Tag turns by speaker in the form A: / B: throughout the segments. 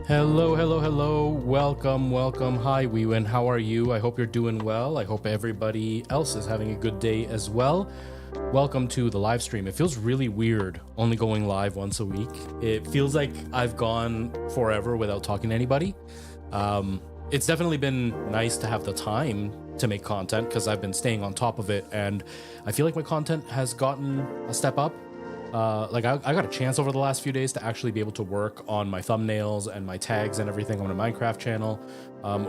A: Hello, hello, hello. Welcome, welcome. Hi, Weewin. How are you? I hope you're doing well. I hope everybody else is having a good day as well. Welcome to the live stream. It feels really weird only going live once a week. It feels like I've gone forever without talking to anybody. It's definitely been nice to have the time to make content because I've been staying on top of it, and I feel like my content has gotten a step up. I got a chance over the last few days to actually be able to work on my thumbnails and my tags and everything on my Minecraft channel.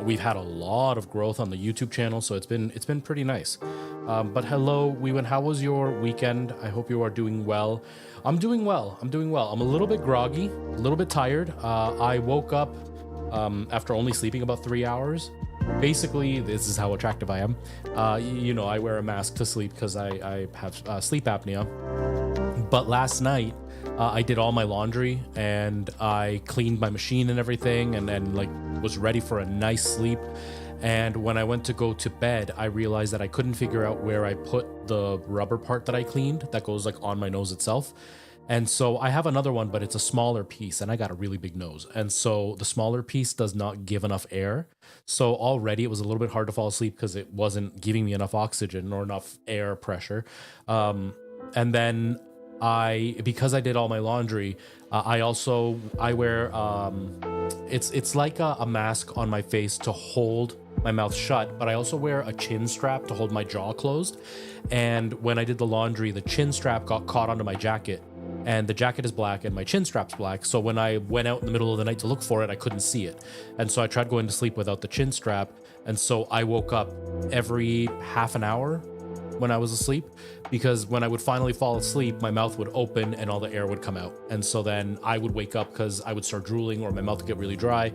A: We've had a lot of growth on the YouTube channel, so it's been pretty nice. But hello, Weewin, how was your weekend? I hope you are doing well. I'm doing well. I'm a little bit groggy, a little bit tired. I woke up after only sleeping about 3 hours. Basically, this is how attractive I am. I wear a mask to sleep because I have sleep apnea. But last night, I did all my laundry and I cleaned my machine and everything, and then was ready for a nice sleep. And when I went to go to bed, I realized that I couldn't figure out where I put the rubber part that I cleaned that goes on my nose itself. And so I have another one, but it's a smaller piece, and I got a really big nose. And so the smaller piece does not give enough air. So already it was a little bit hard to fall asleep because it wasn't giving me enough oxygen or enough air pressure. And then because I did all my laundry, I wear it's like a mask on my face to hold my mouth shut, but I also wear a chin strap to hold my jaw closed. And when I did the laundry, the chin strap got caught onto my jacket, and the jacket is black and my chin strap's black. So when I went out in the middle of the night to look for it, I couldn't see it. And so I tried going to sleep without the chin strap. And so I woke up every half an hour when I was asleep, because when I would finally fall asleep, my mouth would open and all the air would come out. And so then I would wake up because I would start drooling or my mouth would get really dry.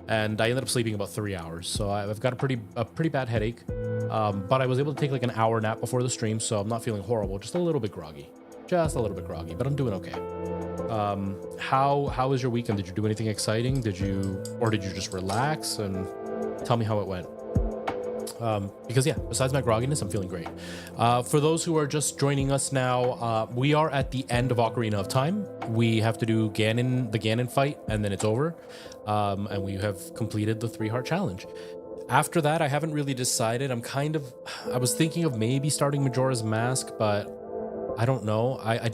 A: And I ended up sleeping about 3 hours. So I've got a pretty bad headache. But I was able to take an hour nap before the stream, so I'm not feeling horrible, just a little bit groggy. But I'm doing okay. How was your weekend? Did you do anything exciting? Did you just relax? And tell me how it went. Because besides my grogginess, I'm feeling great. For those who are just joining us now, we are at the end of Ocarina of Time. We have to do the Ganon fight, and then it's over. And we have completed the 3-heart challenge. After that, I haven't really decided. I was thinking of maybe starting Majora's Mask, but I don't know. I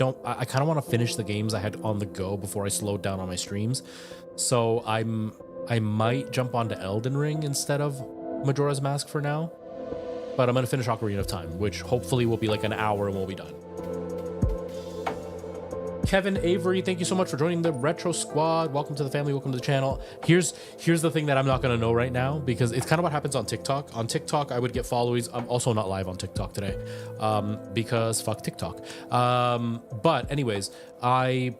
A: kind of want to finish the games I had on the go before I slowed down on my streams. So I might jump onto Elden Ring instead of Majora's Mask for now, but I'm gonna finish Ocarina of Time, which hopefully will be an hour and we'll be done. Kevin Avery, thank you so much for joining the Retro Squad. Welcome to the family, welcome to the channel. Here's the thing that I'm not gonna know right now, because it's kind of what happens on TikTok. On TikTok, I would get followers. I'm also not live on TikTok today, because fuck TikTok. But anyways, and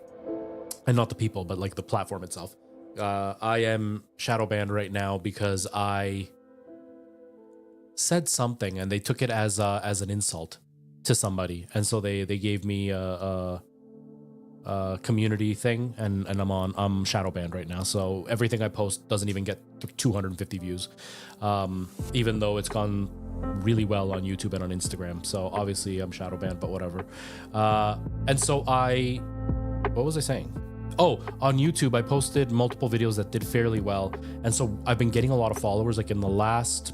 A: not the people, but the platform itself. I am shadow banned right now because I said something and they took it as an insult to somebody, and so they gave me a community thing, and I'm shadow banned right now. So everything I post doesn't even get 250 views, even though it's gone really well on YouTube and on Instagram. So obviously I'm shadow banned, but whatever. And so what was I saying? Oh, on YouTube, I posted multiple videos that did fairly well, and so I've been getting a lot of followers. In the last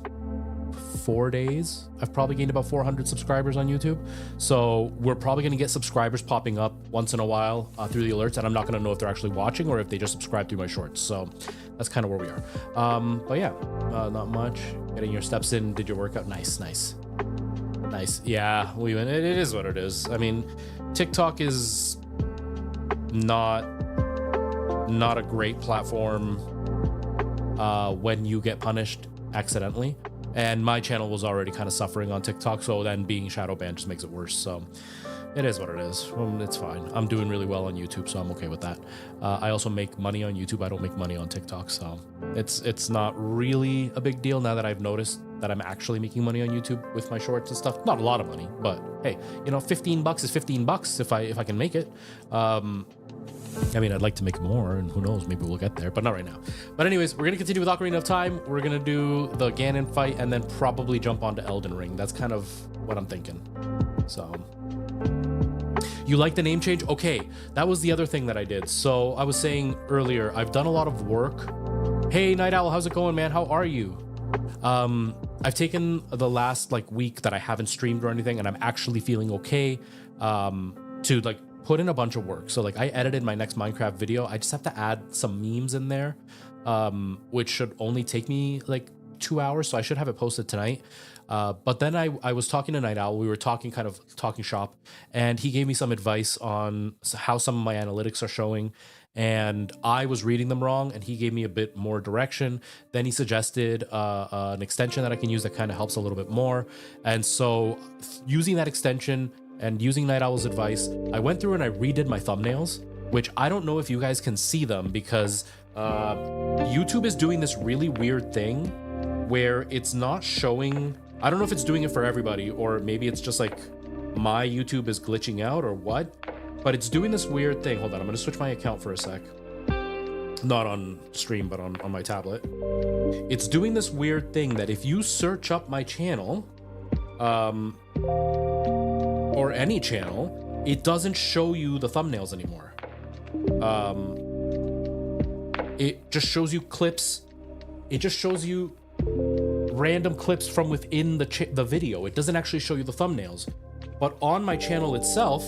A: 4 days, I've probably gained about 400 subscribers on YouTube. So we're probably going to get subscribers popping up once in a while through the alerts, and I'm not going to know if they're actually watching or if they just subscribe through my shorts. So that's kind of where we are. But yeah, not much. Getting your steps in. Did your workout? Nice. Yeah, it is what it is. I mean, TikTok is not a great platform when you get punished accidentally, and my channel was already kind of suffering on TikTok, so then being shadow banned just makes it worse. So it is what it is. It's fine. I'm doing really well on YouTube, so I'm okay with that. I also make money on YouTube. I don't make money on TikTok, so it's not really a big deal now that I've noticed that I'm actually making money on YouTube with my shorts and stuff. Not a lot of money, but hey, $15 is $15 if I can make it. I mean, I'd like to make more, and who knows, maybe we'll get there, but not right now. But anyways, we're going to continue with Ocarina of Time. We're going to do the Ganon fight and then probably jump onto Elden Ring. That's kind of what I'm thinking. So You like the name change? Okay, that was the other thing that I did. So I was saying earlier, I've done a lot of work Hey, Night Owl, how's it going, man? How are you? I've taken the last like week that I haven't streamed or anything, and I'm actually feeling okay to like put in a bunch of work. So like I edited my next Minecraft video. I just have to add some memes in there, which should only take me like 2 hours. So I should have it posted tonight. But then I was talking to Night Owl. We were talking shop, and he gave me some advice on how some of my analytics are showing. And I was reading them wrong, and he gave me a bit more direction. Then he suggested an extension that I can use that kind of helps a little bit more. And so using that extension and using Night Owl's advice, I went through and I redid my thumbnails, which I don't know if you guys can see them because YouTube is doing this really weird thing where it's not showing. I don't know if it's doing it for everybody, or maybe it's just like my YouTube is glitching out or what. But it's doing this weird thing. Hold on, I'm gonna switch my account for a sec. Not on stream, but on my tablet. It's doing this weird thing that if you search up my channel, or any channel, it doesn't show you the thumbnails anymore. It just shows you clips. It just shows you random clips from within the video. It doesn't actually show you the thumbnails. But on my channel itself,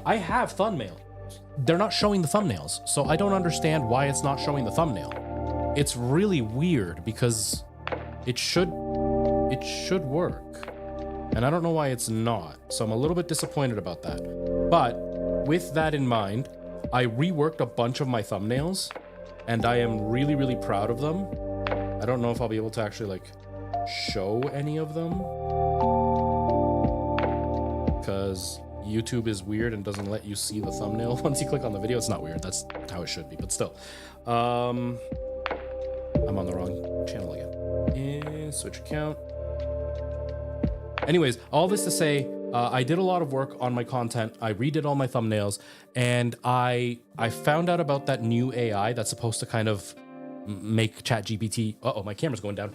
A: I have thumbnails. They're not showing the thumbnails, so I don't understand why it's not showing the thumbnail. It's really weird because it should work, and I don't know why it's not. So I'm a little bit disappointed about that. But with that in mind, I reworked a bunch of my thumbnails, and I am really, really proud of them. I don't know if I'll be able to actually like show any of them because YouTube is weird and doesn't let you see the thumbnail once you click on the video. It's not weird, that's how it should be, but still. I'm on the wrong channel again. And switch account. Anyways, all this to say, I did a lot of work on my content. I redid all my thumbnails, and I found out about that new AI that's supposed to kind of make ChatGPT. Uh-oh, my camera's going down.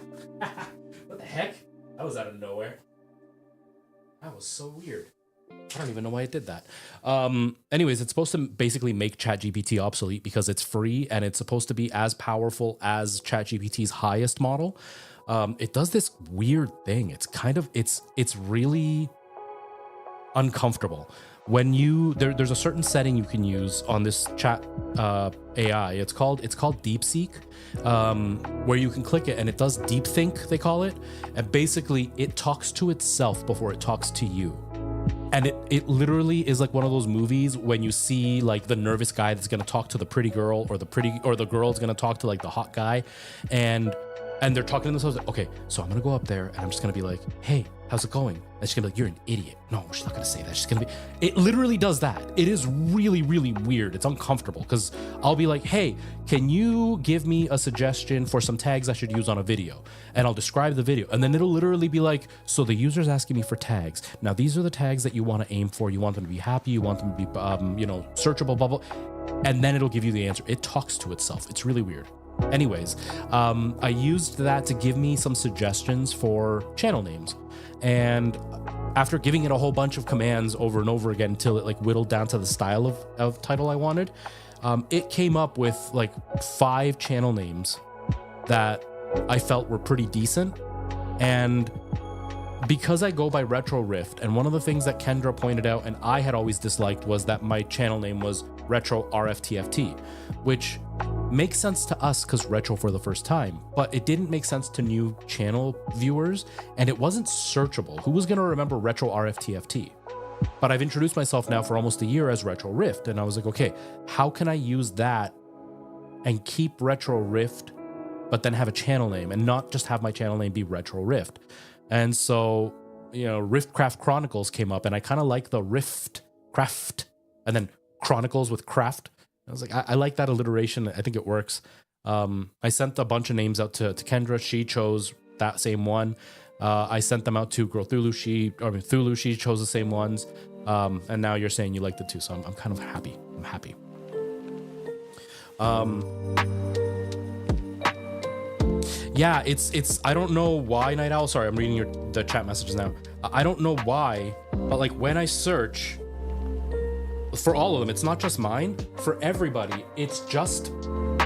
A: What the heck? That was out of nowhere. That was so weird. I don't even know why it did that. Anyways, it's supposed to basically make ChatGPT obsolete because it's free and it's supposed to be as powerful as ChatGPT's highest model. It does this weird thing. It's kind of, it's really uncomfortable. When there's a certain setting you can use on this chat AI. It's called DeepSeek, where you can click it and it does deep think, they call it. And basically it talks to itself before it talks to you. And it literally is like one of those movies when you see like the nervous guy that's gonna talk to the pretty girl, or the girl's gonna talk to like the hot guy, and they're talking to themselves like, okay, so I'm gonna go up there and I'm just gonna be like, hey, how's it going? And she's gonna be like, you're an idiot. No, she's not gonna say that. She's gonna be, it literally does that. It is really, really weird. It's uncomfortable because I'll be like, hey, can you give me a suggestion for some tags I should use on a video? And I'll describe the video. And then it'll literally be like, so the user's asking me for tags. Now, these are the tags that you wanna aim for. You want them to be happy. You want them to be, searchable, blah, blah. And then it'll give you the answer. It talks to itself. It's really weird. Anyways, I used that to give me some suggestions for channel names. And after giving it a whole bunch of commands over and over again until it like whittled down to the style of title I wanted, it came up with like 5 channel names that I felt were pretty decent. And because I go by Retro Rift, and one of the things that Kendra pointed out and I had always disliked was that my channel name was Retro RFTFT, which makes sense to us because retro for the first time, but it didn't make sense to new channel viewers, and it wasn't searchable. Who was going to remember Retro RFTFT? But I've introduced myself now for almost a year as Retro Rift, and I was like, okay, how can I use that and keep Retro Rift, but then have a channel name and not just have my channel name be Retro Rift? And so, Riftcraft Chronicles came up, and I kind of like the Rift Craft and then Chronicles with Craft. I was like, I like that alliteration. I think it works. I sent a bunch of names out to Kendra. She chose that same one. I sent them out to Girl Thulu. Thulu, she chose the same ones. And now you're saying you liked it too. So I'm kind of happy. I'm happy. Yeah, it's I don't know why, Night Owl. Sorry, I'm reading the chat messages now. I don't know why, but like when I search for all of them, it's not just mine, for everybody, it's just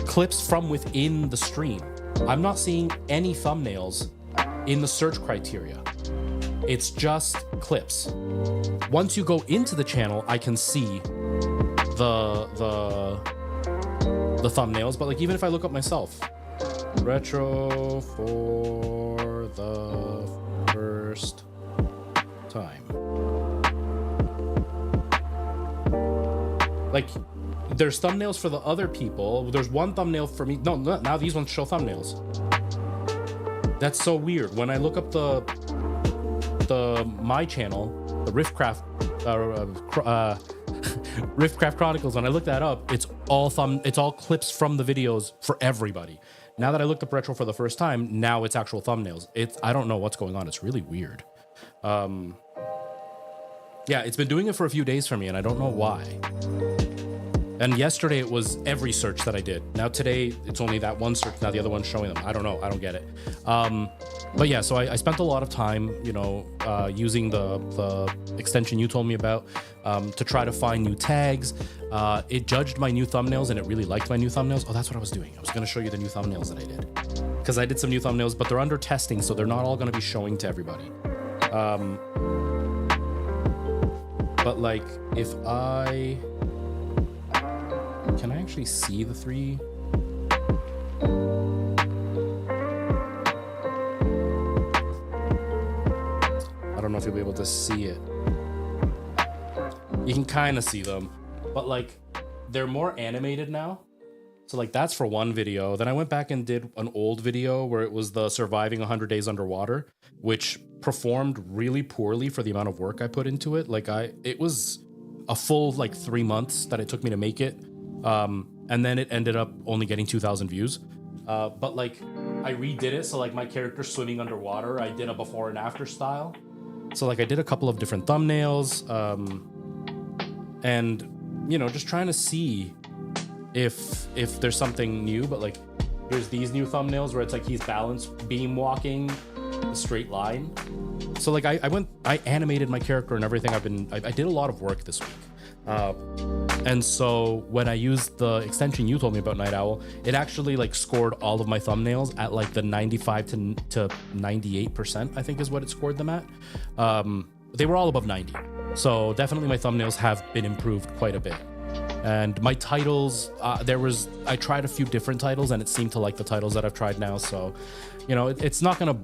A: clips from within the stream. I'm not seeing any thumbnails in the search criteria. It's just clips. Once you go into the channel, I can see the thumbnails, but like even if I look up myself, retro for the first time. Like there's thumbnails for the other people. There's one thumbnail for me. No, now these ones show thumbnails. That's so weird. When I look up my channel, the Riffcraft Riffcraft Chronicles, when I look that up, it's all clips from the videos for everybody. Now that I looked up retro for the first time, now it's actual thumbnails. I don't know what's going on. It's really weird. Yeah, it's been doing it for a few days for me, and I don't know why. And yesterday it was every search that I did. Now today it's only that one search. Now the other one's showing them. I don't know. I don't get it. But yeah, so I spent a lot of time, using the extension you told me about to try to find new tags. It judged my new thumbnails and it really liked my new thumbnails. Oh, that's what I was doing. I was going to show you the new thumbnails that I did, because I did some new thumbnails, but they're under testing, so they're not all going to be showing to everybody. But like if can I actually see the three? I don't know if you'll be able to see it. You can kind of see them, but like they're more animated now. So like that's for one video. Then I went back and did an old video where it was the surviving 100 days underwater, which performed really poorly for the amount of work I put into it. Like it was a full like 3 months that it took me to make it. And then it ended up only getting 2,000 views. But like I redid it. So like my character swimming underwater, I did a before and after style. So like I did a couple of different thumbnails, and just trying to see if there's something new. But like there's these new thumbnails where it's like he's balanced beam walking a straight line. So like I animated my character and everything. I did a lot of work this week. And so when I used the extension you told me about, Night Owl, it actually like scored all of my thumbnails at like the 95 to 98%, I think is what it scored them at. They were all above 90. So definitely my thumbnails have been improved quite a bit. And my titles, I tried a few different titles and it seemed to like the titles that I've tried now. So, it's not gonna,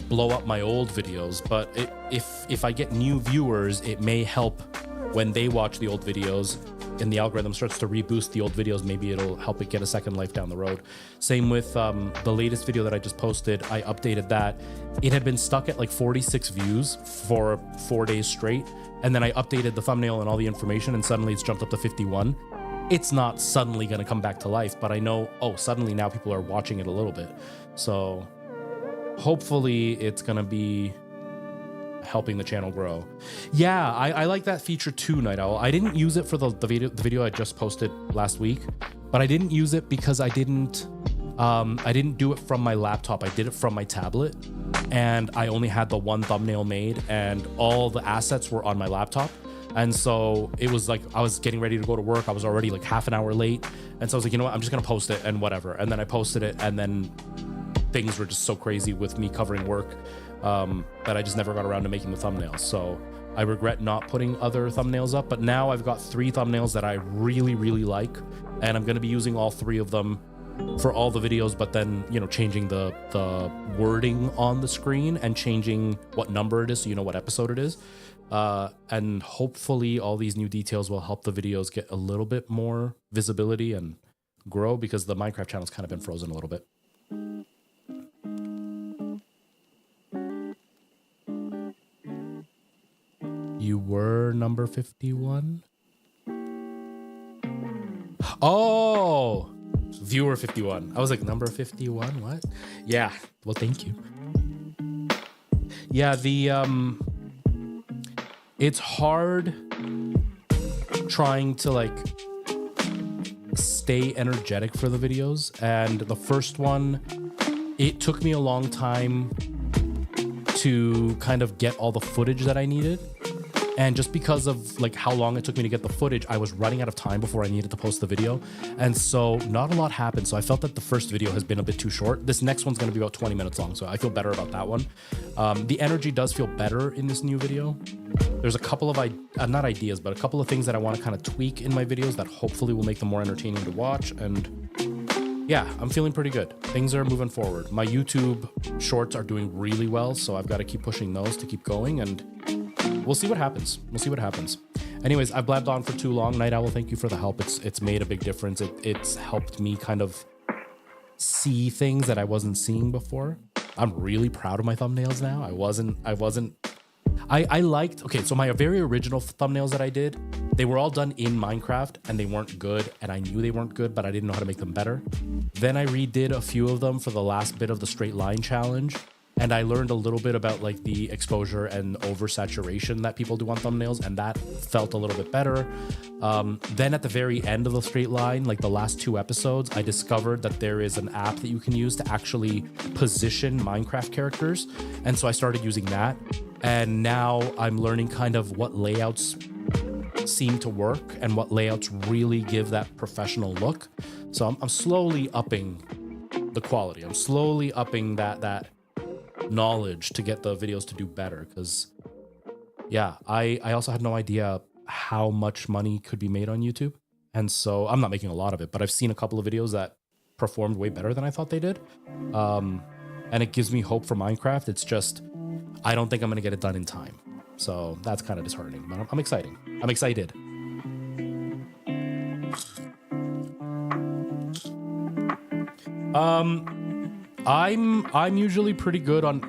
A: blow up my old videos, but if I get new viewers, it may help when they watch the old videos and the algorithm starts to reboost the old videos. Maybe it'll help it get a second life down the road. Same with the latest video that I just posted. I updated that. It had been stuck at like 46 views for 4 days straight. And then I updated the thumbnail and all the information and suddenly it's jumped up to 51. It's not suddenly going to come back to life, but I know, suddenly now people are watching it a little bit. So hopefully it's going to be helping the channel grow. Yeah, I like that feature too, Night Owl. I didn't use it for the video I just posted last week, but I didn't use it because I didn't do it from my laptop. I did it from my tablet, and I only had the one thumbnail made, and all the assets were on my laptop. And so it was like I was getting ready to go to work. I was already like half an hour late, and so I was like, you know what? I'm just gonna post it and whatever. And then I posted it, and then things were just so crazy with me covering work that I just never got around to making the thumbnails. So I regret not putting other thumbnails up, but now I've got 3 thumbnails that I really, really like, and I'm going to be using all 3 of them for all the videos, but then, changing the wording on the screen and changing what number it is so you know what episode it is. And hopefully all these new details will help the videos get a little bit more visibility and grow, because the Minecraft channel's kind of been frozen a little bit. You were number 51? Oh, viewer 51. I was like, number 51? What? Yeah. Well, thank you. Yeah, it's hard trying to like stay energetic for the videos. And the first one, it took me a long time to kind of get all the footage that I needed. And just because of like how long it took me to get the footage, I was running out of time before I needed to post the video. And so not a lot happened. So I felt that the first video has been a bit too short. This next one's going to be about 20 minutes long. So I feel better about that one. The energy does feel better in this new video. There's a couple of, not ideas, but a couple of things that I want to kind of tweak in my videos that hopefully will make them more entertaining to watch. And yeah, I'm feeling pretty good. Things are moving forward. My YouTube shorts are doing really well. So I've got to keep pushing those to keep going, and we'll see what happens. We'll see what happens. Anyways, I've blabbed on for too long. Night Owl, thank you for the help. It's made a big difference. It's helped me kind of see things that I wasn't seeing before. I'm really proud of my thumbnails now. I liked, okay, so my very original thumbnails that I did, they were all done in Minecraft and they weren't good, and I knew they weren't good, but I didn't know how to make them better. Then I redid a few of them for the last bit of the straight line challenge. And I learned a little bit about like the exposure and oversaturation that people do on thumbnails, and that felt a little bit better. Then at the very end of the straight line, like the last 2 episodes, I discovered that there is an app that you can use to actually position Minecraft characters. And so I started using that. And now I'm learning kind of what layouts seem to work and what layouts really give that professional look. So I'm slowly upping the quality. I'm slowly upping that knowledge to get the videos to do better, because yeah, I also had no idea how much money could be made on YouTube. And so I'm not making a lot of it, but I've seen a couple of videos that performed way better than I thought they did. And it gives me hope for Minecraft. It's just, I don't think I'm gonna get it done in time. So that's kind of disheartening, but I'm excited. I'm excited. I'm usually pretty good on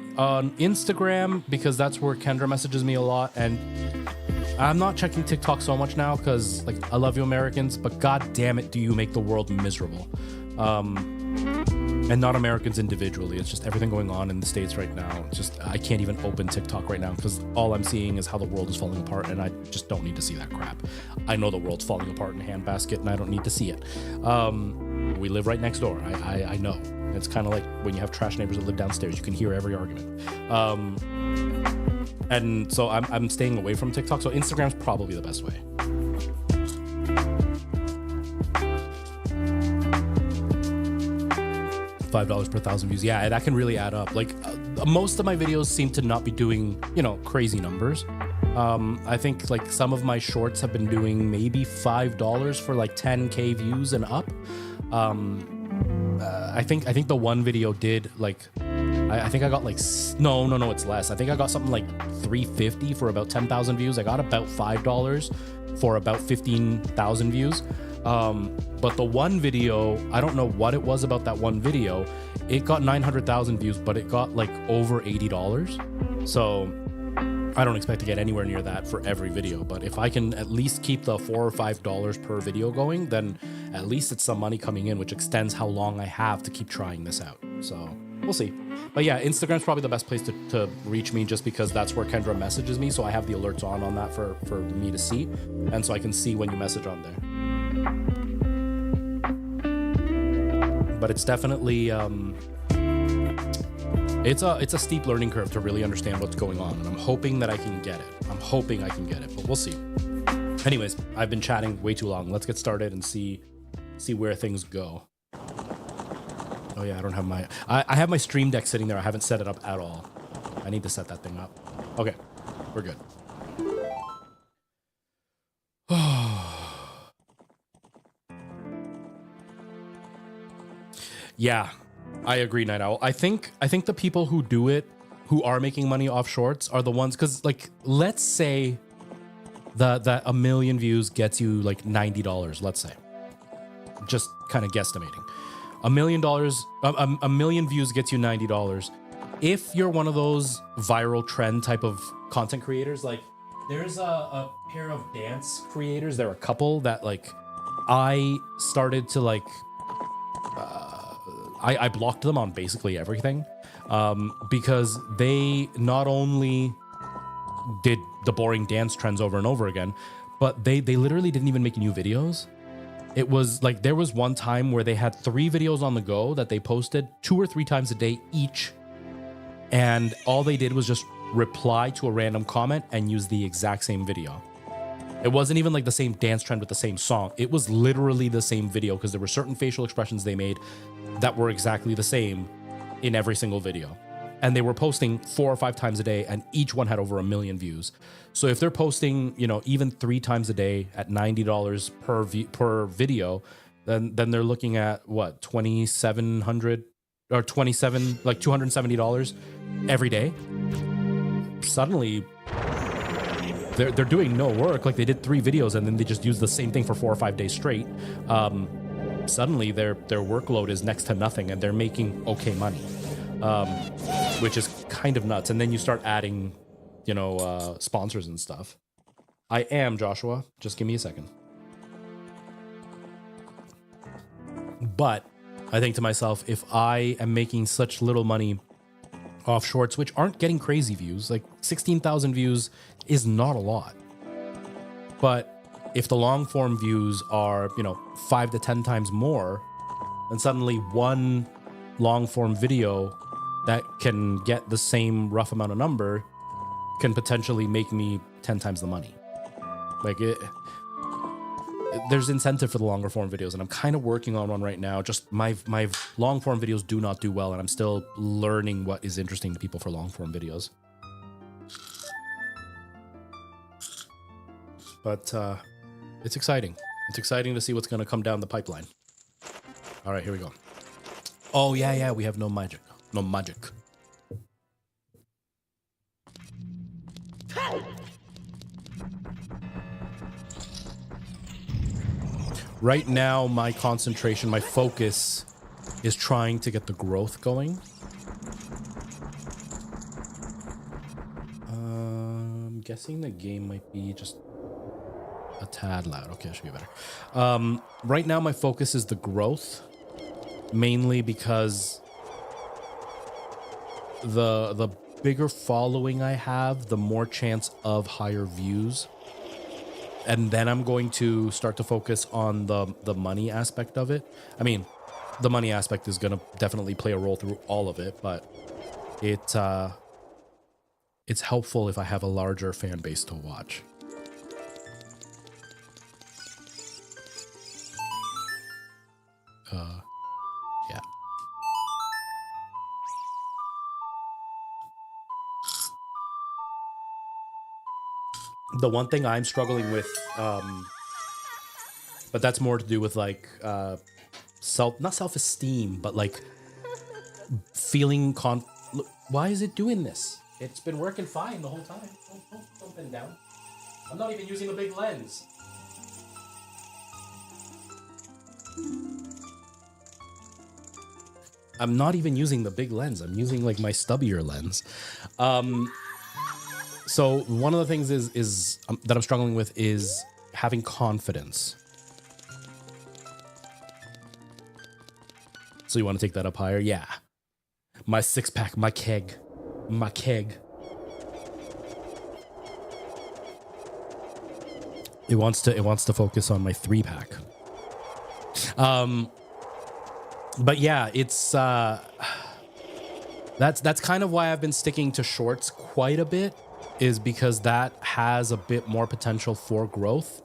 A: Instagram, because that's where Kendra messages me a lot, and I'm not checking TikTok so much now because, like, I love you Americans, but god damn it, do you make the world miserable. And not Americans individually, it's just everything going on in the States right now. It's just, I can't even open TikTok right now because all I'm seeing is how the world is falling apart, and I just don't need to see that crap. I know the world's falling apart in a handbasket and I don't need to see it. We live right next door. I know. It's kind of like when you have trash neighbors that live downstairs, you can hear every argument. And so I'm staying away from TikTok. So Instagram's probably the best way. $5 per 1,000 views. Yeah, that can really add up. Like most of my videos seem to not be doing, you know, crazy numbers. I think like some of my shorts have been doing maybe $5 for like 10K views and up. I think the one video did like, I think I got like, no, it's less. I think I got something like $3.50 for about 10,000 views. I got about $5 for about 15,000 views. But the one video, I don't know what it was about that one video. It got 900,000 views, but it got like over $80. So I don't expect to get anywhere near that for every video, but if I can at least keep the $4 or $5 per video going, then at least it's some money coming in, which extends how long I have to keep trying this out. So we'll see. But yeah, Instagram's probably the best place to reach me, just because that's where Kendra messages me. So I have the alerts on that for me to see. And so I can see when you message on there. But it's definitely, it's a steep learning curve to really understand what's going on, and I'm hoping that I can get it. But we'll see. Anyways, I've been chatting way too long. Let's get started and see where things go. Oh yeah, I don't have my, I have my Stream Deck sitting there. I haven't set it up at all. I need to set that thing up. Okay, we're good. Yeah, I agree, Night Owl. I think the people who do it, who are making money off shorts, are the ones, because like, let's say that 1 million views gets you like $90, let's say. Just kind of guesstimating. $1 million, a million views gets you $90. If you're one of those viral trend type of content creators, like there's a pair of dance creators, there are a couple that like I started to like, I blocked them on basically everything, because they not only did the boring dance trends over and over again, but they literally didn't even make new videos. It was like, there was one time where they had 3 videos on the go that they posted 2 or 3 times a day each. And all they did was just reply to a random comment and use the exact same video. It wasn't even like the same dance trend with the same song. It was literally the same video because there were certain facial expressions they made that were exactly the same in every single video. And they were posting 4 or 5 times a day, and each one had over 1 million views. So if they're posting, you know, even 3 times a day at $90 per video, then they're looking at what, $2,700 or $270 every day. Suddenly, they're doing no work. Like, they did 3 videos and then they just used the same thing for 4 or 5 days straight. Suddenly their workload is next to nothing and they're making okay money, which is kind of nuts. And then you start adding, you know, sponsors and stuff. I am Joshua. Just give me a second. But I think to myself, if I am making such little money off shorts, which aren't getting crazy views, like 16,000 views is not a lot. But if the long form views are, you know, 5 to 10 times more, then suddenly one long form video that can get the same rough amount of number can potentially make me 10 times the money. Like, there's incentive for the longer form videos, and I'm kind of working on one right now. Just my long form videos do not do well, and I'm still learning what is interesting to people for long form videos. But it's exciting. It's exciting to see what's going to come down the pipeline. All right, here we go. Oh, yeah, we have no magic. No magic. Right now, my concentration, my focus is trying to get the growth going. I'm guessing the game might be just a tad loud. Okay, that should be better. Right now, my focus is the growth, mainly because the bigger following I have, the more chance of higher views. And then I'm going to start to focus on the money aspect of it. I mean, the money aspect is going to definitely play a role through all of it, but it's helpful if I have a larger fan base to watch. Yeah. The one thing I'm struggling with, but that's more to do with like not self-esteem, but like feeling why is it doing this? It's been working fine the whole time. Don't bend down. I'm not even using a big lens. I'm not even using the big lens. I'm using like my stubbier lens. So one of the things is that I'm struggling with is having confidence. So you want to take that up higher? Yeah. My 6-pack, my keg. It wants to focus on my 3-pack. But yeah, it's that's kind of why I've been sticking to shorts quite a bit, is because that has a bit more potential for growth.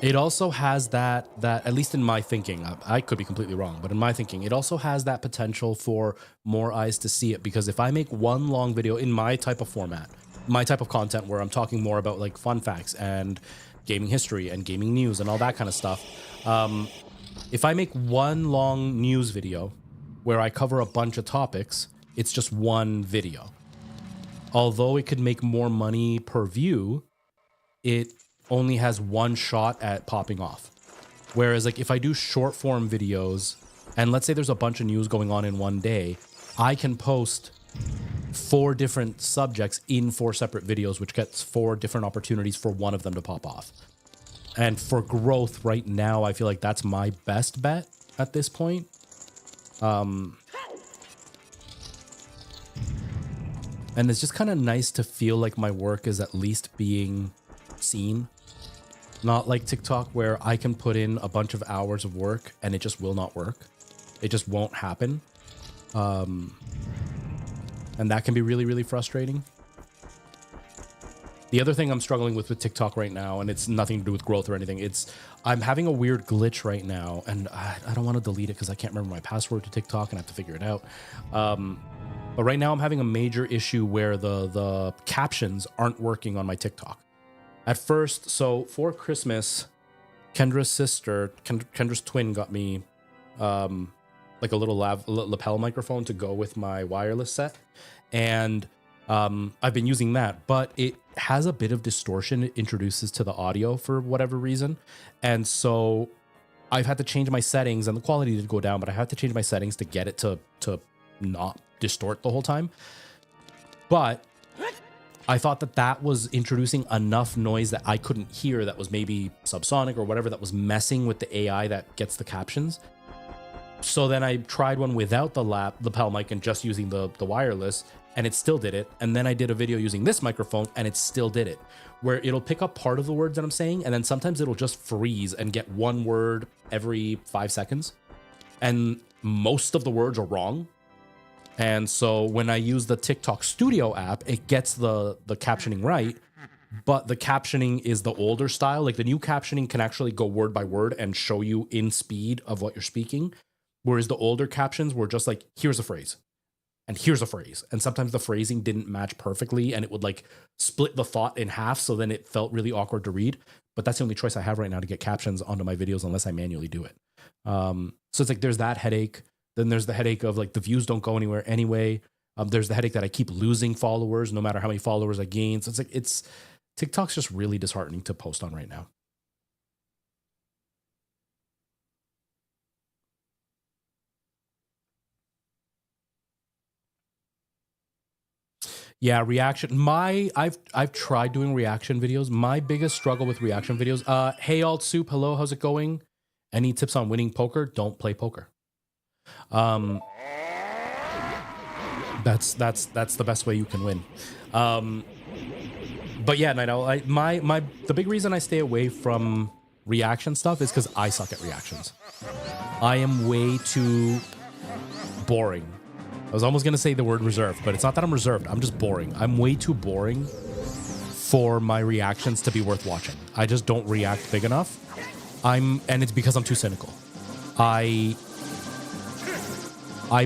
A: It also has that at least in my thinking, I could be completely wrong, but in my thinking, it also has that potential for more eyes to see it. Because if I make one long video in my type of format, my type of content where I'm talking more about like fun facts and gaming history and gaming news and all that kind of stuff, if I make one long news video where I cover a bunch of topics, it's just one video. Although it could make more money per view, it only has one shot at popping off. Whereas like if I do short form videos, and let's say there's a bunch of news going on in one day, I can post 4 different subjects in 4 separate videos, which gets 4 different opportunities for one of them to pop off. And for growth right now, I feel like that's my best bet at this point. And it's just kind of nice to feel like my work is at least being seen. Not like TikTok, where I can put in a bunch of hours of work and it just will not work. It just won't happen. And that can be really, really frustrating. The other thing I'm struggling with TikTok right now, and it's nothing to do with growth or anything, I'm having a weird glitch right now, and I don't want to delete it because I can't remember my password to TikTok and I have to figure it out. But right now I'm having a major issue where the captions aren't working on my TikTok. At first, so for Christmas, Kendra's twin got me like a little lapel microphone to go with my wireless set. And I've been using that, but it has a bit of distortion it introduces to the audio for whatever reason. And so I've had to change my settings, and the quality did go down, but I had to change my settings to get it to not distort the whole time. But I thought that was introducing enough noise that I couldn't hear, that was maybe subsonic or whatever, that was messing with the AI that gets the captions. So then I tried one without the lapel mic and just using the wireless, and it still did it. And then I did a video using this microphone, and it still did it, where it'll pick up part of the words that I'm saying, and then sometimes it'll just freeze and get one word every 5 seconds. And most of the words are wrong. And so when I use the TikTok Studio app, it gets the captioning right, but the captioning is the older style. Like the new captioning can actually go word by word and show you in speed of what you're speaking. Whereas the older captions were just like, here's a phrase and here's a phrase. And sometimes the phrasing didn't match perfectly and it would like split the thought in half. So then it felt really awkward to read. But that's the only choice I have right now to get captions onto my videos unless I manually do it. So it's like, there's that headache. Then there's the headache of like the views don't go anywhere anyway. There's the headache that I keep losing followers no matter how many followers I gain. So it's like, TikTok's just really disheartening to post on right now. Yeah, reaction. I've tried doing reaction videos. My biggest struggle with reaction videos. Hey, Alt Soup. Hello, how's it going? Any tips on winning poker? Don't play poker. That's the best way you can win. But yeah, Night Owl, the big reason I stay away from reaction stuff is because I suck at reactions. I am way too boring. I was almost gonna say the word reserved, but it's not that I'm reserved. I'm just boring. I'm way too boring for my reactions to be worth watching. I just don't react big enough. And it's because I'm too cynical. I'm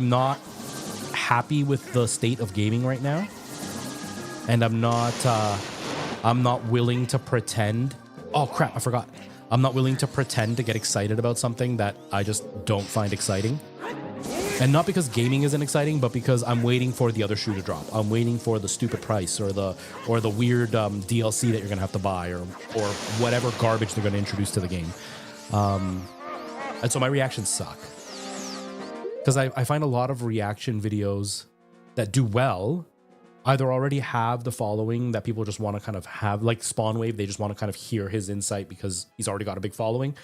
A: not happy with the state of gaming right now, and I'm not willing to pretend. Oh crap, I forgot. I'm not willing to pretend to get excited about something that I just don't find exciting. And not because gaming isn't exciting, but because I'm waiting for the other shoe to drop. I'm waiting for the stupid price or the weird DLC that you're gonna have to buy or whatever garbage they're gonna introduce to the game. And so my reactions suck. Because I find a lot of reaction videos that do well either already have the following that people just want to kind of have, like Spawn Wave, they just want to kind of hear his insight because he's already got a big following.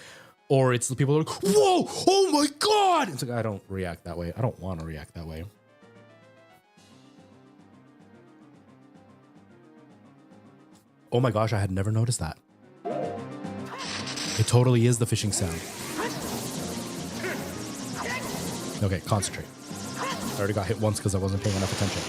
A: Or it's the people that are like, whoa, oh my God. It's like, I don't react that way. I don't want to react that way. Oh my gosh, I had never noticed that. It totally is the fishing sound. Okay, concentrate. I already got hit once because I wasn't paying enough attention.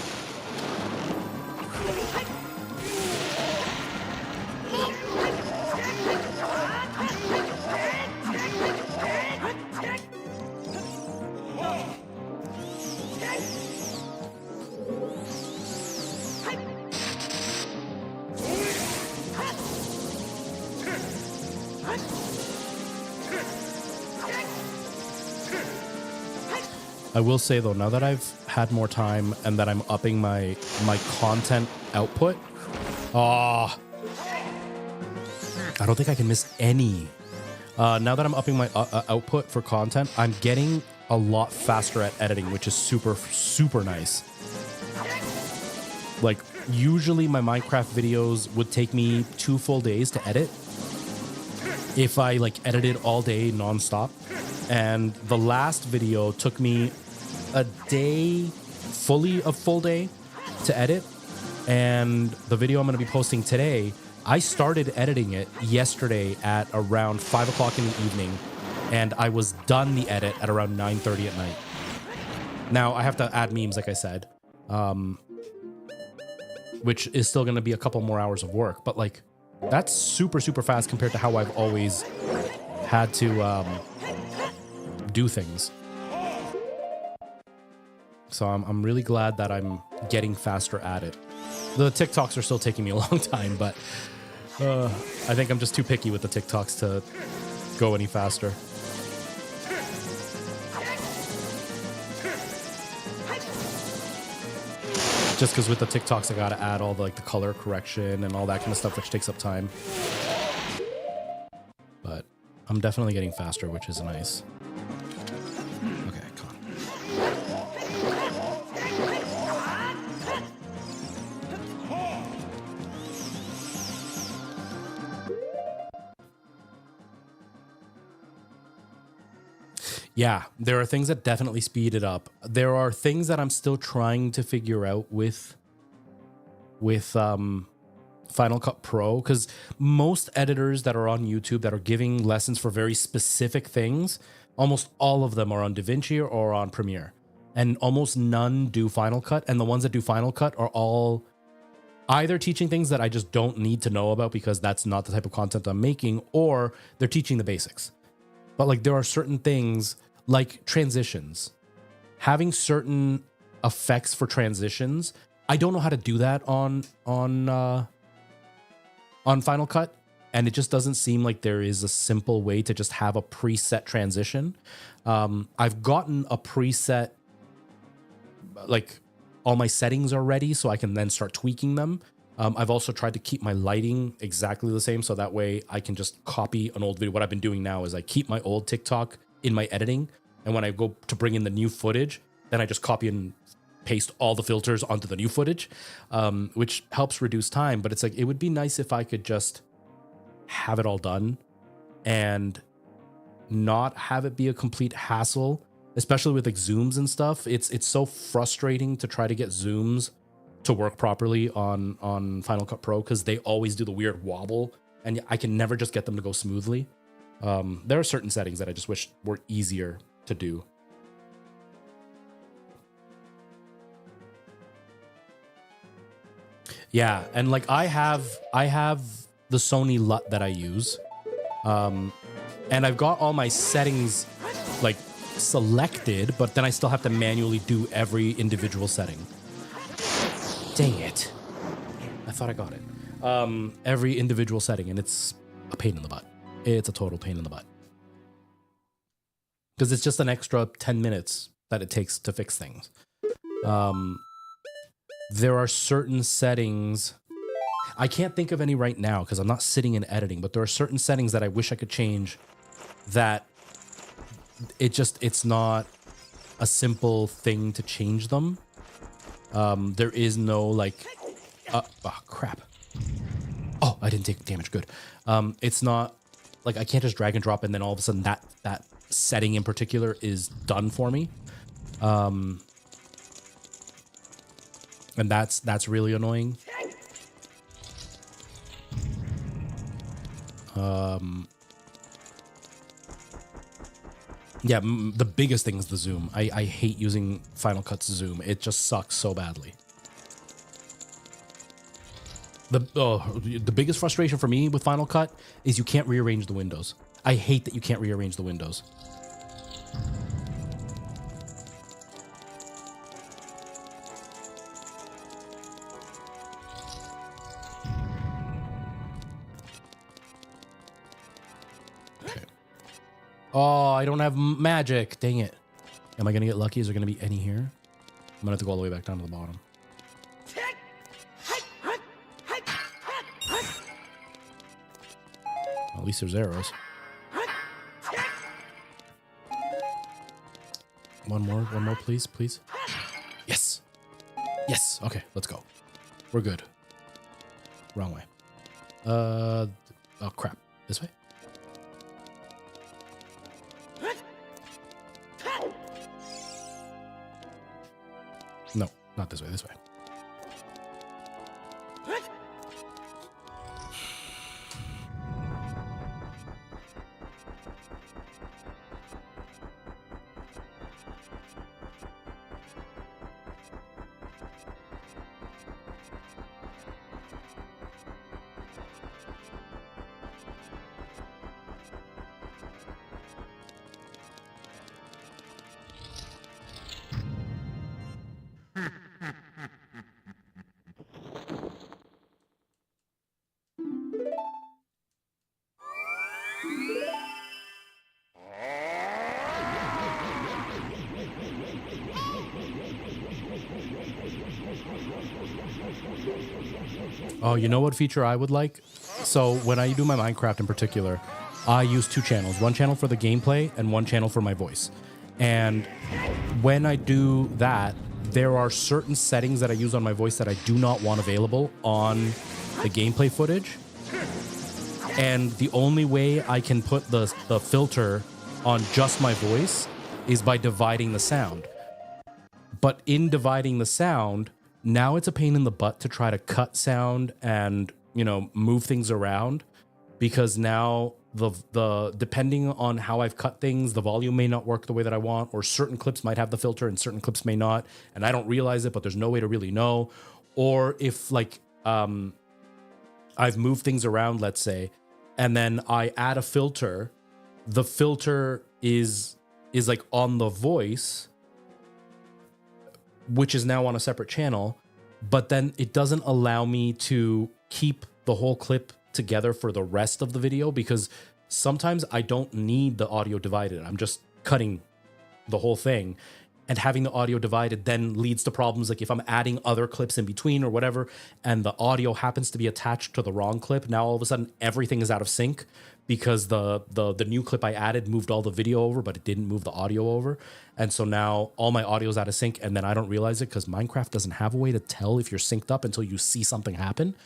A: I will say though, now that I've had more time and that I'm upping my content output, I don't think I can miss any. Now that I'm upping my output for content, I'm getting a lot faster at editing, which is super, super nice. Like usually my Minecraft videos would take me 2 full days to edit if I like edited all day nonstop. And the last video took me a full day to edit. And the video I'm going to be posting today, I started editing it yesterday at around 5 o'clock in the evening. And I was done the edit at around 9:30 at night. Now I have to add memes, like I said. which is still going to be a couple more hours of work. But like, that's super, super fast compared to how I've always had to do things. So I'm really glad that I'm getting faster at it. The TikToks are still taking me a long time, but I think I'm just too picky with the TikToks to go any faster. Just because with the TikToks, I gotta add all the, like, the color correction and all that kind of stuff, which takes up time. But I'm definitely getting faster, which is nice. Okay, come on. Yeah, there are things that definitely speed it up. There are things that I'm still trying to figure out with Final Cut Pro, because most editors that are on YouTube that are giving lessons for very specific things, almost all of them are on DaVinci or on Premiere, and almost none do Final Cut. And the ones that do Final Cut are all either teaching things that I just don't need to know about because that's not the type of content I'm making, or they're teaching the basics. But like, there are certain things like transitions, having certain effects for transitions. I don't know how to do that on Final Cut, and it just doesn't seem like there is a simple way to just have a preset transition. I've gotten a preset, like all my settings are ready, so I can then start tweaking them. I've also tried to keep my lighting exactly the same, so that way I can just copy an old video. What I've been doing now is I keep my old TikTok in my editing, and when I go to bring in the new footage, then I just copy and paste all the filters onto the new footage, which helps reduce time. But it's like, it would be nice if I could just have it all done and not have it be a complete hassle, especially with like zooms and stuff. It's so frustrating to try to get zooms to work properly on Final Cut Pro, because they always do the weird wobble, and I can never just get them to go smoothly. There are certain settings that I just wish were easier to do. Yeah, and like I have the Sony LUT that I use, and I've got all my settings like selected, but then I still have to manually do every individual setting. Dang it. I thought I got it. Every individual setting, and it's a pain in the butt. It's a total pain in the butt. Because it's just an extra 10 minutes that it takes to fix things. There are certain settings, I can't think of any right now because I'm not sitting in editing, but there are certain settings that I wish I could change that it's not a simple thing to change them. There is no like, oh crap. Oh, I didn't take damage, good. It's not like I can't just drag and drop and then all of a sudden that setting in particular is done for me. And that's really annoying. Yeah, the biggest thing is the zoom. I hate using Final Cut's zoom. It just sucks so badly. The biggest frustration for me with Final Cut is you can't rearrange the windows. I hate that you can't rearrange the windows. Okay. Oh, I don't have magic. Dang it. Am I going to get lucky? Is there going to be any here? I'm going to have to go all the way back down to the bottom. At least there's arrows. One more, please, please. Yes. Yes. Okay, let's go. We're good. Wrong way. Oh crap. This way? No, not this way, this way. Oh, you know what feature I would like? So when I do my Minecraft in particular, I use two channels, one channel for the gameplay and one channel for my voice. And when I do that, there are certain settings that I use on my voice that I do not want available on the gameplay footage. And the only way I can put the filter on just my voice is by dividing the sound. But in dividing the sound, now it's a pain in the butt to try to cut sound and, you know, move things around, because now the depending on how I've cut things, the volume may not work the way that I want, or certain clips might have the filter and certain clips may not, and I don't realize it, but there's no way to really know. Or if like I've moved things around, let's say, and then I add a filter, the filter is like on the voice, which is now on a separate channel, but then it doesn't allow me to keep the whole clip together for the rest of the video, because sometimes I don't need the audio divided. I'm just cutting the whole thing, and having the audio divided then leads to problems like if I'm adding other clips in between or whatever, and the audio happens to be attached to the wrong clip, now all of a sudden everything is out of sync because the new clip I added moved all the video over, but it didn't move the audio over. And so now all my audio is out of sync, and then I don't realize it because Minecraft doesn't have a way to tell if you're synced up until you see something happen.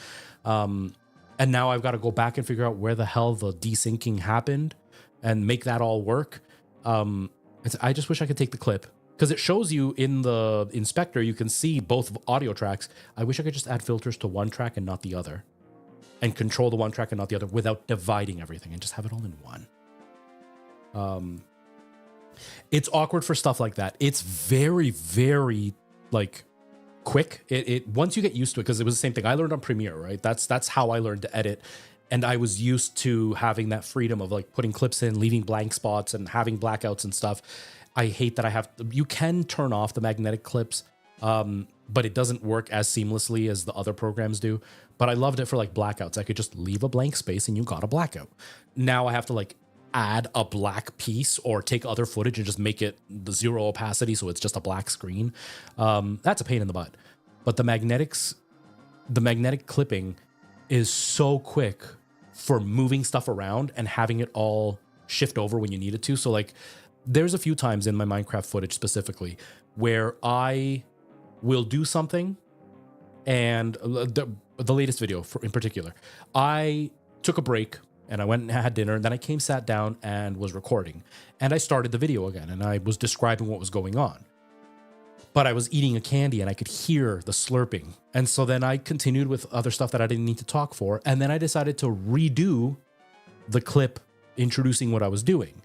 A: And now I've got to go back and figure out where the hell the desyncing happened and make that all work. I just wish I could take the clip, because it shows you in the inspector, you can see both audio tracks. I wish I could just add filters to one track and not the other, and control the one track and not the other without dividing everything, and just have it all in one. It's awkward for stuff like that. It's very, very like quick. It once you get used to it, because it was the same thing I learned on Premiere, right? That's how I learned to edit. And I was used to having that freedom of like putting clips in, leaving blank spots, and having blackouts and stuff. I hate that I have to, you can turn off the magnetic clips, but it doesn't work as seamlessly as the other programs do. But I loved it for like blackouts. I could just leave a blank space and you got a blackout. Now I have to like add a black piece or take other footage and just make it the zero opacity so it's just a black screen. That's a pain in the butt. But the magnetic clipping is so quick for moving stuff around and having it all shift over when you need it to. So like there's a few times in my Minecraft footage specifically where I will do something, and the latest video in particular, I took a break and I went and had dinner, and then I came, sat down and was recording, and I started the video again and I was describing what was going on. But I was eating a candy and I could hear the slurping. And so then I continued with other stuff that I didn't need to talk for. And then I decided to redo the clip introducing what I was doing.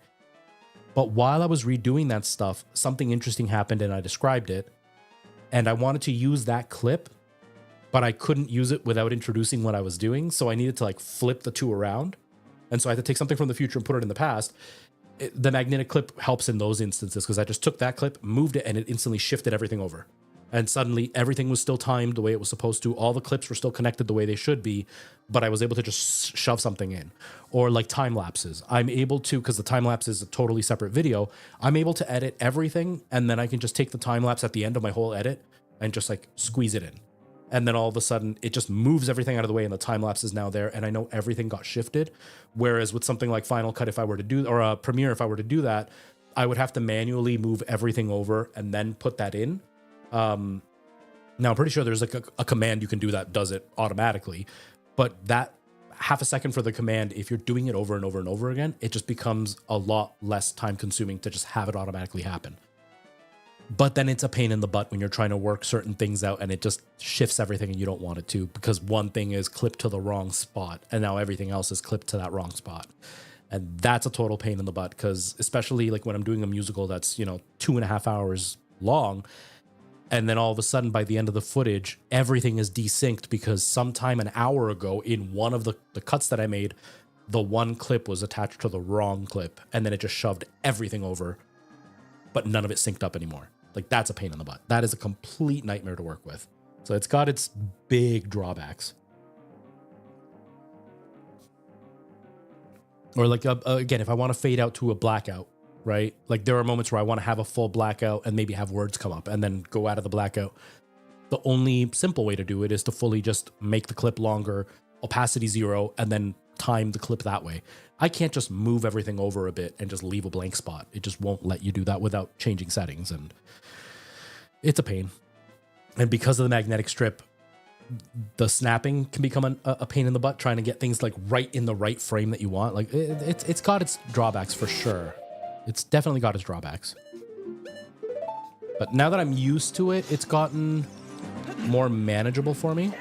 A: But while I was redoing that stuff, something interesting happened and I described it. And I wanted to use that clip, but I couldn't use it without introducing what I was doing. So I needed to like flip the two around. And so I had to take something from the future and put it in the past. The magnetic clip helps in those instances, because I just took that clip, moved it, and it instantly shifted everything over. And suddenly everything was still timed the way it was supposed to. All the clips were still connected the way they should be, but I was able to just shove something in. Or like time lapses. I'm able to, because the time lapse is a totally separate video, I'm able to edit everything, and then I can just take the time lapse at the end of my whole edit and just like squeeze it in. And then all of a sudden it just moves everything out of the way and the time lapse is now there, and I know everything got shifted. Whereas with something like Final Cut, if I were to do, or Premiere, if I were to do that, I would have to manually move everything over and then put that in. Now I'm pretty sure there's like a command you can do that does it automatically, but that half a second for the command, if you're doing it over and over and over again, it just becomes a lot less time consuming to just have it automatically happen. But then it's a pain in the butt when you're trying to work certain things out and it just shifts everything and you don't want it to, because one thing is clipped to the wrong spot and now everything else is clipped to that wrong spot. And that's a total pain in the butt, because especially like when I'm doing a musical that's, 2.5 hours long, and then all of a sudden by the end of the footage, everything is desynced because sometime an hour ago in one of the cuts that I made, the one clip was attached to the wrong clip, and then it just shoved everything over, but none of it synced up anymore. Like, that's a pain in the butt. That is a complete nightmare to work with. So it's got its big drawbacks. Or like, again, if I want to fade out to a blackout, right? Like there are moments where I want to have a full blackout and maybe have words come up and then go out of the blackout. the only simple way to do it is to fully just make the clip longer, opacity 0, and then time the clip that way. I can't just move everything over a bit and just leave a blank spot. It just won't let you do that without changing settings, and it's a pain. And because of the magnetic strip, the snapping can become a pain in the butt, trying to get things like right in the right frame that you want. Like it's got its drawbacks for sure. It's definitely got its drawbacks. But now that I'm used to it, it's gotten more manageable for me.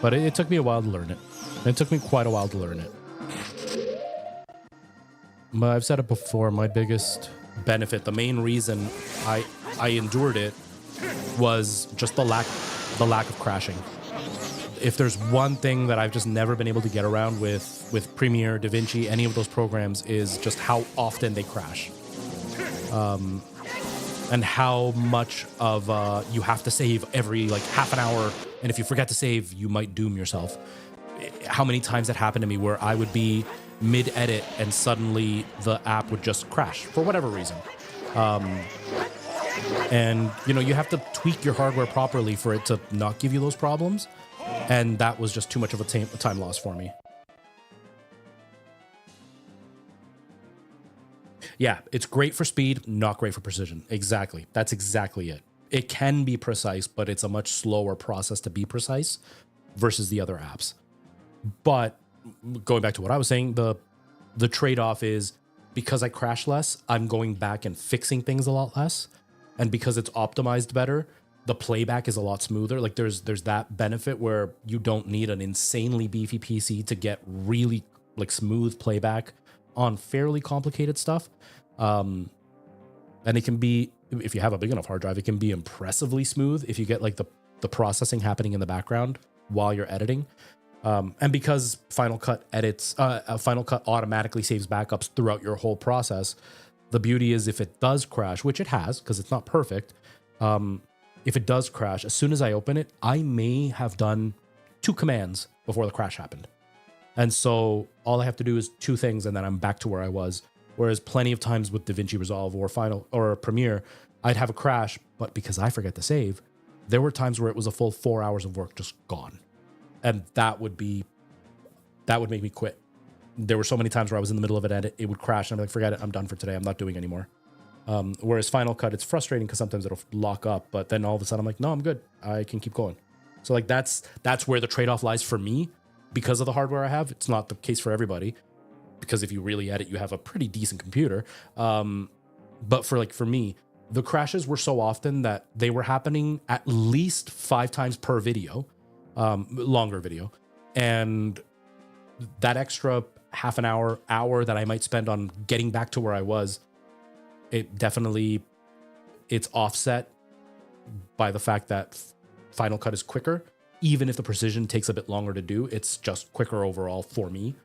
A: But it took me a while to learn it. It took me quite a while to learn it. But I've said it before, my biggest benefit, the main reason I endured it was just the lack of crashing. If there's one thing that I've just never been able to get around with Premiere, DaVinci, any of those programs, is just how often they crash. And how much of you have to save every like half an hour, and if you forget to save, you might doom yourself. How many times it happened to me where I would be mid-edit and suddenly the app would just crash for whatever reason. And you know, you have to tweak your hardware properly for it to not give you those problems. And that was just too much of a time loss for me. Yeah, it's great for speed, not great for precision. Exactly. That's exactly it. It can be precise, but it's a much slower process to be precise versus the other apps. But going back to what I was saying, the trade-off is because I crash less, I'm going back and fixing things a lot less. And because it's optimized better, the playback is a lot smoother. Like there's that benefit where you don't need an insanely beefy PC to get really like smooth playback on fairly complicated stuff. And it can be, if you have a big enough hard drive, it can be impressively smooth if you get like the processing happening in the background while you're editing. And because Final Cut automatically saves backups throughout your whole process, the beauty is if it does crash, which it has, because it's not perfect, if it does crash, as soon as I open it, I may have done 2 commands before the crash happened. And so all I have to do is 2 things, and then I'm back to where I was. Whereas plenty of times with DaVinci Resolve or Premiere, I'd have a crash, but because I forget to save, there were times where it was a full 4 hours of work just gone. And that would make me quit. There were so many times where I was in the middle of an edit, it would crash, and I'm like, forget it, I'm done for today, I'm not doing anymore. Whereas Final Cut, it's frustrating because sometimes it'll lock up, but then all of a sudden I'm like, no, I'm good, I can keep going. So like that's where the trade-off lies for me because of the hardware I have. It's not the case for everybody, because if you really edit, you have a pretty decent computer. But for me, the crashes were so often that they were happening at least 5 times per video, longer video. And that extra half an hour that I might spend on getting back to where I was, it's offset by the fact that Final Cut is quicker. Even if the precision takes a bit longer to do, it's just quicker overall for me.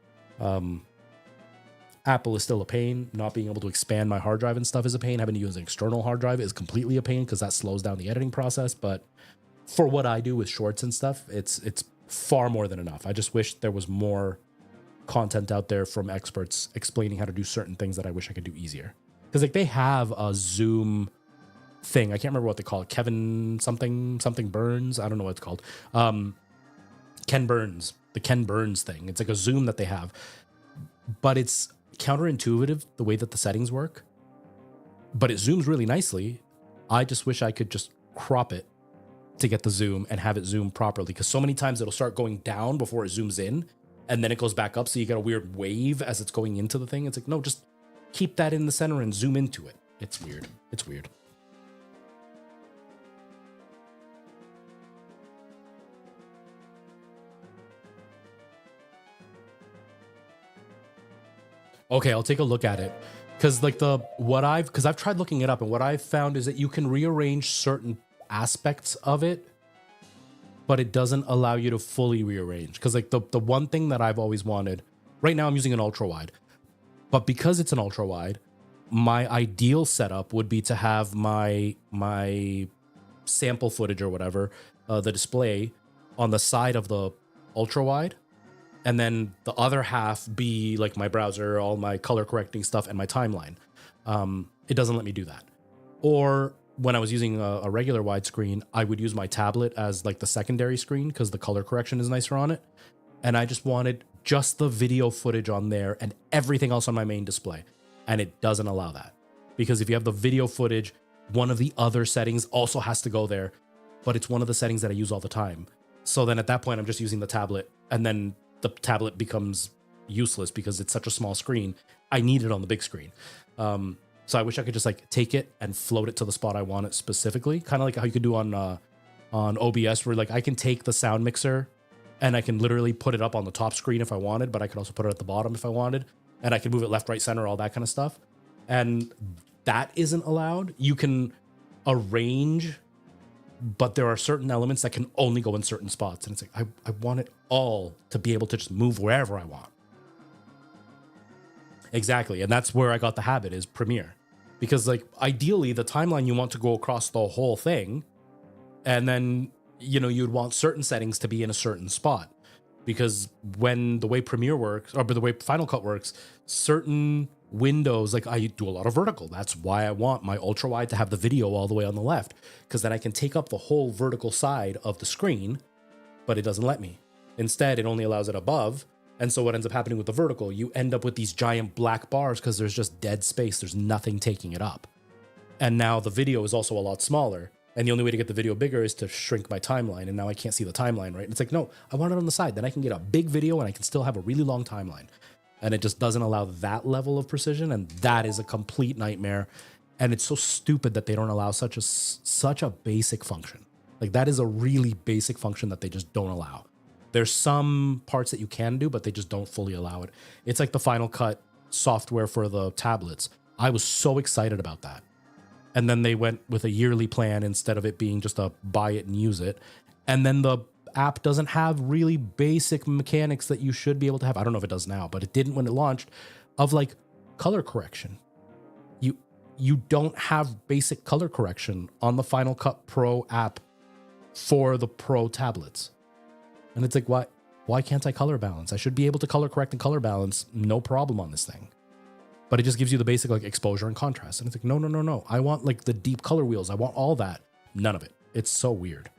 A: Apple is still a pain. Not being able to expand my hard drive and stuff is a pain. Having to use an external hard drive is completely a pain because that slows down the editing process. But for what I do with shorts and stuff, it's far more than enough. I just wish there was more content out there from experts explaining how to do certain things that I wish I could do easier. Because like they have a Zoom thing. I can't remember what they call it. Kevin something Burns. I don't know what it's called. Ken Burns. The Ken Burns thing. It's like a Zoom that they have. But it's counterintuitive the way that the settings work. But it zooms really nicely. I just wish I could just crop it to get the zoom and have it zoom properly. Because so many times it'll start going down before it zooms in. And then it goes back up. So you get a weird wave as it's going into the thing. It's like, no, just keep that in the center and zoom into it. It's weird. It's weird. Okay, I'll take a look at it. Because like I've tried looking it up, and what I've found is that you can rearrange certain aspects of it, but it doesn't allow you to fully rearrange. Because like the one thing that I've always wanted, right now I'm using an ultra wide, but because it's an ultra wide, my ideal setup would be to have my sample footage or whatever, the display on the side of the ultra wide, and then the other half be like my browser, all my color correcting stuff, and my timeline. it doesn't let me do that. Or when I was using a regular widescreen, I would use my tablet as like the secondary screen because the color correction is nicer on it. And I just wanted just the video footage on there and everything else on my main display. And it doesn't allow that. Because if you have the video footage, one of the other settings also has to go there, but it's one of the settings that I use all the time. So then at that point, I'm just using the tablet, and then the tablet becomes useless because it's such a small screen. I need it on the big screen. So I wish I could just like take it and float it to the spot I want it specifically. Kind of like how you could do on OBS, where like I can take the sound mixer and I can literally put it up on the top screen if I wanted, but I could also put it at the bottom if I wanted, and I can move it left, right, center, all that kind of stuff. And that isn't allowed. You can arrange, but there are certain elements that can only go in certain spots. And it's like, I want it all to be able to just move wherever I want. Exactly. And that's where I got the habit, is Premiere. Because like ideally the timeline you want to go across the whole thing, and then, you know, you'd want certain settings to be in a certain spot. Because when the way Premiere works, or the way Final Cut works, certain windows, like I do a lot of vertical. That's why I want my ultra wide to have the video all the way on the left, because then I can take up the whole vertical side of the screen, but it doesn't let me. Instead, it only allows it above. And so what ends up happening with the vertical, you end up with these giant black bars because there's just dead space. There's nothing taking it up. And now the video is also a lot smaller. And the only way to get the video bigger is to shrink my timeline. And now I can't see the timeline, right? And it's like, no, I want it on the side. Then I can get a big video and I can still have a really long timeline. And it just doesn't allow that level of precision. And that is a complete nightmare. And it's so stupid that they don't allow such a basic function. Like that is a really basic function that they just don't allow. There's some parts that you can do, but they just don't fully allow it. It's like the Final Cut software for the tablets. I was so excited about that. And then they went with a yearly plan instead of it being just a buy it and use it. And then the app doesn't have really basic mechanics that you should be able to have. I don't know if it does now, but it didn't when it launched, of like color correction. You don't have basic color correction on the Final Cut Pro app for the Pro tablets. And it's like, why can't I color balance? I should be able to color correct and color balance, no problem on this thing. But it just gives you the basic like exposure and contrast. And it's like, no. I want like the deep color wheels. I want all that. None of it. It's so weird.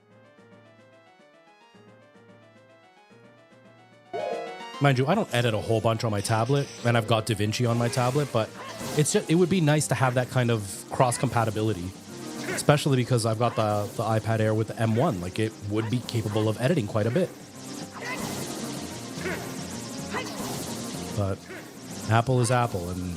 A: Mind you, I don't edit a whole bunch on my tablet, and I've got DaVinci on my tablet, but it would be nice to have that kind of cross compatibility, especially because I've got the iPad Air with the M1. Like it would be capable of editing quite a bit. But Apple is Apple, and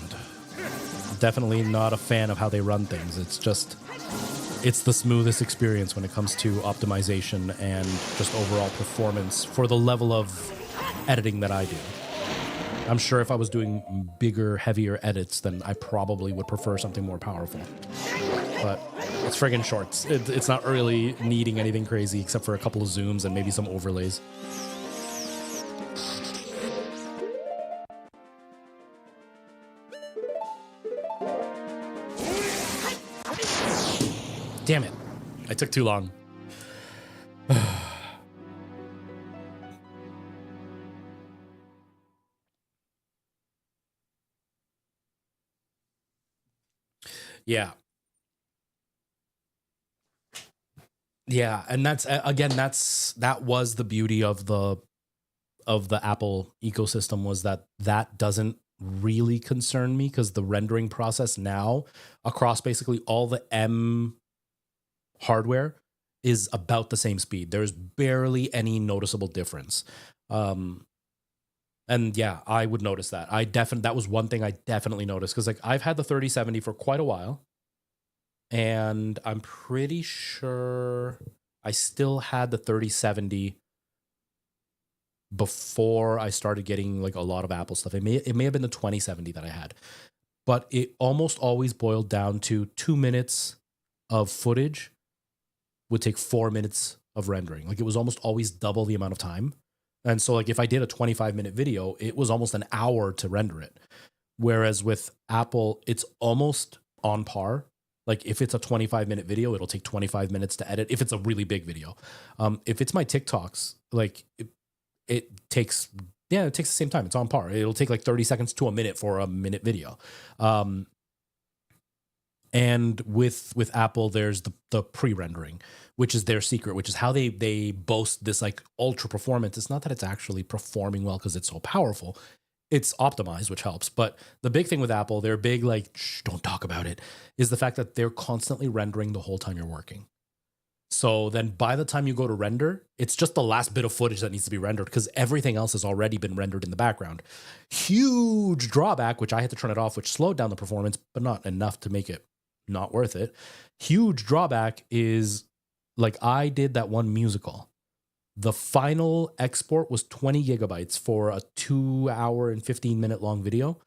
A: definitely not a fan of how they run things. It's the smoothest experience when it comes to optimization and just overall performance for the level of editing that I do. I'm sure if I was doing bigger, heavier edits, then I probably would prefer something more powerful. But it's friggin' shorts. It's not really needing anything crazy except for a couple of zooms and maybe some overlays. Damn it. I took too long. Yeah. Yeah, and that was the beauty of the Apple ecosystem, was that doesn't really concern me, because the rendering process now across basically all the M hardware is about the same speed. There's barely any noticeable difference. And yeah, I would notice that. That was one thing I definitely noticed, because like I've had the 3070 for quite a while, and I'm pretty sure I still had the 3070 before I started getting like a lot of Apple stuff. It may have been the 2070 that I had, but it almost always boiled down to 2 minutes of footage would take 4 minutes of rendering. Like it was almost always double the amount of time. And so like if I did a 25-minute video, it was almost an hour to render it. Whereas with Apple, it's almost on par. Like if it's a 25-minute video, it'll take 25 minutes to edit if it's a really big video. If it's my TikToks, like it takes the same time. It's on par. It'll take like 30 seconds to a minute for a minute video. And with Apple, there's the pre-rendering, which is their secret, which is how they boast this like ultra performance. It's not that it's actually performing well because it's so powerful. It's optimized, which helps. But the big thing with Apple, their big like, shh, don't talk about it, is the fact that they're constantly rendering the whole time you're working. So then by the time you go to render, it's just the last bit of footage that needs to be rendered because everything else has already been rendered in the background. Huge drawback, which I had to turn it off, which slowed down the performance, but not enough to make it not worth it. Huge drawback is like I did that one musical. The final export was 20 gigabytes for a 2 hour and 15-minute long video.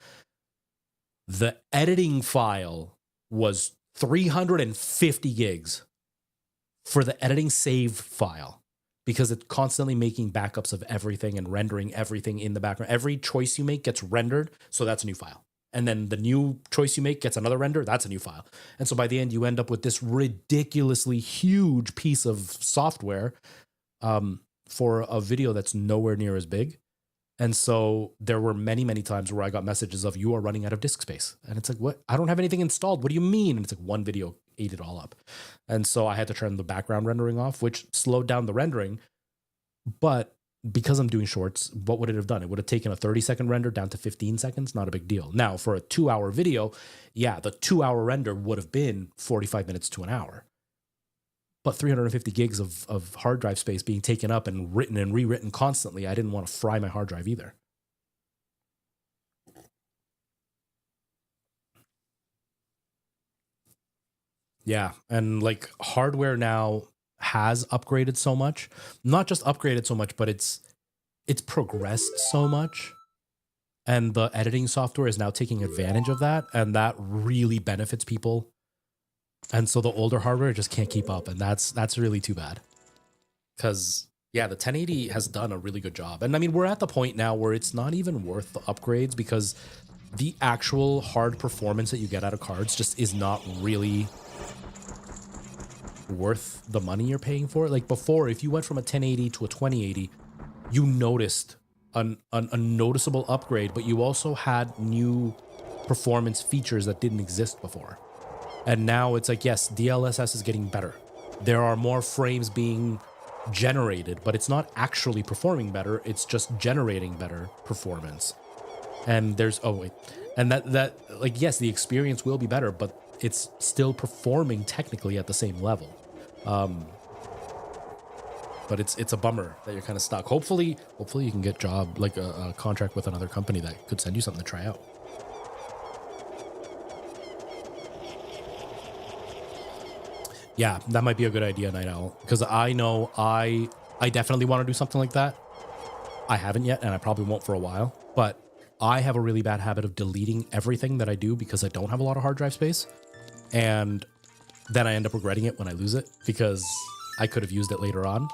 A: The editing file was 350 gigs for the editing save file because it's constantly making backups of everything and rendering everything in the background. Every choice you make gets rendered, so that's a new file. And then the new choice you make gets another render, that's a new file. And so by the end, you end up with this ridiculously huge piece of software for a video that's nowhere near as big. And so there were many, many times where I got messages of, you are running out of disk space. And it's like, what? I don't have anything installed. What do you mean? And it's like one video ate it all up. And so I had to turn the background rendering off, which slowed down the rendering. But because I'm doing shorts, what would it have done? It would have taken a 30-second render down to 15 seconds. Not a big deal. Now, for a 2-hour video, yeah, the 2-hour render would have been 45 minutes to an hour. But 350 gigs of hard drive space being taken up and written and rewritten constantly, I didn't want to fry my hard drive either. Yeah, and like hardware now has upgraded so much. Not just upgraded so much, but it's progressed so much. And the editing software is now taking advantage of that, and that really benefits people. And so the older hardware just can't keep up, and that's really too bad. Because yeah, the 1080 has done a really good job. And I mean, we're at the point now where it's not even worth the upgrades because the actual hard performance that you get out of cards just is not really worth the money you're paying for it. Like before, if you went from a 1080 to a 2080, you noticed a noticeable upgrade, but you also had new performance features that didn't exist before. And now it's like, yes, DLSS is getting better. There are more frames being generated, but it's not actually performing better. It's just generating better performance. And there's, oh wait, and that like, yes, the experience will be better, but it's still performing technically at the same level. But it's a bummer that you're kind of stuck. Hopefully you can get a contract with another company that could send you something to try out. Yeah, that might be a good idea, Night Owl, because I know I definitely want to do something like that. I haven't yet, and I probably won't for a while, but I have a really bad habit of deleting everything that I do because I don't have a lot of hard drive space, and then I end up regretting it when I lose it because I could have used it later on.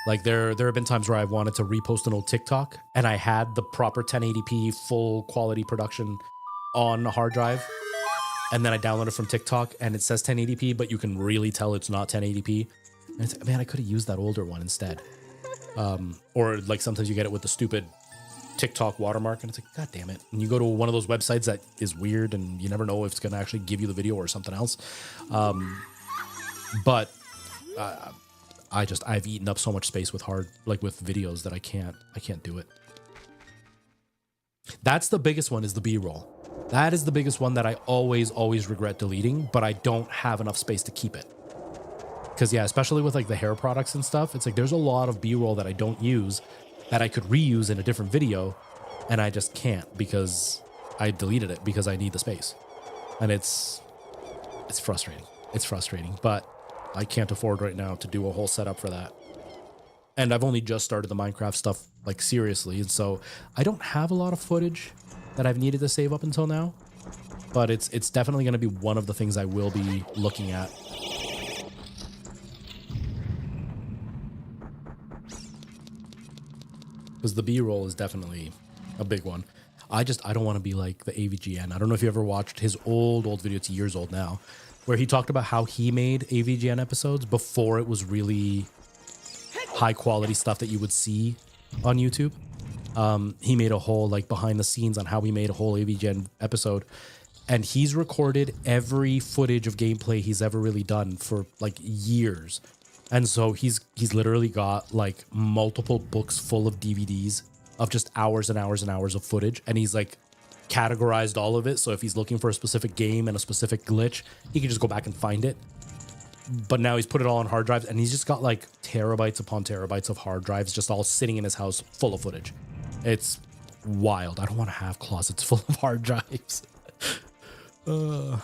A: Like there have been times where I wanted to repost an old TikTok, and I had the proper 1080p full quality production on a hard drive. And then I downloaded from TikTok and it says 1080p, but you can really tell it's not 1080p. And it's like, man, I could have used that older one instead. Or like sometimes you get it with the stupid TikTok watermark and it's like, God damn it. And you go to one of those websites that is weird and you never know if it's going to actually give you the video or something else. But I've eaten up so much space with with videos that I can't do it. That's the biggest one, is the B-roll. That is the biggest one that I always regret deleting, but I don't have enough space to keep it. Because yeah, especially with like the hair products and stuff, it's like there's a lot of B-roll that I don't use that I could reuse in a different video, and I just can't because I deleted it because I need the space. And it's frustrating. It's frustrating, but I can't afford right now to do a whole setup for that. And I've only just started the Minecraft stuff like seriously, and so I don't have a lot of footage that I've needed to save up until now, but it's definitely going to be one of the things I will be looking at. Because the B-roll is definitely a big one. I don't want to be like the AVGN. I don't know if you ever watched his old video, it's years old now, where he talked about how he made AVGN episodes before it was really high quality stuff that you would see on YouTube. He made a whole like behind the scenes on how he made a whole AVGN episode, and he's recorded every footage of gameplay he's ever really done for like years. And so he's literally got like multiple books full of DVDs of just hours and hours and hours of footage, and he's like categorized all of it, so if he's looking for a specific game and a specific glitch, he can just go back and find it. But now he's put it all on hard drives, and he's just got like terabytes upon terabytes of hard drives just all sitting in his house full of footage. It's wild. I don't want to have closets full of hard drives. I'm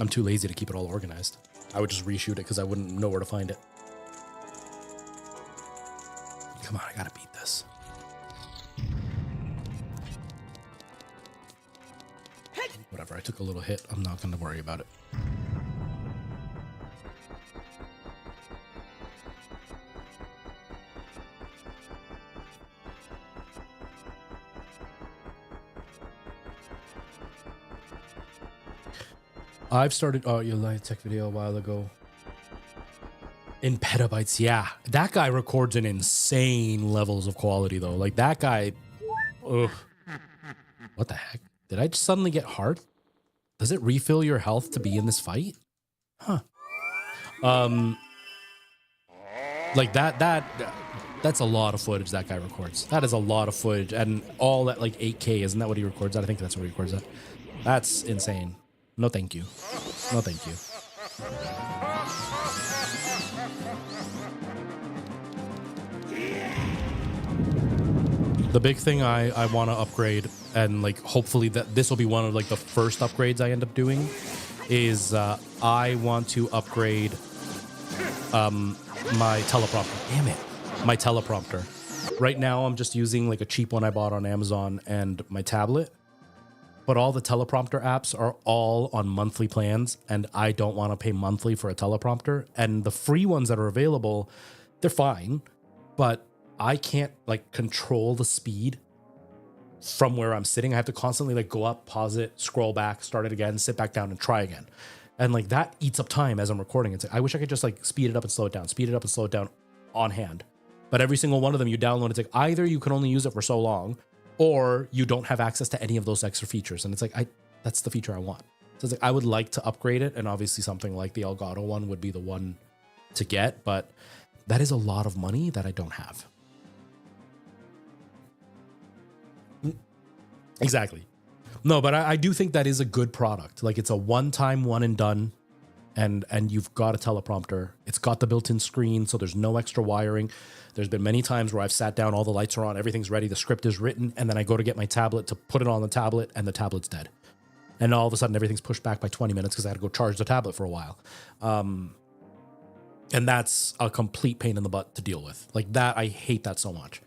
A: too lazy to keep it all organized. I would just reshoot it because I wouldn't know where to find it. Come on, I gotta beat this. Whatever, I took a little hit. I'm not gonna worry about it. I've started your live tech video a while ago. In petabytes, yeah. That guy records in insane levels of quality though. Like that guy, ugh. What the heck? Did I just suddenly get hard? Does it refill your health to be in this fight? Huh. Like that's a lot of footage that guy records. That is a lot of footage, and all at like 8K. Isn't that what he records at? I think that's what he records at. That's insane. No, thank you. No, thank you. The big thing I want to upgrade, and like hopefully that this will be one of like the first upgrades I end up doing, is I want to upgrade my teleprompter. Damn it. My teleprompter. Right now I'm just using like a cheap one I bought on Amazon and my tablet. But all the teleprompter apps are all on monthly plans, and I don't want to pay monthly for a teleprompter. And the free ones that are available, they're fine, but I can't like control the speed from where I'm sitting. I have to constantly like go up, pause it, scroll back, start it again, sit back down and try again. And like that eats up time as I'm recording. It's like, I wish I could just like speed it up and slow it down, speed it up and slow it down on hand. But every single one of them you download, it's like either you can only use it for so long, or you don't have access to any of those extra features. And it's like, that's the feature I want. So it's like, I would like to upgrade it. And obviously something like the Elgato one would be the one to get, but that is a lot of money that I don't have. Exactly. No, but I do think that is a good product. Like it's a one-time one and done. And you've got a teleprompter. It's got the built-in screen, so there's no extra wiring. There's been many times where I've sat down, all the lights are on, everything's ready, the script is written, and then I go to get my tablet to put it on the tablet, and the tablet's dead. And all of a sudden, everything's pushed back by 20 minutes because I had to go charge the tablet for a while. And that's a complete pain in the butt to deal with. Like that, I hate that so much.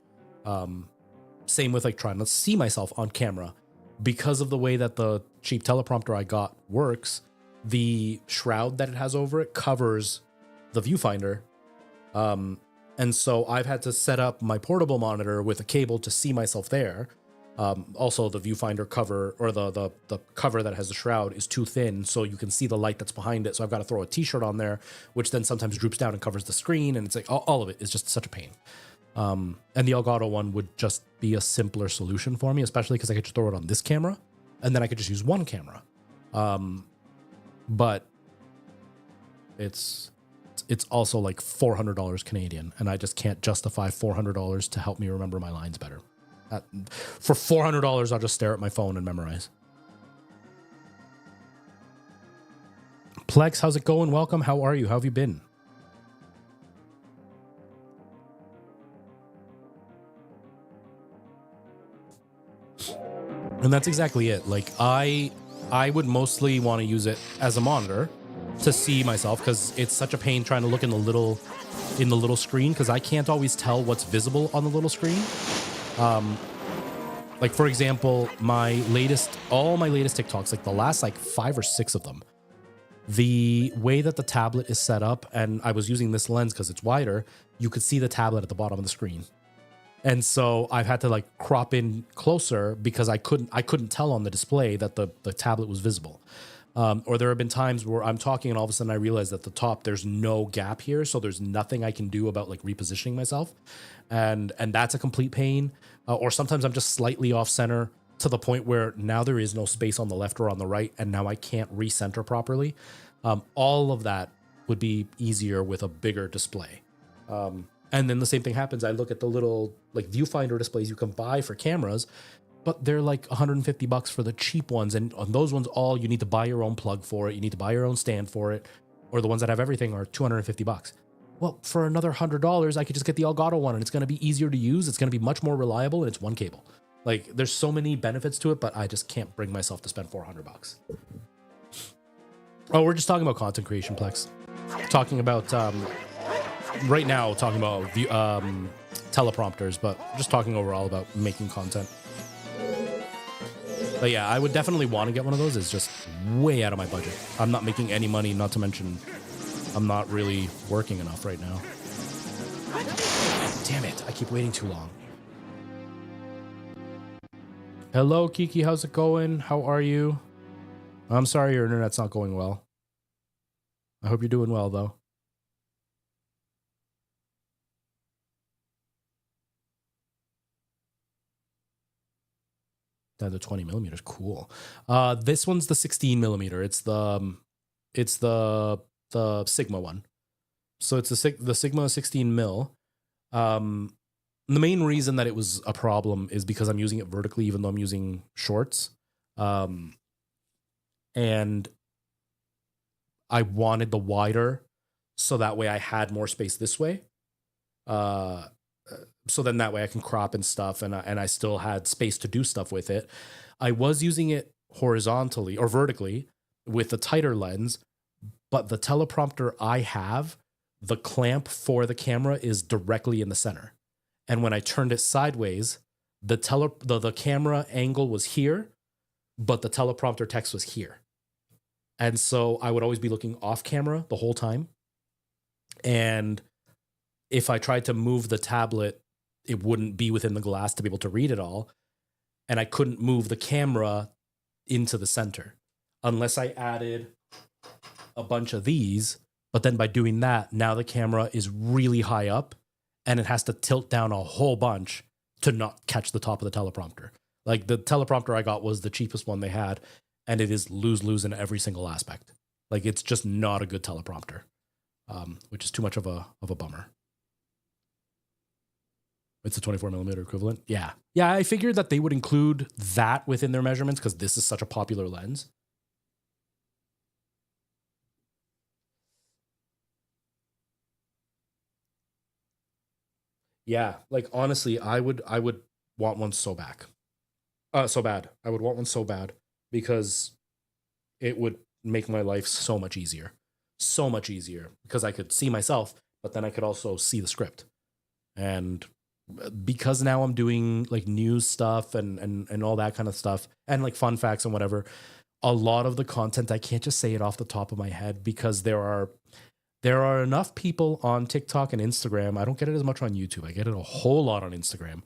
A: Same with like trying to see myself on camera. Because of the way that the cheap teleprompter I got works, the shroud that it has over it covers the viewfinder. And so I've had to set up my portable monitor with a cable to see myself there. Also, the viewfinder cover, or the cover that has the shroud, is too thin, so you can see the light that's behind it. So I've got to throw a t-shirt on there, which then sometimes droops down and covers the screen. And it's like all of it is just such a pain. And the Elgato one would just be a simpler solution for me, especially because I could just throw it on this camera, and then I could just use one camera. But it's also like $400 Canadian, and I just can't justify $400 to help me remember my lines better. For $400, I'll just stare at my phone and memorize. Plex, how's it going? Welcome. How are you? How have you been? And that's exactly it. Like I would mostly want to use it as a monitor to see myself, because it's such a pain trying to look in the little screen, because I can't always tell what's visible on the little screen. Like for example, all my latest TikToks, like the last like 5 or 6 of them, the way that the tablet is set up, and I was using this lens because it's wider, you could see the tablet at the bottom of the screen. And so I've had to like crop in closer because I couldn't tell on the display that the tablet was visible. Or there have been times where I'm talking and all of a sudden I realize that the top, there's no gap here. So there's nothing I can do about like repositioning myself. And that's a complete pain. Or sometimes I'm just slightly off center. to the point where now there is no space on the left or on the right, and now I can't recenter properly. All of that would be easier with a bigger display. And then the same thing happens. I look at the little like viewfinder displays you can buy for cameras, but they're like $150 for the cheap ones. And on those ones, all you need to buy your own plug for it. You need to buy your own stand for it. Or the ones that have everything are $250. Well, for another $100, I could just get the Elgato one, and it's going to be easier to use. It's going to be much more reliable, and it's one cable. Like, there's so many benefits to it, but I just can't bring myself to spend $400. Oh, we're just talking about content creation, Plex. Talking about right now, talking about teleprompters, but just talking overall about making content. But yeah, I would definitely want to get one of those. It's just way out of my budget. I'm not making any money, not to mention I'm not really working enough right now. Damn it, I keep waiting too long. Hello, Kiki, how's it going? How are you? I'm sorry your internet's not going well. I hope you're doing well, though. The 20 millimeters, cool. This one's the 16 millimeter. It's the Sigma one. So it's the Sigma 16 mil. The main reason that it was a problem is because I'm using it vertically, even though I'm using shorts. And I wanted the wider, so that way I had more space this way. So then that way I can crop and stuff, and I still had space to do stuff with it. I was using it horizontally or vertically with a tighter lens, but the teleprompter I have, the clamp for the camera is directly in the center. And when I turned it sideways, the camera angle was here, but the teleprompter text was here. And so I would always be looking off camera the whole time. And if I tried to move the tablet, it wouldn't be within the glass to be able to read it all. And I couldn't move the camera into the center unless I added a bunch of these. But then by doing that, now the camera is really high up and it has to tilt down a whole bunch to not catch the top of the teleprompter. Like the teleprompter I got was the cheapest one they had, and it is lose in every single aspect. Like it's just not a good teleprompter, which is too much of a bummer. It's a 24 millimeter equivalent. Yeah. Yeah, I figured that they would include that within their measurements because this is such a popular lens. Yeah, like honestly, I would want one so so bad. I would want one so bad because it would make my life so much easier. So much easier because I could see myself, but then I could also see the script. And because now I'm doing like news stuff and all that kind of stuff and like fun facts and whatever, a lot of the content I can't just say it off the top of my head because there are enough people on TikTok and Instagram. I don't get it as much on YouTube. I get it a whole lot on Instagram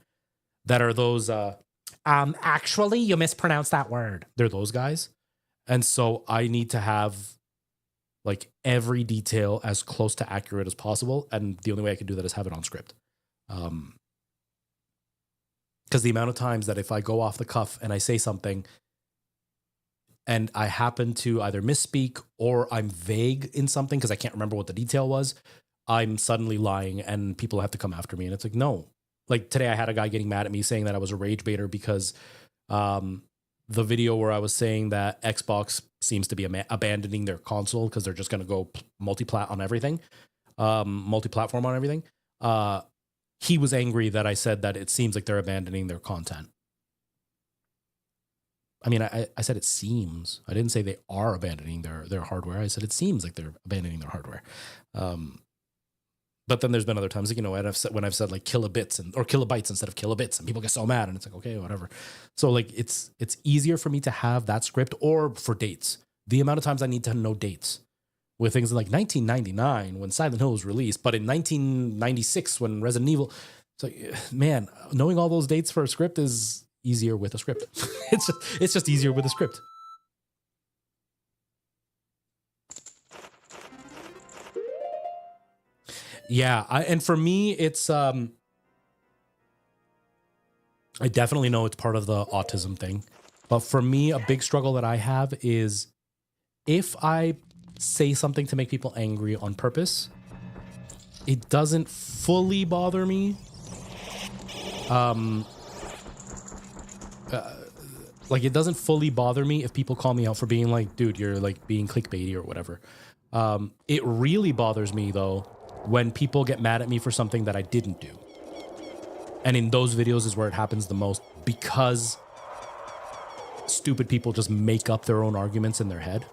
A: that are those actually you mispronounced that word. They're those guys. And so I need to have like every detail as close to accurate as possible, and the only way I can do that is have it on script. Because the amount of times that if I go off the cuff and I say something and I happen to either misspeak or I'm vague in something because I can't remember what the detail was, I'm suddenly lying and people have to come after me. And it's like, no. Like today I had a guy getting mad at me saying that I was a rage baiter because the video where I was saying that Xbox seems to be abandoning their console because they're just going to go multi-platform on everything. He was angry that I said that it seems like they're abandoning their content. I mean, I said it seems. I didn't say they are abandoning their hardware. I said it seems like they're abandoning their hardware. But then there's been other times, like, you know, when I've said like kilobits or kilobytes instead of kilobits, and people get so mad, and it's like, okay, whatever. So like it's easier for me to have that script or for dates. The amount of times I need to know dates. With things like 1999 when Silent Hill was released, but in 1996 when Resident Evil. It's like, man, knowing all those dates for a script is easier with a script. it's just easier with a script. Yeah, and for me, it's I definitely know it's part of the autism thing. But for me, a big struggle that I have is if I say something to make people angry on purpose, it doesn't fully bother me. Like, it doesn't fully bother me if people call me out for being like, dude, you're like being clickbaity or whatever. It really bothers me, though, when people get mad at me for something that I didn't do. And in those videos is where it happens the most, because stupid people just make up their own arguments in their head.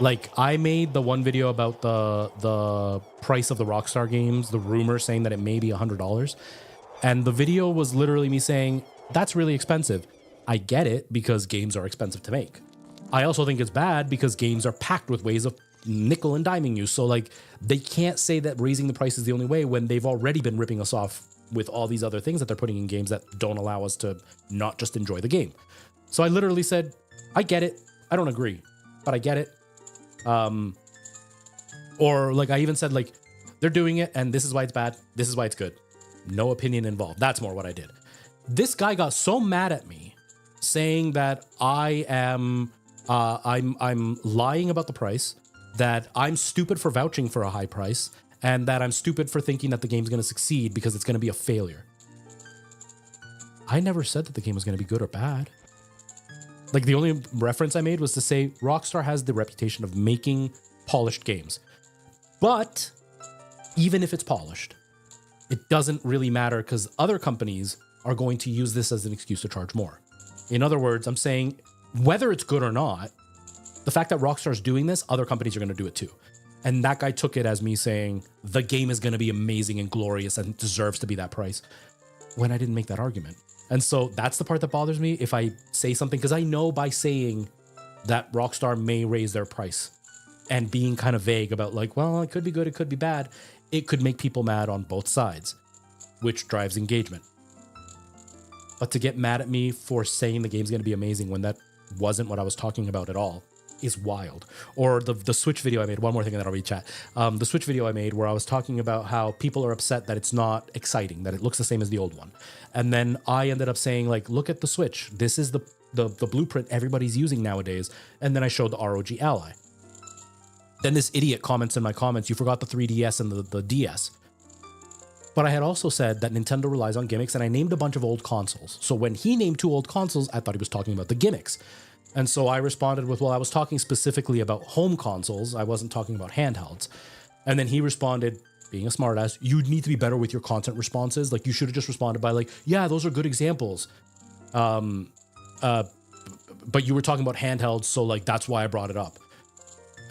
A: Like, I made the one video about the price of the Rockstar games, the rumor saying that it may be $100. And the video was literally me saying, that's really expensive. I get it, because games are expensive to make. I also think it's bad because games are packed with ways of nickel and diming you. So, like, they can't say that raising the price is the only way when they've already been ripping us off with all these other things that they're putting in games that don't allow us to not just enjoy the game. So I literally said, I get it. I don't agree, but I get it. Or like, I even said, like, they're doing it and this is why it's bad. This is why it's good. No opinion involved. That's more what I did. This guy got so mad at me saying that I am, I'm lying about the price, that I'm stupid for vouching for a high price, and that I'm stupid for thinking that the game's going to succeed because it's going to be a failure. I never said that the game was going to be good or bad. Like, the only reference I made was to say Rockstar has the reputation of making polished games. But even if it's polished, it doesn't really matter because other companies are going to use this as an excuse to charge more. In other words, I'm saying whether it's good or not, the fact that Rockstar's doing this, other companies are going to do it too. And that guy took it as me saying the game is going to be amazing and glorious and deserves to be that price, when I didn't make that argument. And so that's the part that bothers me if I say something, because I know by saying that Rockstar may raise their price and being kind of vague about like, well, it could be good, it could be bad, it could make people mad on both sides, which drives engagement. But to get mad at me for saying the game's going to be amazing when that wasn't what I was talking about at all is wild. Or the Switch video I made, one more thing and then I'll read chat. The Switch video I made where I was talking about how people are upset that it's not exciting, that it looks the same as the old one. And then I ended up saying, like, look at the Switch. This is the blueprint everybody's using nowadays. And then I showed the ROG Ally. Then this idiot comments in my comments, you forgot the 3DS and the DS. But I had also said that Nintendo relies on gimmicks, and I named a bunch of old consoles. So when he named 2 old consoles, I thought he was talking about the gimmicks. And so I responded with, well, I was talking specifically about home consoles. I wasn't talking about handhelds. And then he responded, being a smartass, you need to be better with your content responses. Like, you should have just responded by like, yeah, those are good examples. But you were talking about handhelds, so like, that's why I brought it up.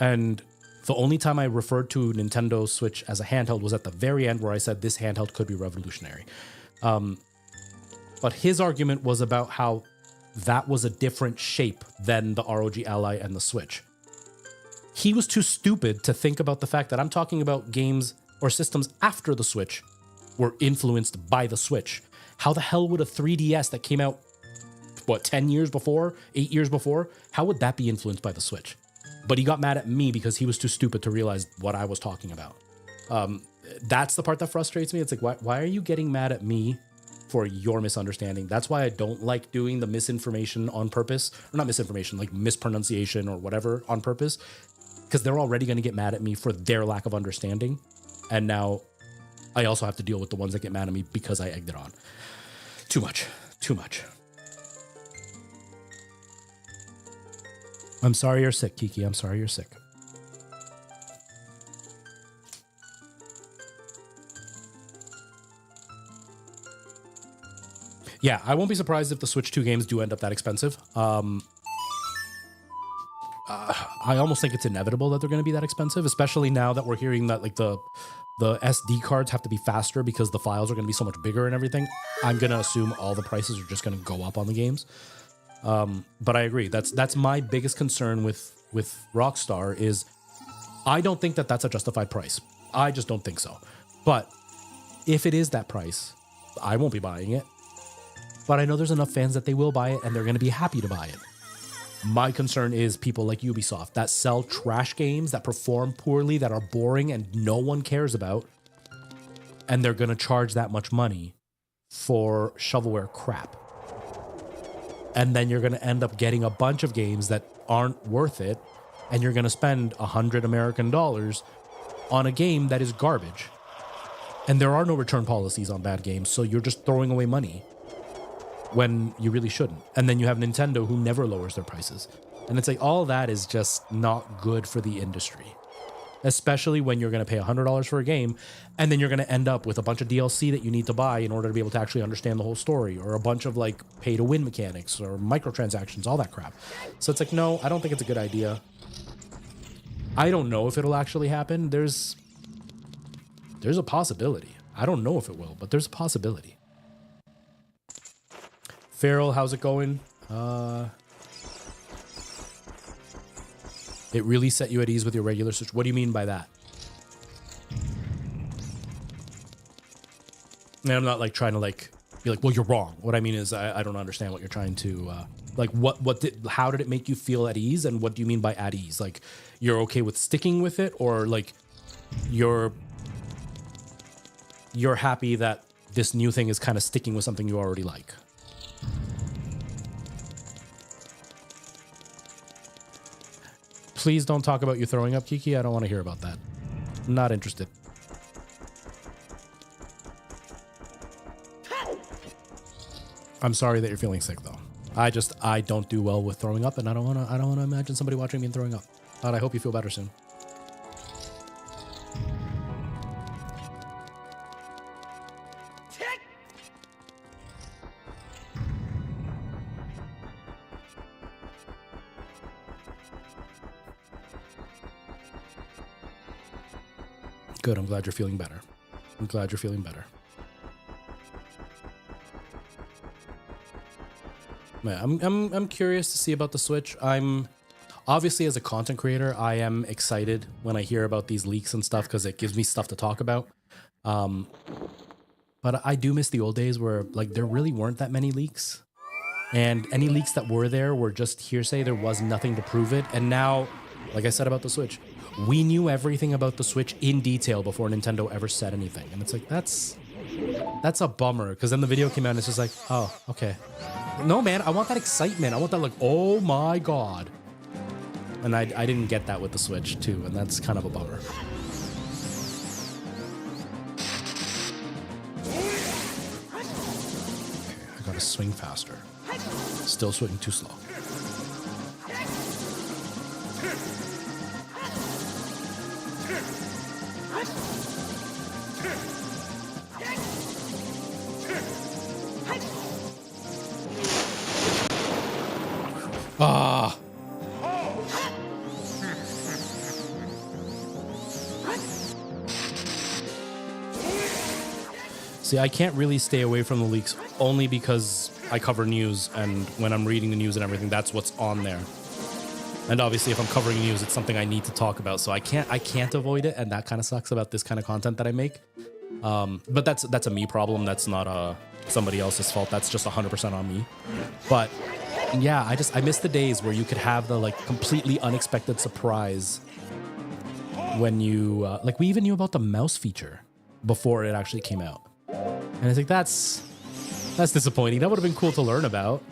A: And the only time I referred to Nintendo Switch as a handheld was at the very end, where I said this handheld could be revolutionary. But his argument was about how that was a different shape than the ROG Ally and the Switch. He was too stupid to think about the fact that I'm talking about games or systems after the Switch were influenced by the Switch. How the hell would a 3DS that came out, 10 years before, 8 years before, how would that be influenced by the Switch? But he got mad at me because he was too stupid to realize what I was talking about. That's the part that frustrates me. It's like, why are you getting mad at me for your misunderstanding? That's why I don't like doing the misinformation on purpose, or not misinformation, like mispronunciation or whatever on purpose, because they're already going to get mad at me for their lack of understanding. And now I also have to deal with the ones that get mad at me because I egged it on. Too much. I'm sorry you're sick, Kiki. I'm sorry you're sick. Yeah, I won't be surprised if the Switch 2 games do end up that expensive. I almost think it's inevitable that they're going to be that expensive, especially now that we're hearing that like the SD cards have to be faster because the files are going to be so much bigger and everything. I'm going to assume all the prices are just going to go up on the games. But I agree. That's my biggest concern with Rockstar is I don't think that that's a justified price. I just don't think so. But if it is that price, I won't be buying it. But I know there's enough fans that they will buy it and they're going to be happy to buy it. My concern is people like Ubisoft that sell trash games that perform poorly, that are boring and no one cares about. And they're going to charge that much money for shovelware crap. And then you're going to end up getting a bunch of games that aren't worth it, and you're going to spend $100 American on a game that is garbage. And there are no return policies on bad games, so you're just throwing away money when you really shouldn't. And then you have Nintendo, who never lowers their prices. And it's like, all that is just not good for the industry. Especially when you're going to pay $100 for a game, and then you're going to end up with a bunch of DLC that you need to buy in order to be able to actually understand the whole story, or a bunch of like pay-to-win mechanics or microtransactions, all that crap. So it's like, no, I don't think it's a good idea. I don't know if it'll actually happen. There's a possibility. I don't know if it will, but there's a possibility. Farrell, how's it going? It really set you at ease with your regular Switch. What do you mean by that? And I'm not like trying to like be like, well, you're wrong. What I mean is I don't understand what you're trying to like. How did it make you feel at ease? And what do you mean by at ease? Like, you're okay with sticking with it, or like you're happy that this new thing is kind of sticking with something you already like? Please don't talk about you throwing up, Kiki. I don't want to hear about that. I'm not interested. I'm sorry that you're feeling sick, though. I don't do well with throwing up, and I don't want to imagine somebody watching me and throwing up. But I hope you feel better soon. Good. I'm glad you're feeling better. I'm glad you're feeling better. Man, I'm curious to see about the Switch. I'm obviously, as a content creator, I am excited when I hear about these leaks and stuff, because it gives me stuff to talk about. But I do miss the old days where like there really weren't that many leaks, and any leaks that were there were just hearsay. There was nothing to prove it. And now, like I said about the Switch, we knew everything about the Switch in detail before Nintendo ever said anything. And it's like, that's a bummer, because then the video came out and it's just like, oh, okay. No, man, I want that excitement. I want that like, oh my God. And I didn't get that with the Switch too, and that's kind of a bummer. Okay, I gotta swing faster. Still swinging too slow. Ah. See, I can't really stay away from the leaks only because I cover news, and when I'm reading the news and everything, that's what's on there. And obviously, if I'm covering news, it's something I need to talk about, so I can't avoid it, and that kind of sucks about this kind of content that I make. But that's a me problem. That's not somebody else's fault. That's just 100% on me. But yeah, I miss the days where you could have the like completely unexpected surprise when you like, we even knew about the mouse feature before it actually came out, and it's like that's disappointing. That would have been cool to learn about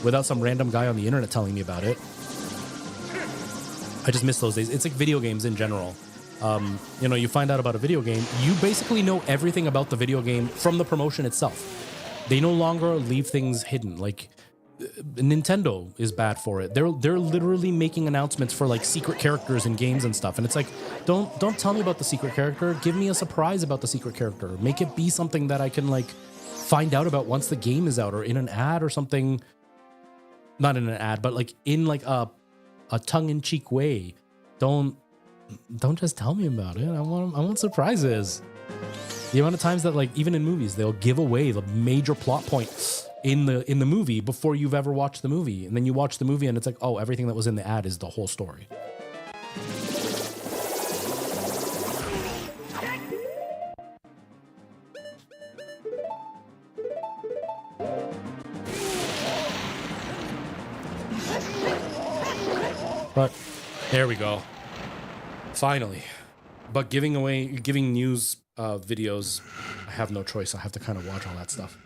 A: without some random guy on the internet telling me about it. I just miss those days. It's like video games in general. You know, you find out about a video game, you basically know everything about the video game from the promotion itself. They no longer leave things hidden. Like Nintendo is bad for it. They're literally making announcements for like secret characters in games and stuff. And it's like, don't tell me about the secret character. Give me a surprise about the secret character. Make it be something that I can like find out about once the game is out, or in an ad or something. Not in an ad, but like in like a tongue-in-cheek way. Don't just tell me about it. I want surprises. The amount of times that like even in movies they'll give away the major plot point in the movie before you've ever watched the movie, and then you watch the movie and it's like, oh, everything that was in the ad is the whole story. But there we go. Finally. But giving news videos have no choice. I have to kind of watch all that stuff.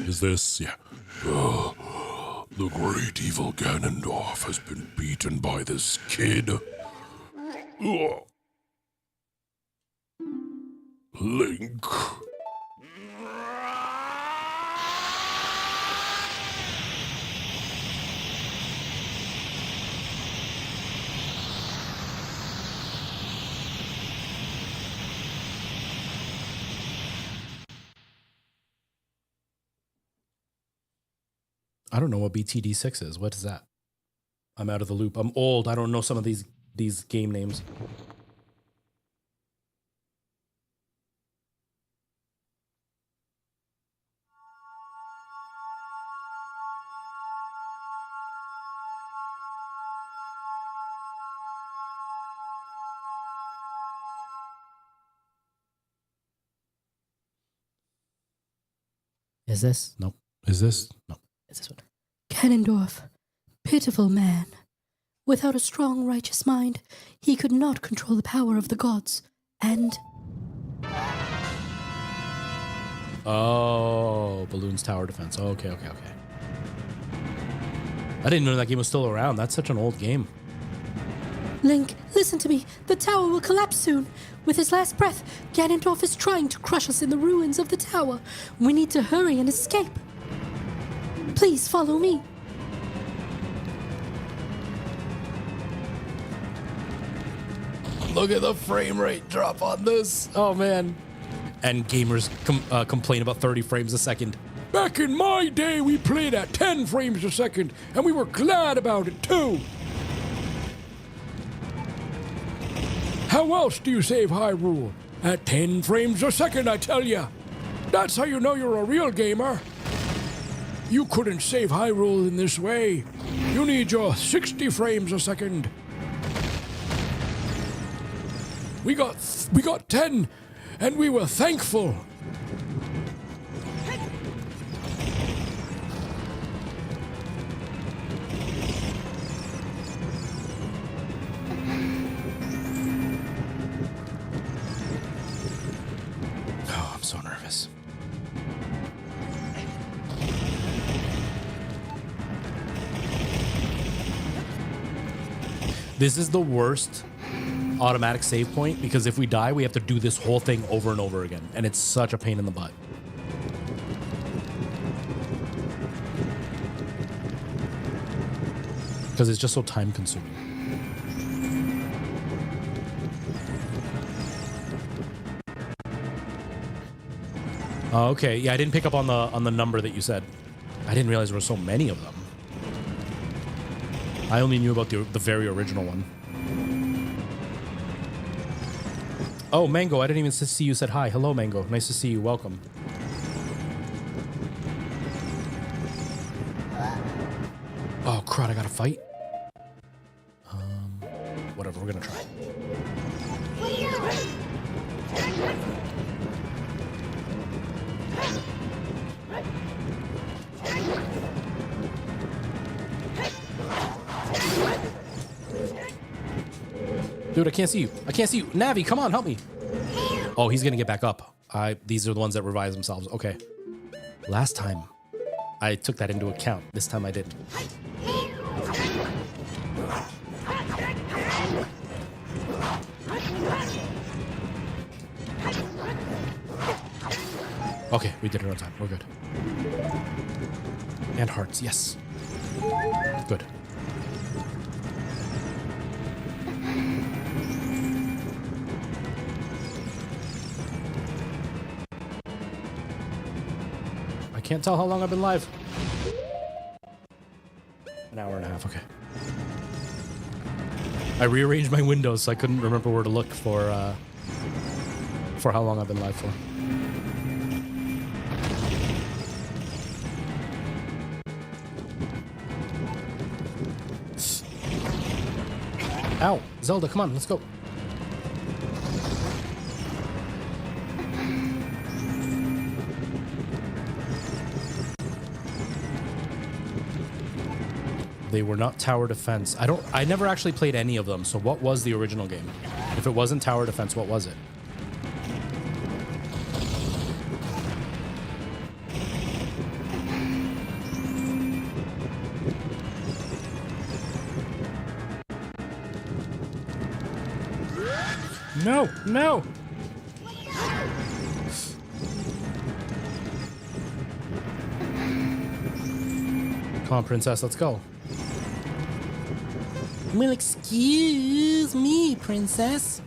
B: Is this? Yeah. The great evil Ganondorf has been beaten by this kid. Link.
A: I don't know what BTD6 is. What is that? I'm out of the loop. I'm old. I don't know some of these game names.
C: Is this?
A: No. Is this? No.
C: Is this one? Ganondorf, pitiful man. Without a strong, righteous mind, he could not control the power of the gods. And...
A: Oh, Balloon's Tower Defense. Okay. I didn't know that game was still around. That's such an old game.
C: Link, listen to me. The tower will collapse soon. With his last breath, Ganondorf is trying to crush us in the ruins of the tower. We need to hurry and escape. Please follow me.
A: Look at the frame rate drop on this. Oh, man. And gamers complain about 30 frames a second.
B: Back in my day, we played at 10 frames a second, and we were glad about it, too. How else do you save Hyrule? At 10 frames a second, I tell ya. That's how you know you're a real gamer. You couldn't save Hyrule in this way. You need your 60 frames a second. We got 10, and we were thankful.
A: Oh, I'm so nervous. This is the worst automatic save point because if we die, we have to do this whole thing over and over again, and it's such a pain in the butt. Because it's just so time consuming. Oh, okay, yeah, I didn't pick up on the number that you said. I didn't realize there were so many of them. I only knew about the very original one. Oh, Mango, I didn't even see you said hi. Hello, Mango. Nice to see you. Welcome. Oh, crud, I gotta fight? Whatever, we're gonna try. Dude, I can't see you. I can't see you. Navi, come on, help me. Oh, he's gonna get back up. These are the ones that revive themselves. Okay. Last time, I took that into account. This time I didn't. Okay, we did it on time. We're good. And hearts, yes. Good. I can't tell how long I've been live. An hour and a half, okay. I rearranged my windows so I couldn't remember where to look for how long I've been live for. Ow, Zelda, come on, let's go. They were not tower defense. I never actually played any of them, so what was the original game? If it wasn't tower defense, what was it? No, no. Come on, princess, let's go. Well, excuse me, princess.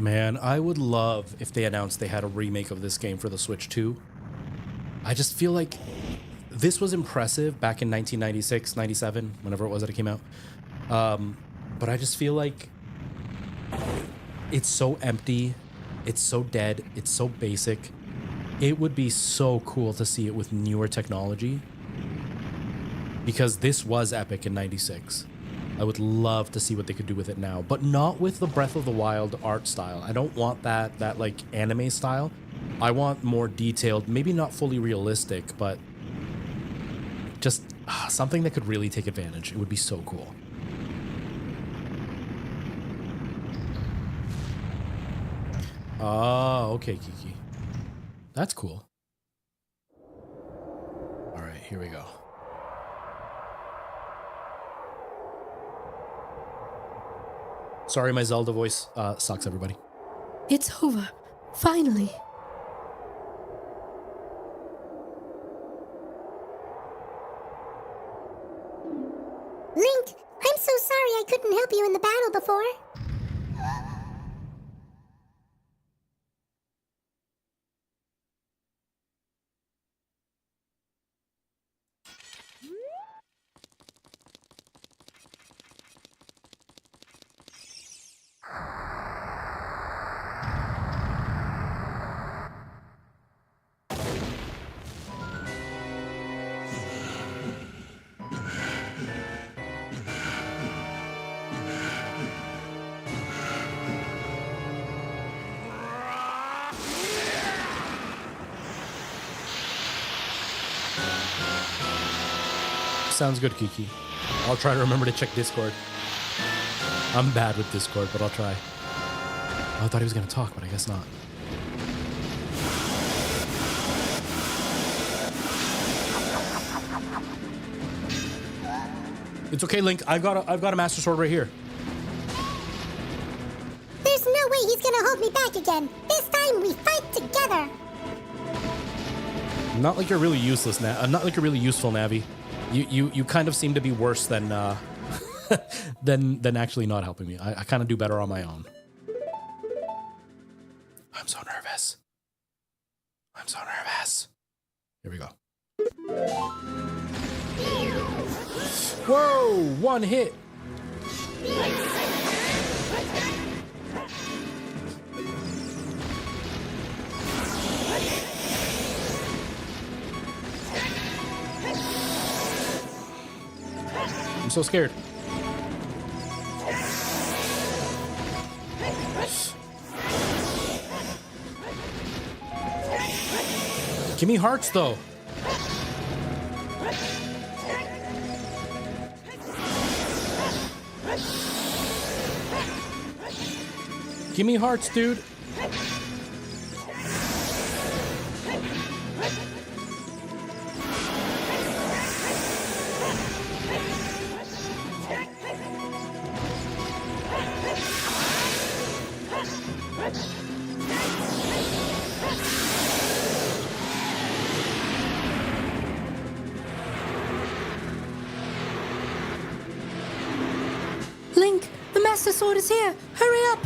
A: Man, I would love if they announced they had a remake of this game for the Switch 2. I just feel like this was impressive back in 1996, 97, whenever it was that it came out. But I just feel like it's so empty, it's so dead, it's so basic. It would be so cool to see it with newer technology, because this was epic in 96. I would love to see what they could do with it now, but not with the Breath of the Wild art style. I don't want that like anime style. I want more detailed, maybe not fully realistic, but just something that could really take advantage. It would be so cool. Oh, okay, Kiki. That's cool. All right, here we go. Sorry, my Zelda voice sucks, everybody.
C: It's over. Finally.
D: Link, I'm so sorry I couldn't help you in the battle before.
A: Sounds good, Kiki. I'll try to remember to check Discord. I'm bad with Discord, but I'll try. Oh, I thought he was going to talk, but I guess not. It's okay, Link. I've got a Master Sword right here.
D: There's no way he's gonna hold me back again. This time we fight together.
A: Not like you're really useless, not like you're really useful, Navi. You kind of seem to be worse than than actually not helping me. I kind of do better on my own. I'm so nervous. I'm so nervous. Here we go. Whoa! One hit. I'm so scared. Give me hearts, though. Give me hearts, dude.
C: Link, the Master Sword is here. Hurry up.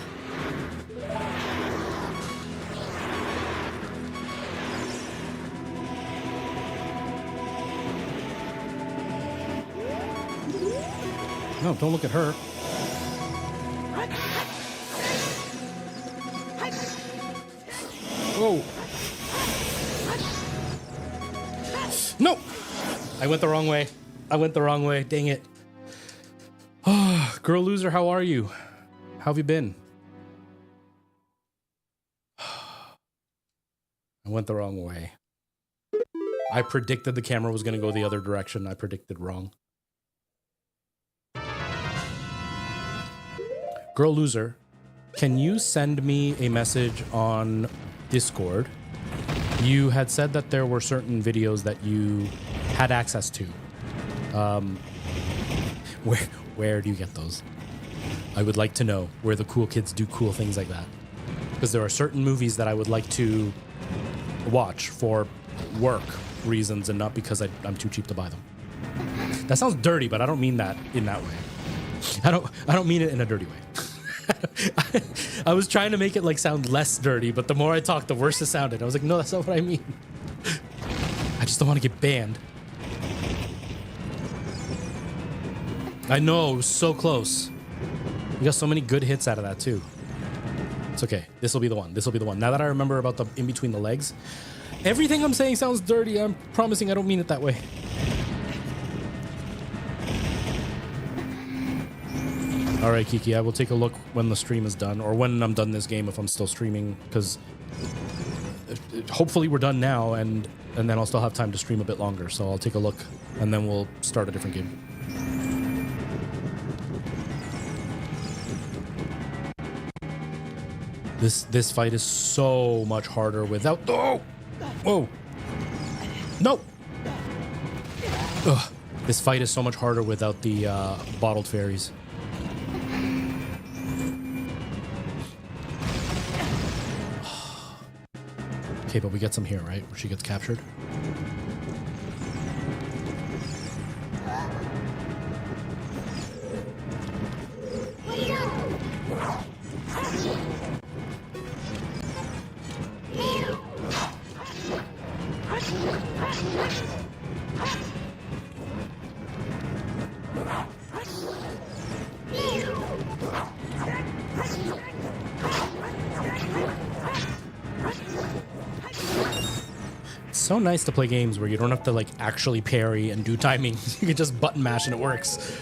A: No, don't look at her. Whoa. No! I went the wrong way. I went the wrong way. Dang it. Oh, girl loser, how are you? How have you been? I went the wrong way. I predicted the camera was going to go the other direction. I predicted wrong. Girl Loser, can you send me a message on Discord? You had said that there were certain videos that you had access to. Where do you get those? I would like to know where the cool kids do cool things like that. Because there are certain movies that I would like to watch for work reasons and not because I'm too cheap to buy them. That sounds dirty, but I don't mean that in that way. I don't mean it in a dirty way. I was trying to make it like sound less dirty, but the more I talked, the worse it sounded. I was like, no, that's not what I mean. I just don't want to get banned. I know, it was so close. We got so many good hits out of that too. It's okay. This will be the one. This will be the one. Now that I remember about the in between the legs, everything I'm saying sounds dirty. I'm promising I don't mean it that way. All right, Kiki, I will take a look when the stream is done, or when I'm done this game if I'm still streaming, because hopefully we're done now, and then I'll still have time to stream a bit longer. So I'll take a look, and then we'll start a different game. This fight is so much harder without. Oh, whoa, no. Ugh. This fight is so much harder without the bottled fairies. Okay, but we get some here, right? Where she gets captured. So nice to play games where you don't have to like actually parry and do timing. You can just button mash and it works.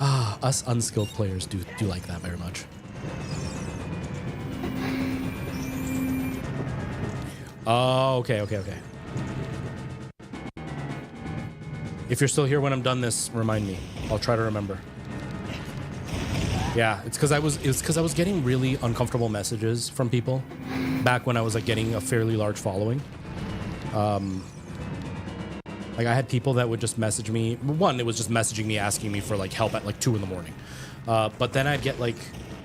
A: Ah, us unskilled players do like that very much. Oh, okay. If you're still here when I'm done this, remind me. I'll try to remember. Yeah, it's because I was getting really uncomfortable messages from people back when I was like getting a fairly large following. Like I had people that would just message me. One, it was just messaging me asking me for like help at like 2 in the morning. But then I'd get like,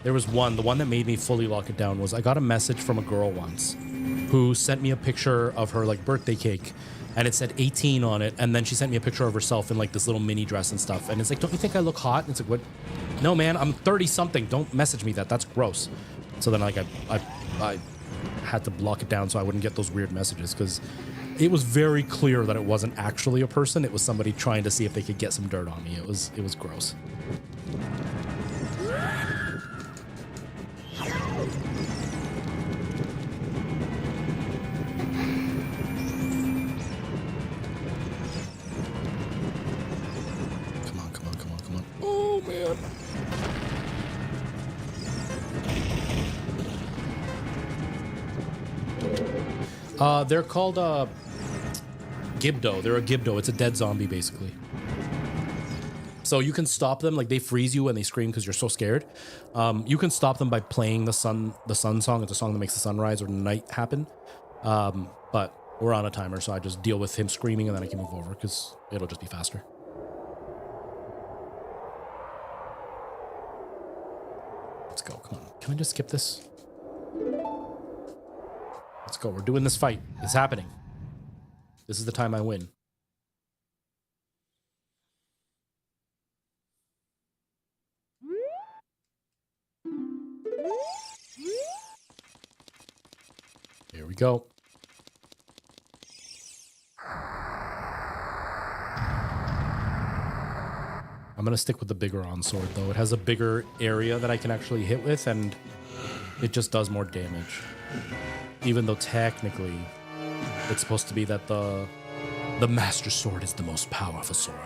A: there was the one that made me fully lock it down was I got a message from a girl once who sent me a picture of her like birthday cake, and it said 18 on it, and then she sent me a picture of herself in like this little mini dress and stuff, and it's like, don't you think I look hot? And it's like, what? No, man, I'm 30 something. Don't message me that. That's gross. So then like I had to block it down so I wouldn't get those weird messages, because it was very clear that it wasn't actually a person. It was somebody trying to see if they could get some dirt on me. It was gross. Come on. Oh, man. They're called Gibdo. They're a Gibdo. It's a dead zombie, basically. So you can stop them. Like, they freeze you when they scream because you're so scared. You can stop them by playing the sun song. It's a song that makes the sunrise or night happen. But we're on a timer, so I just deal with him screaming and then I can move over because it'll just be faster. Let's go. Come on. Can I just skip this? Let's go. We're doing this fight. It's happening. This is the time I win. Here we go. I'm going to stick with the bigger sword, though. It has a bigger area that I can actually hit with, and it just does more damage. Even though technically it's supposed to be that the Master Sword is the most powerful sword.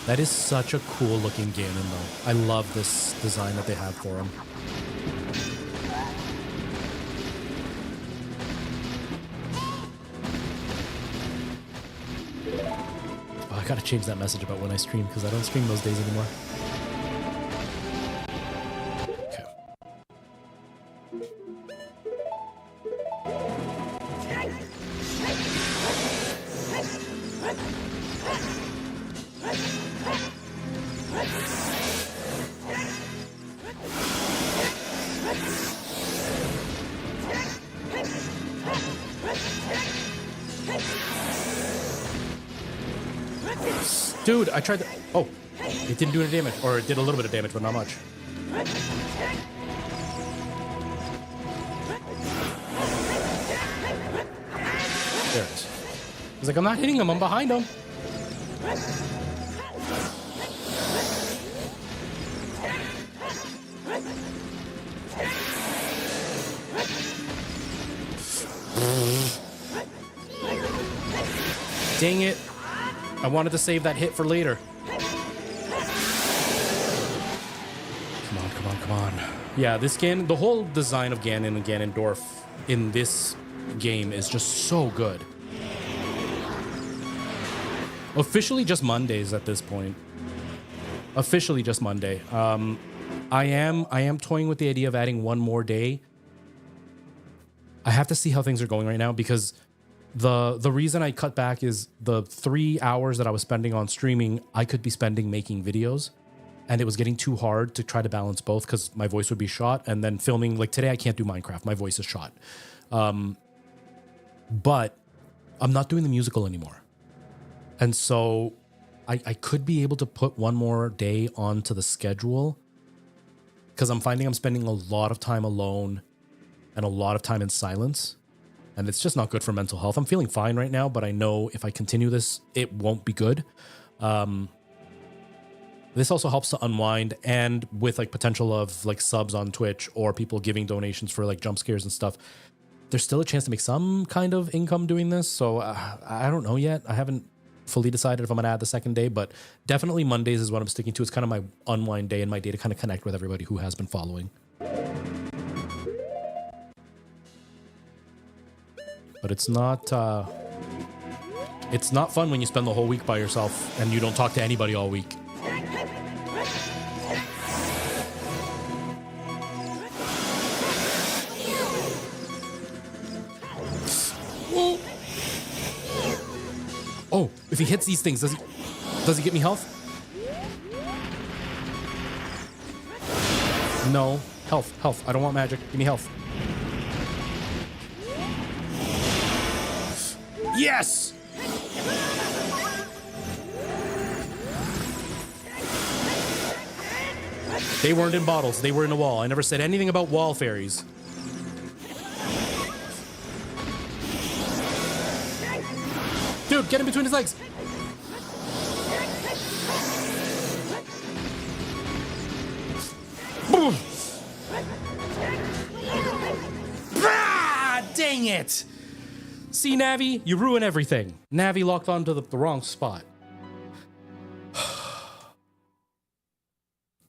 A: That is such a cool looking Ganon though. I love this design that they have for him. Oh, I gotta change that message about when I stream because I don't stream those days anymore. Okay. Dude, I tried to... Oh, it didn't do any damage. Or it did a little bit of damage, but not much. There it is. He's like, I'm not hitting him. I'm behind him. Dang it. I wanted to save that hit for later. Come on, come on, come on. Yeah, this Ganon, the whole design of Ganon and Ganondorf in this game is just so good. Officially just Mondays at this point. Officially just Monday. I am toying with the idea of adding one more day. I have to see how things are going right now because the reason I cut back is the 3 hours that I was spending on streaming, I could be spending making videos. And it was getting too hard to try to balance both because my voice would be shot. And then filming, like today I can't do Minecraft. My voice is shot. But I'm not doing the musical anymore. And so I could be able to put one more day onto the schedule because I'm finding I'm spending a lot of time alone and a lot of time in silence. And it's just not good for mental health. I'm feeling fine right now, but I know if I continue this, it won't be good. This also helps to unwind, and with like potential of like subs on Twitch or people giving donations for like Jumpscares and stuff, there's still a chance to make some kind of income doing this. So I don't know yet. I haven't fully decided if I'm gonna add the second day, but definitely Mondays is what I'm sticking to. It's kind of my unwind day and my day to kind of connect with everybody who has been following. But it's not fun when you spend the whole week by yourself and you don't talk to anybody all week. Oh, if he hits these things, does he get me health? No. Health. I don't want magic. Give me health. Yes! They weren't in bottles. They were in a wall. I never said anything about wall fairies. Dude, get in between his legs. Boom. Ah, dang it. See, Navi, you ruin everything. Navi locked onto the wrong spot.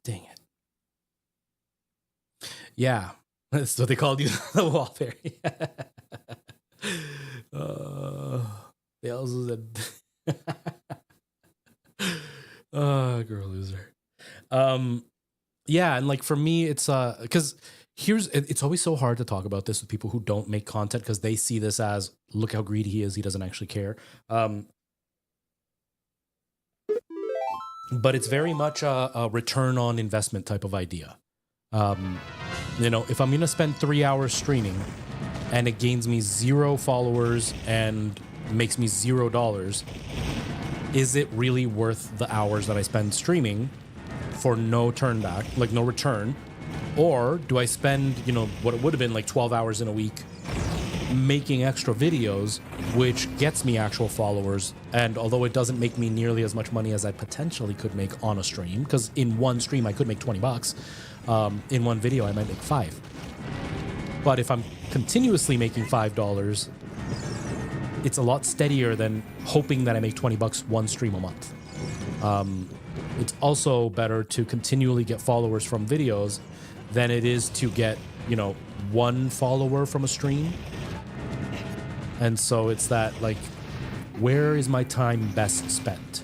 A: Dang it. Yeah, that's what they called you, the wall fairy. They also said, girl loser. Yeah, and like for me, it's because it's always so hard to talk about this with people who don't make content because they see this as, look how greedy he is, he doesn't actually care. But it's very much a return on investment type of idea. You know, if I'm gonna spend 3 hours streaming and it gains me 0 followers and makes me $0, is it really worth the hours that I spend streaming for no turn back, like no return? Or do I spend, you know, what it would have been like 12 hours in a week making extra videos, which gets me actual followers? And although it doesn't make me nearly as much money as I potentially could make on a stream, because in one stream I could make 20 bucks, in one video I might make 5. But if I'm continuously making $5, it's a lot steadier than hoping that I make 20 bucks one stream a month. it's also better to continually get followers from videos than it is to get, you know, one follower from a stream. And so it's that, like, where is my time best spent?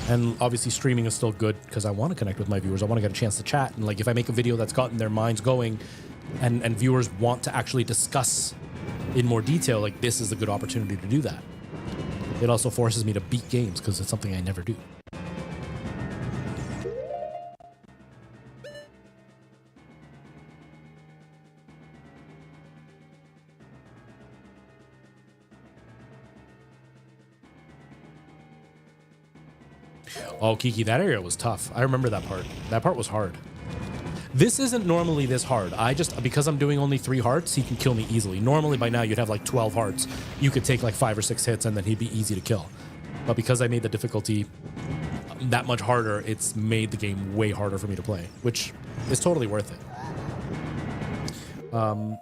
A: And obviously streaming is still good because I want to connect with my viewers. I want to get a chance to chat. And like, if I make a video that's gotten their minds going and viewers want to actually discuss in more detail, like, this is a good opportunity to do that. It also forces me to beat games because it's something I never do. Oh, Kiki, that area was tough. I remember that part. That part was hard. This isn't normally this hard. Because I'm doing only 3 hearts, he can kill me easily. Normally by now you'd have like 12 hearts. You could take like 5 or 6 hits and then he'd be easy to kill. But because I made the difficulty that much harder, it's made the game way harder for me to play, which is totally worth it.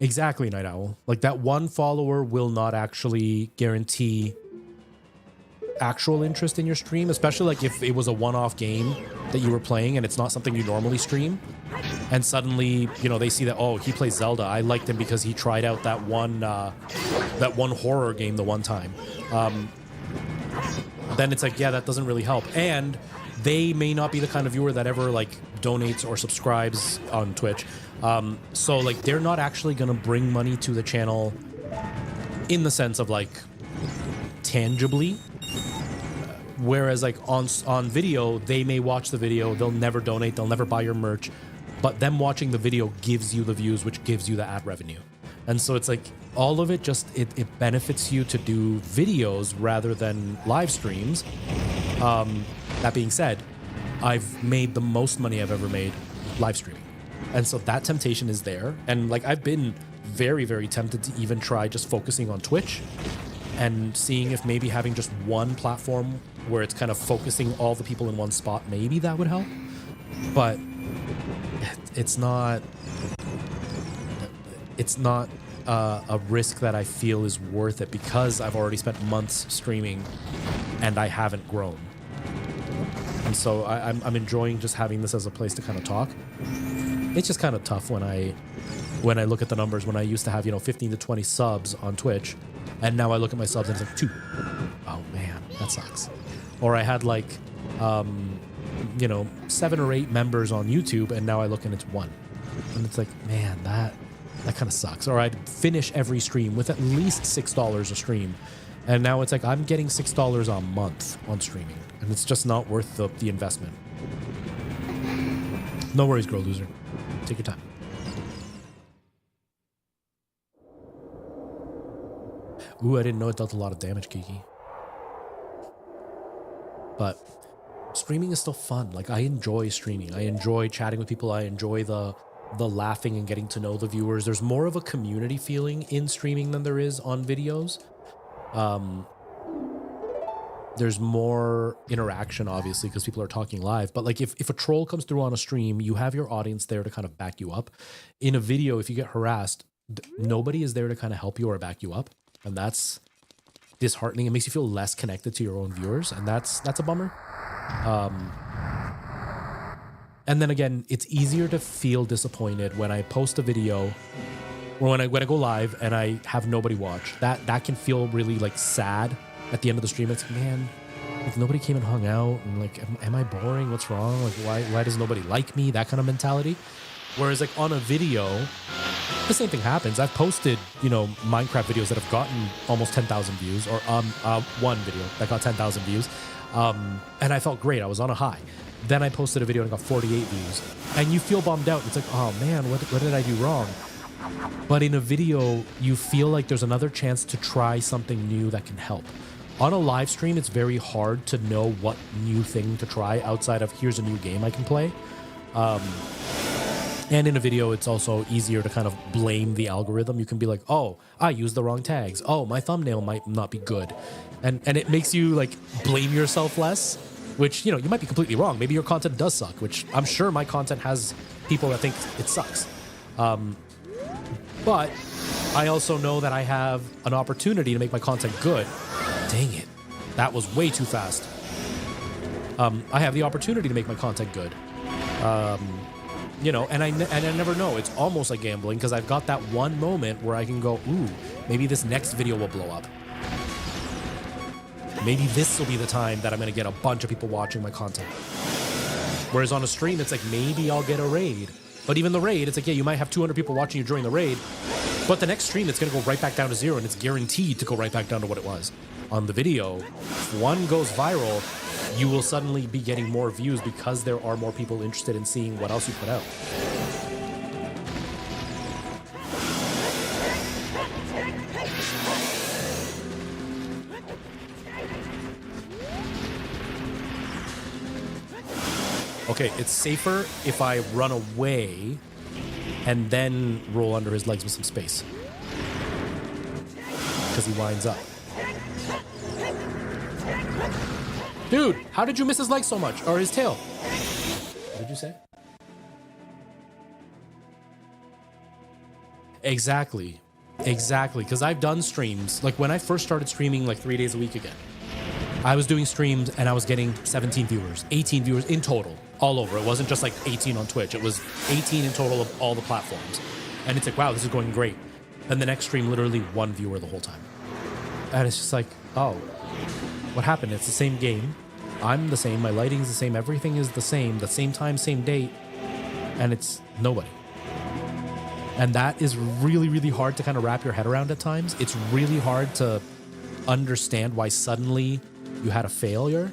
A: Exactly, Night Owl. Like, that one follower will not actually guarantee actual interest in your stream, especially like if it was a one-off game that you were playing and it's not something you normally stream, and suddenly, you know, they see that, oh, he plays Zelda. I liked him because he tried out that one horror game the one time. Then it's like, yeah, that doesn't really help. And they may not be the kind of viewer that ever like donates or subscribes on Twitch. So like, they're not actually going to bring money to the channel in the sense of like tangibly. Whereas like on video, they may watch the video, they'll never donate, they'll never buy your merch, but them watching the video gives you the views, which gives you the ad revenue. And so it's like, all of it just, it benefits you to do videos rather than live streams. That being said, I've made the most money I've ever made live streaming. And so that temptation is there. And like, I've been very, very tempted to even try just focusing on Twitch and seeing if maybe having just one platform where it's kind of focusing all the people in one spot, maybe that would help. But it's not a risk that I feel is worth it because I've already spent months streaming and I haven't grown. And so I'm enjoying just having this as a place to kind of talk. It's just kind of tough when I look at the numbers, when I used to have, you know, 15 to 20 subs on Twitch, and now I look at my subs and it's like 2. Oh man, that sucks. Or I had like, you know, 7 or 8 members on YouTube, and now I look and it's 1. And it's like, man, that kind of sucks. Or I'd finish every stream with at least $6 a stream, and now it's like I'm getting $6 a month on streaming, and it's just not worth the investment. No worries, Girl Loser. Take your time. Ooh, I didn't know it dealt a lot of damage, Kiki. But streaming is still fun. Like, I enjoy streaming. I enjoy chatting with people. I enjoy the laughing and getting to know the viewers. There's more of a community feeling in streaming than there is on videos. There's more interaction, obviously, because people are talking live. But like, if a troll comes through on a stream, you have your audience there to kind of back you up. In a video, if you get harassed, nobody is there to kind of help you or back you up. And that's disheartening. It makes you feel less connected to your own viewers, and that's a bummer. And then again, it's easier to feel disappointed when I post a video or when I go live and I have nobody watch. That can feel really like sad at the end of the stream. It's like, man, like nobody came and hung out, and like, am I boring? What's wrong? Like, why does nobody like me? That kind of mentality. Whereas like on a video, the same thing happens. I've posted, you know, Minecraft videos that have gotten almost 10,000 views, or one video that got 10,000 views. And I felt great. I was on a high. Then I posted a video and got 48 views. And you feel bummed out. It's like, oh man, what did I do wrong? But in a video, you feel like there's another chance to try something new that can help. On a live stream, it's very hard to know what new thing to try outside of here's a new game I can play. And in a video, it's also easier to kind of blame the algorithm. You can be like, oh, I used the wrong tags. Oh, my thumbnail might not be good. And it makes you like blame yourself less, which, you know, you might be completely wrong. Maybe your content does suck, which I'm sure my content has people that think it sucks. But I also know that I have an opportunity to make my content good. Dang it. That was way too fast. I have the opportunity to make my content good. You know, and I never know. It's almost like gambling because I've got that one moment where I can go, ooh, maybe this next video will blow up. Maybe this will be the time that I'm going to get a bunch of people watching my content. Whereas on a stream, it's like, maybe I'll get a raid. But even the raid, it's like, yeah, you might have 200 people watching you during the raid, but the next stream, it's going to go right back down to 0, and it's guaranteed to go right back down to what it was. On the video, if one goes viral, you will suddenly be getting more views because there are more people interested in seeing what else you put out. Okay, it's safer if I run away and then roll under his legs with some space. Because he winds up. Dude, how did you miss his legs so much? Or his tail? What did you say? Exactly. Exactly. Because I've done streams. Like when I first started streaming like 3 days a week again, I was doing streams and I was getting 17 viewers, 18 viewers in total, all over. It wasn't just like 18 on Twitch. It was 18 in total of all the platforms. And it's like, wow, this is going great. And the next stream, literally 1 viewer the whole time. And it's just like, oh, what happened? It's the same game. I'm the same. My lighting's the same. Everything is the same time, same date. And it's nobody. And that is really, really hard to kind of wrap your head around at times. It's really hard to understand why suddenly you had a failure.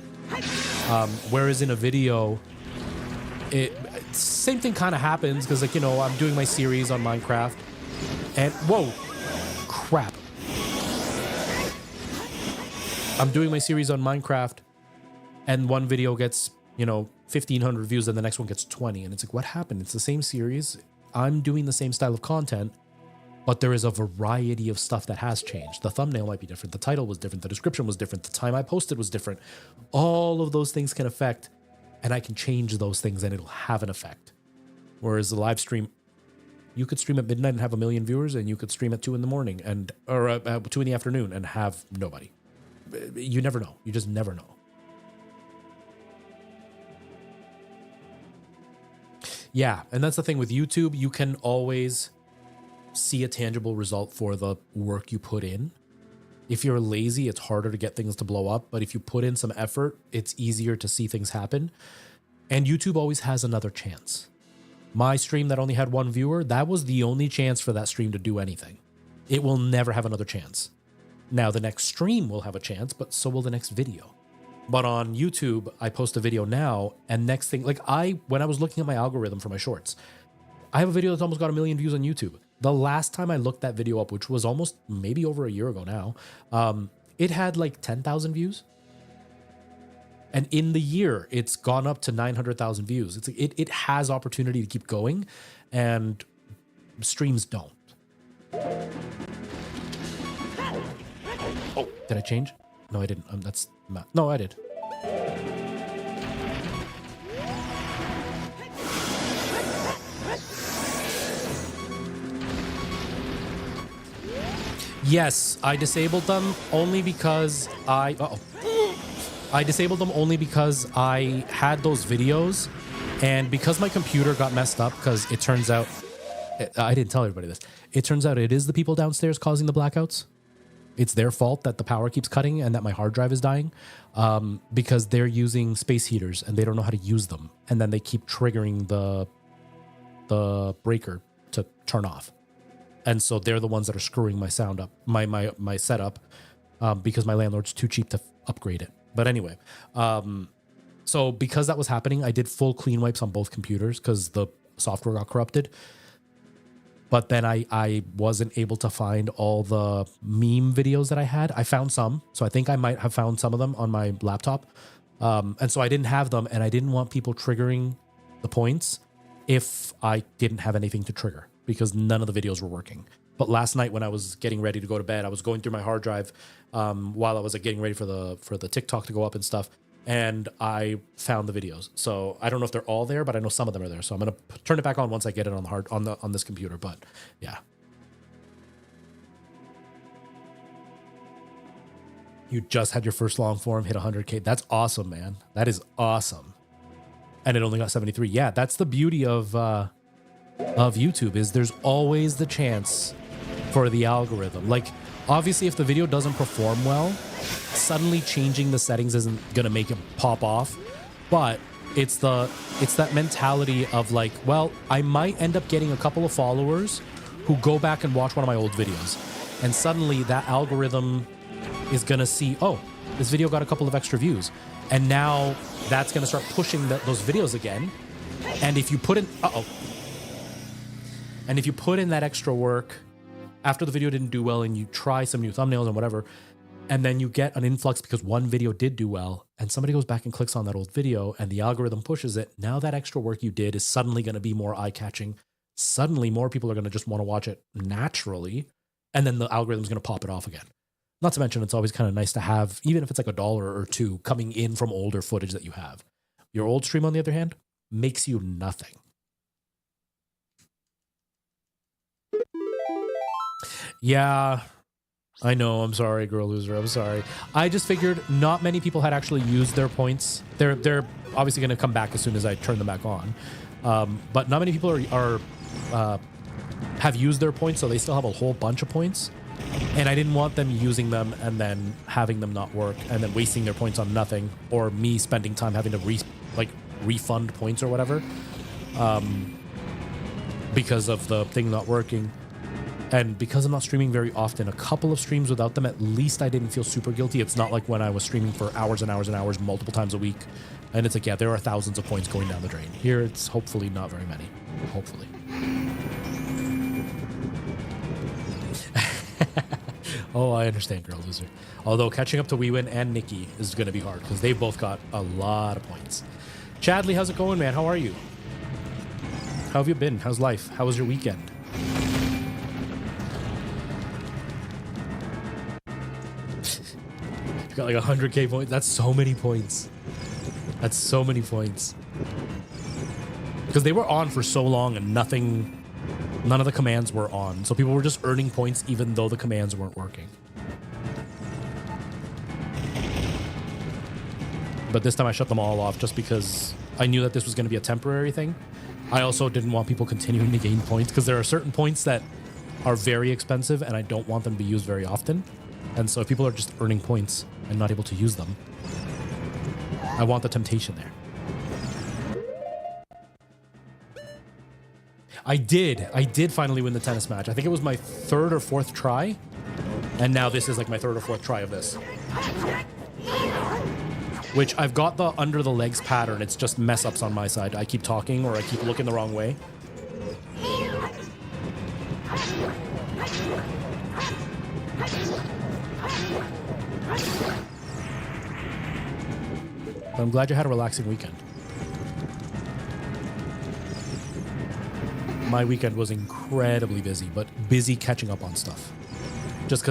A: Whereas in a video, same thing kind of happens because, like, you know, I'm doing my series on Minecraft and whoa, crap. I'm doing my series on Minecraft and one video gets, you know, 1,500 views and the next one gets 20. And it's like, what happened? It's the same series. I'm doing the same style of content, but there is a variety of stuff that has changed. The thumbnail might be different. The title was different. The description was different. The time I posted was different. All of those things can affect, and I can change those things and it'll have an effect. Whereas the live stream, you could stream at midnight and have 1 million viewers, and you could stream at 2 in the morning or 2 in the afternoon and have nobody. You never know. You just never know. Yeah, and that's the thing with YouTube. You can always see a tangible result for the work you put in. If you're lazy, it's harder to get things to blow up. But if you put in some effort, it's easier to see things happen. And YouTube always has another chance. My stream that only had 1 viewer, that was the only chance for that stream to do anything. It will never have another chance. Now, the next stream will have a chance, but so will the next video. But on YouTube, I post a video now, and next thing, like when I was looking at my algorithm for my shorts, I have a video that's almost got 1 million views on YouTube. The last time I looked that video up, which was almost maybe over a year ago now, it had like 10,000 views. And in the year, it's gone up to 900,000 views. It has opportunity to keep going, and streams don't. Oh, did I change? No, I didn't. No, I did. Yes, I disabled them only because I disabled them only because I had those videos, and because my computer got messed up, because it turns out, I didn't tell everybody this, it turns out it is the people downstairs causing the blackouts. It's their fault that the power keeps cutting and that my hard drive is dying, because they're using space heaters and they don't know how to use them. And then they keep triggering the breaker to turn off. And so they're the ones that are screwing my sound up, my setup, because my landlord's too cheap to upgrade it. But anyway, so because that was happening, I did full clean wipes on both computers because the software got corrupted. But then I wasn't able to find all the meme videos that I had. I found some. So I think I might have found some of them on my laptop. And so I didn't have them, and I didn't want people triggering the points if I didn't have anything to trigger, because none of the videos were working. But last night when I was getting ready to go to bed, I was going through my hard drive while I was getting ready for the TikTok to go up and stuff. And I found the videos. So I don't know if they're all there, but I know some of them are there. So I'm going to turn it back on once I get it on this computer. But yeah. You just had your first long form hit 100K. That's awesome, man. That is awesome. And it only got 73. Yeah, that's the beauty of YouTube, is there's always the chance for the algorithm. Like, obviously, if the video doesn't perform well, suddenly changing the settings isn't gonna make it pop off. But it's that mentality of like, well, I might end up getting a couple of followers who go back and watch one of my old videos, and suddenly that algorithm is gonna see, oh, this video got a couple of extra views, and now that's gonna start pushing those videos again. And if you put in, and if you put in that extra work after the video didn't do well, and you try some new thumbnails and whatever, and then you get an influx because one video did do well, and somebody goes back and clicks on that old video, and the algorithm pushes it, now that extra work you did is suddenly going to be more eye-catching. Suddenly more people are going to just want to watch it naturally, and then the algorithm's going to pop it off again. Not to mention, it's always kind of nice to have, even if it's like $1 or $2 coming in from older footage that you have. Your old stream, on the other hand, makes you nothing. Yeah, I know. I'm sorry, girl loser. I'm sorry. I just figured not many people had actually used their points. They're obviously going to come back as soon as I turn them back on. But not many people have used their points, so they still have a whole bunch of points. And I didn't want them using them and then having them not work and then wasting their points on nothing, or me spending time having to refund points or whatever, because of the thing not working. And because I'm not streaming very often, a couple of streams without them, at least I didn't feel super guilty. It's not like when I was streaming for hours and hours and hours, multiple times a week. And it's like, yeah, there are thousands of points going down the drain. Here, it's hopefully not very many. Hopefully. Oh, I understand, girl loser. Although catching up to Weewin and Nikki is going to be hard because they've both got a lot of points. Chadley, how's it going, man? How are you? How have you been? How's life? How was your weekend? You got like 100K points. That's so many points. That's so many points. Because they were on for so long and none of the commands were on. So people were just earning points even though the commands weren't working. But this time I shut them all off just because I knew that this was going to be a temporary thing. I also didn't want people continuing to gain points because there are certain points that are very expensive and I don't want them to be used very often. And so if people are just earning points and not able to use them, I want the temptation there. I did finally win the tennis match. I think it was my 3rd or 4th try. And now this is like my 3rd or 4th try of this. Which I've got the under the legs pattern. It's just mess ups on my side. I keep talking or I keep looking the wrong way. But I'm glad you had a relaxing weekend. My weekend was incredibly busy, but busy catching up on stuff. Just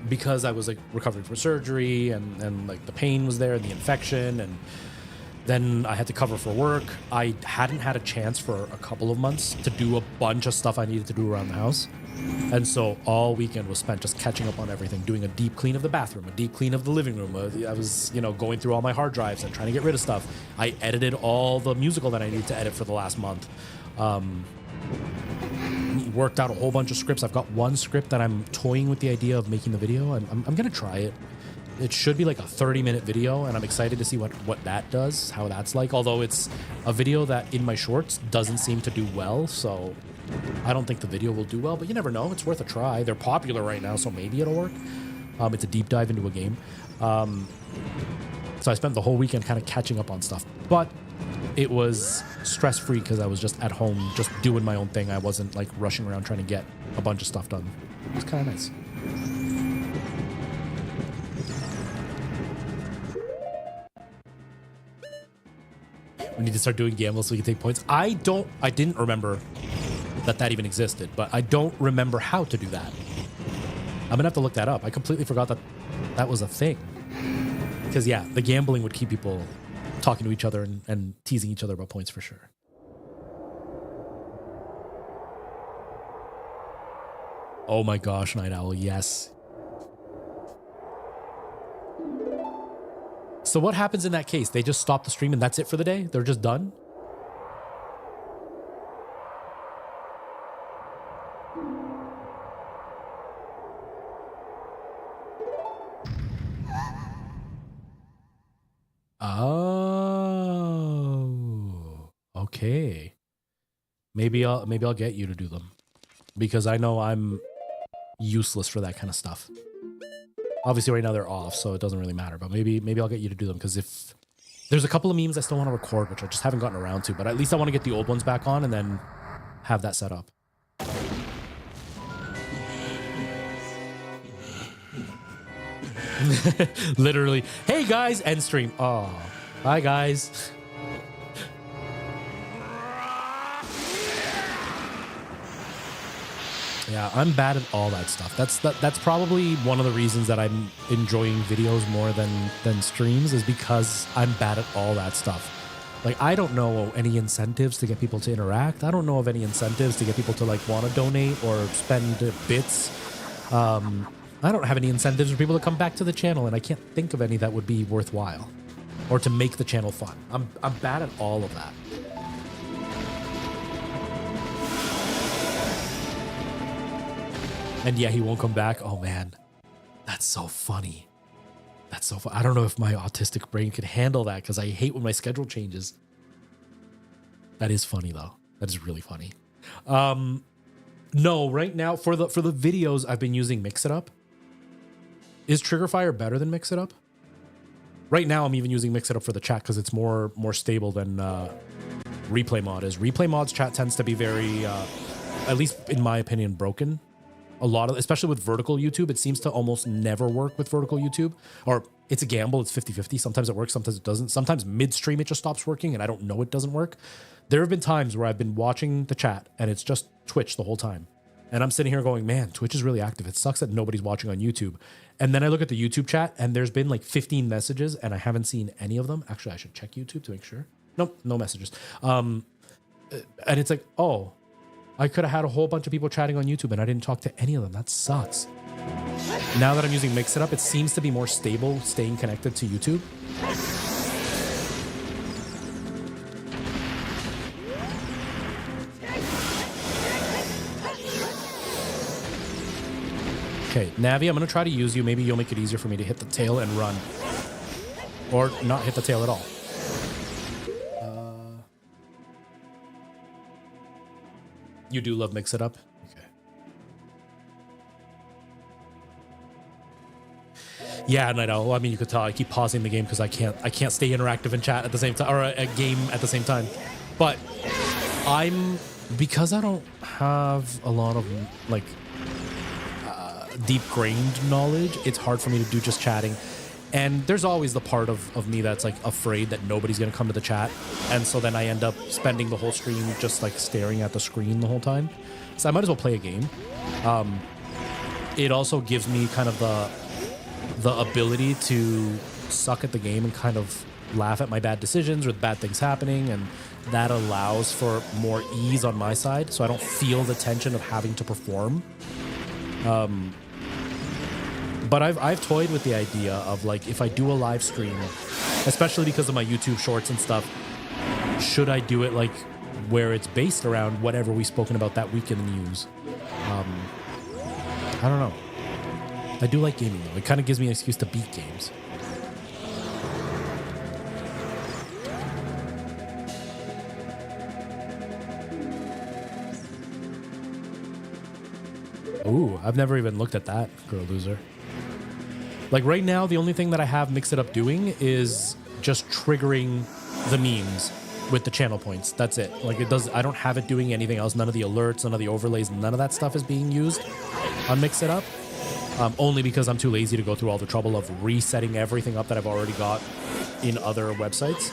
A: because I was like recovering from surgery and like the pain was there and the infection, and then I had to cover for work. I hadn't had a chance for a couple of months to do a bunch of stuff I needed to do around the house. And so all weekend was spent just catching up on everything, doing a deep clean of the bathroom, a deep clean of the living room. I was, going through all my hard drives and trying to get rid of stuff. I edited all the musical that I needed to edit for the last month. Worked out a whole bunch of scripts. I've got one script that I'm toying with the idea of making the video. I'm going to try it. It should be like a 30-minute video, and I'm excited to see what that does, how that's like. Although it's a video that in my shorts doesn't seem to do well, so I don't think the video will do well, but you never know. It's worth a try. They're popular right now, so maybe it'll work. It's a deep dive into a game. So I spent the whole weekend kind of catching up on stuff, but it was stress-free because I was just at home, just doing my own thing. I wasn't like rushing around trying to get a bunch of stuff done. It was kind of nice. We need to start doing gambles so we can take points. I didn't remember that even existed, but I don't remember how to do that. I'm gonna have to look that up. I completely forgot that was a thing. Because yeah, the gambling would keep people talking to each other and teasing each other about points for sure. Oh my gosh, Night Owl, yes. So what happens in that case? They just stop the stream and that's it for the day? They're just done? Oh, okay. Maybe I'll get you to do them because I know I'm useless for that kind of stuff. Obviously right now they're off, so it doesn't really matter, but maybe I'll get you to do them because if there's a couple of memes I still want to record, which I just haven't gotten around to, but at least I want to get the old ones back on and then have that set up. Literally, hey guys, end stream. Oh, bye guys. Yeah, I'm bad at all that stuff. That's probably one of the reasons that I'm enjoying videos more than streams is because I'm bad at all that stuff. Like, I don't know any incentives to get people to interact. I don't know of any incentives to get people to like want to donate or spend bits. I don't have any incentives for people to come back to the channel, and I can't think of any that would be worthwhile or to make the channel fun. I'm bad at all of that. And yeah, he won't come back. Oh man, that's so funny. That's so fun. I don't know if my autistic brain could handle that because I hate when my schedule changes. That is funny though. That is really funny. No, right now for the videos I've been using Mix It Up. Is Triggerfire better than Mix It Up? Right now I'm even using Mix It Up for the chat because it's more stable than Replay Mod is. Replay Mod's chat tends to be very, at least in my opinion, broken. A lot of, especially with vertical YouTube, it seems to almost never work with vertical YouTube. Or it's a gamble, it's 50-50. Sometimes it works, sometimes it doesn't. Sometimes midstream it just stops working and I don't know it doesn't work. There have been times where I've been watching the chat and it's just Twitch the whole time. And I'm sitting here going, man, Twitch is really active. It sucks that nobody's watching on YouTube. And then I look at the YouTube chat and there's been like 15 messages and I haven't seen any of them. Actually, I should check YouTube to make sure. Nope, no messages. And it's like, oh, I could have had a whole bunch of people chatting on YouTube and I didn't talk to any of them. That sucks. Now that I'm using Mix It Up, it seems to be more stable staying connected to YouTube. Okay, Navi, I'm going to try to use you. Maybe you'll make it easier for me to hit the tail and run. Or not hit the tail at all. You do love Mix It Up? Okay. Yeah, and I know. I mean, you could tell I keep pausing the game because I can't stay interactive and chat at the same time, or a game at the same time. But because I don't have a lot of like deep grained knowledge, it's hard for me to do just chatting. And there's always the part of me that's like afraid that nobody's going to come to the chat. And so then I end up spending the whole stream just like staring at the screen the whole time. So I might as well play a game. It also gives me kind of the ability to suck at the game and kind of laugh at my bad decisions or the bad things happening. And that allows for more ease on my side. So I don't feel the tension of having to perform. But I've toyed with the idea of like, if I do a live stream, especially because of my YouTube shorts and stuff, should I do it like where it's based around whatever we've spoken about that week in the news? I don't know. I do like gaming though. It kind of gives me an excuse to beat games. Ooh, I've never even looked at that, Girl Loser. Like right now, the only thing that I have Mix It Up doing is just triggering the memes with the channel points. That's it. Like it does. I don't have it doing anything else. None of the alerts, none of the overlays, none of that stuff is being used on Mix It Up. Only because I'm too lazy to go through all the trouble of resetting everything up that I've already got in other websites.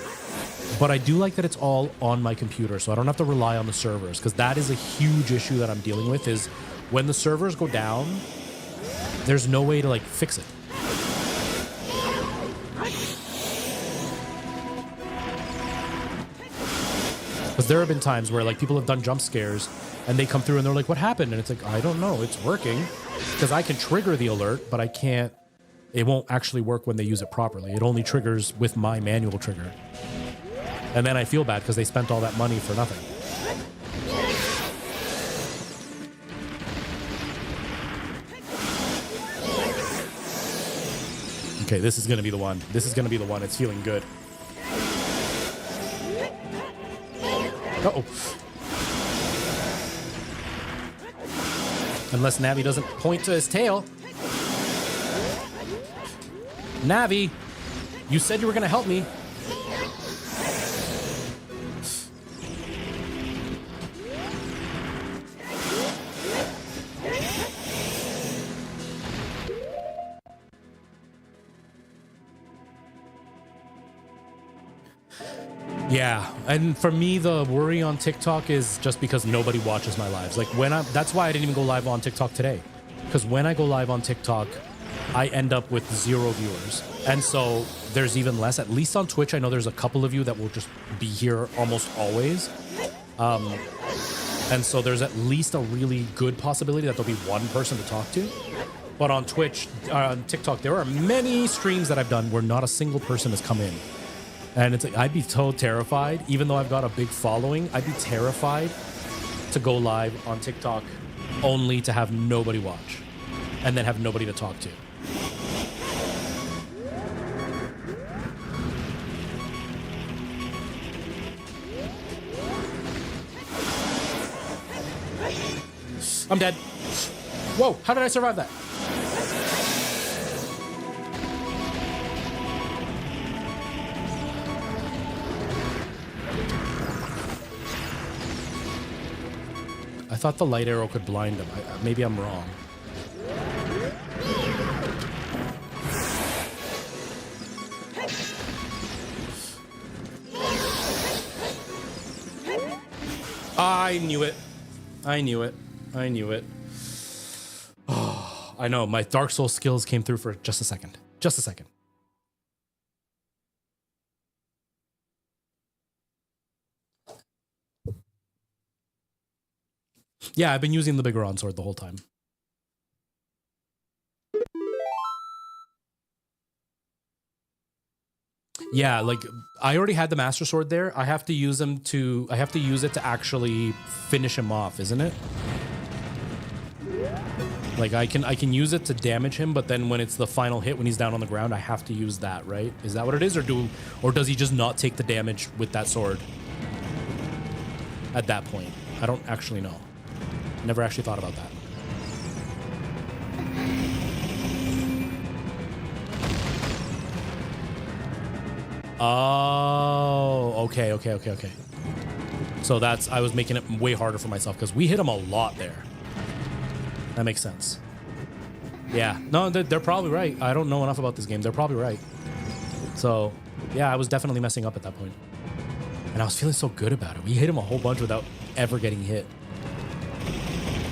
A: But I do like that it's all on my computer, so I don't have to rely on the servers, because that is a huge issue that I'm dealing with. Is when the servers go down, there's no way to like fix it. Because there have been times where like people have done jump scares and they come through and they're like, what happened? And it's like, I don't know, it's working. Because I can trigger the alert, but I can't it won't actually work when they use it properly. It only triggers with my manual trigger. And then I feel bad because they spent all that money for nothing. Okay, this is going to be the one. This is going to be the one. It's feeling good. Uh-oh. Unless Navi doesn't point to his tail. Navi, you said you were going to help me. Yeah, and for me, the worry on TikTok is just because nobody watches my lives. Like that's why I didn't even go live on TikTok today. Because when I go live on TikTok, I end up with 0 viewers. And so there's even less, at least on Twitch. I know there's a couple of you that will just be here almost always. And so there's at least a really good possibility that there'll be one person to talk to. But on Twitch, on TikTok, there are many streams that I've done where not a single person has come in. And it's like, I'd be so terrified, even though I've got a big following, I'd be terrified to go live on TikTok only to have nobody watch and then have nobody to talk to. I'm dead. Whoa, how did I survive that? I thought the light arrow could blind him. Maybe I'm wrong. I knew it. I knew it. I knew it. Oh, I know. My Dark Souls skills came through for just a second. Just a second. Yeah, I've been using the Biggoron sword the whole time. Yeah, like I already had the Master Sword there. I have to use him to I have to use it to actually finish him off, isn't it? Like I can use it to damage him, but then when it's the final hit when he's down on the ground, I have to use that, right? Is that what it is, or does he just not take the damage with that sword at that point? I don't actually know. Never actually thought about that. Oh, okay. So I was making it way harder for myself because we hit him a lot there. That makes sense. Yeah, no, they're probably right. I don't know enough about this game. They're probably right. So, yeah, I was definitely messing up at that point. And I was feeling so good about it. We hit him a whole bunch without ever getting hit.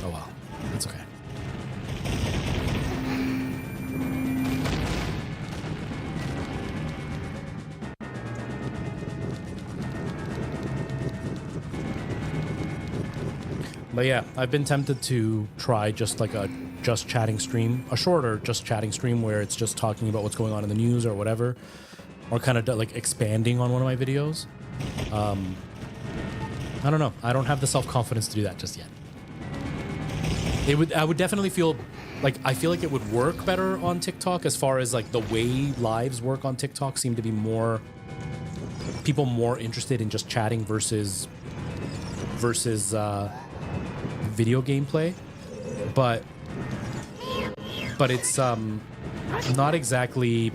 A: Oh, well. That's okay. But yeah, I've been tempted to try just like a just chatting stream, a shorter just chatting stream where it's just talking about what's going on in the news or whatever, or kind of like expanding on one of my videos. I don't know. I don't have the self-confidence to do that just yet. I would definitely feel like, I feel like it would work better on TikTok as far as like the way lives work on TikTok seem to be people more interested in just chatting versus video gameplay, but it's not exactly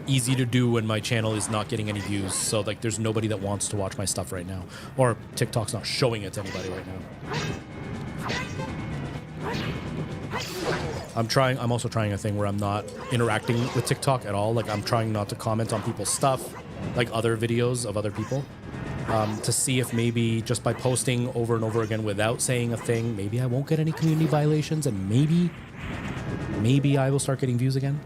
A: easy to do when my channel is not getting any views. So like there's nobody that wants to watch my stuff right now, or TikTok's not showing it to anybody right now. I'm also trying a thing where I'm not interacting with TikTok at all. Like I'm trying not to comment on people's stuff, like other videos of other people. To see if maybe just by posting over and over again without saying a thing, maybe I won't get any community violations, and maybe I will start getting views again.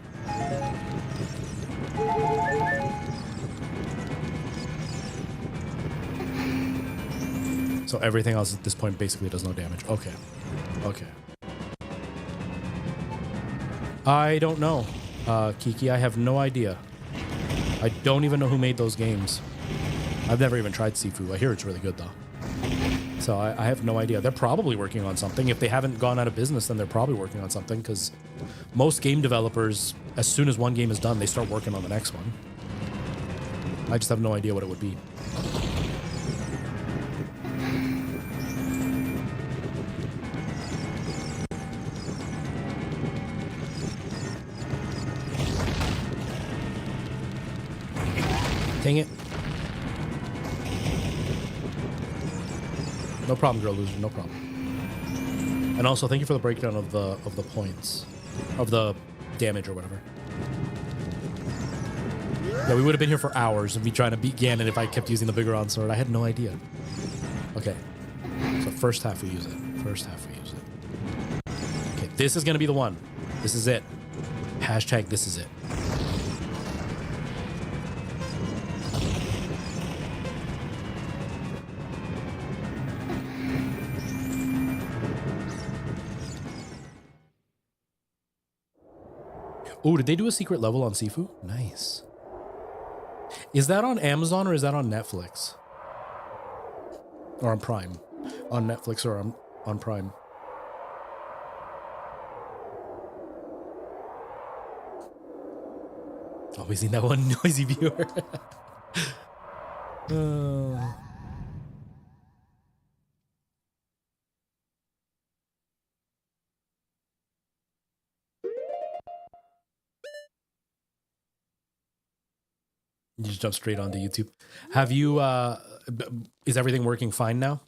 A: So everything else at this point basically does no damage. Okay. I don't know. Kiki, I have no idea. I don't even know who made those games. I've never even tried Sifu. I hear it's really good, though. So I have no idea. They're probably working on something. If they haven't gone out of business, then they're probably working on something, because most game developers, as soon as one game is done, they start working on the next one. I just have no idea what it would be. Dang it. No problem, girl loser, no problem. And also, thank you for the breakdown of the points, of the damage or whatever. Yeah, we would have been here for hours of me trying to beat Ganon if I kept using the Biggoron sword. I had no idea. Okay, so first half we use it. First half we use it. Okay, this is gonna be the one. This is it. Hashtag this is it. Oh, did they do a secret level on Sifu? Nice. Is that on Amazon or is that on Netflix? Or on Prime? On Netflix or on Prime? Always need that one noisy viewer. You just jump straight onto YouTube. Have you, is everything working fine now?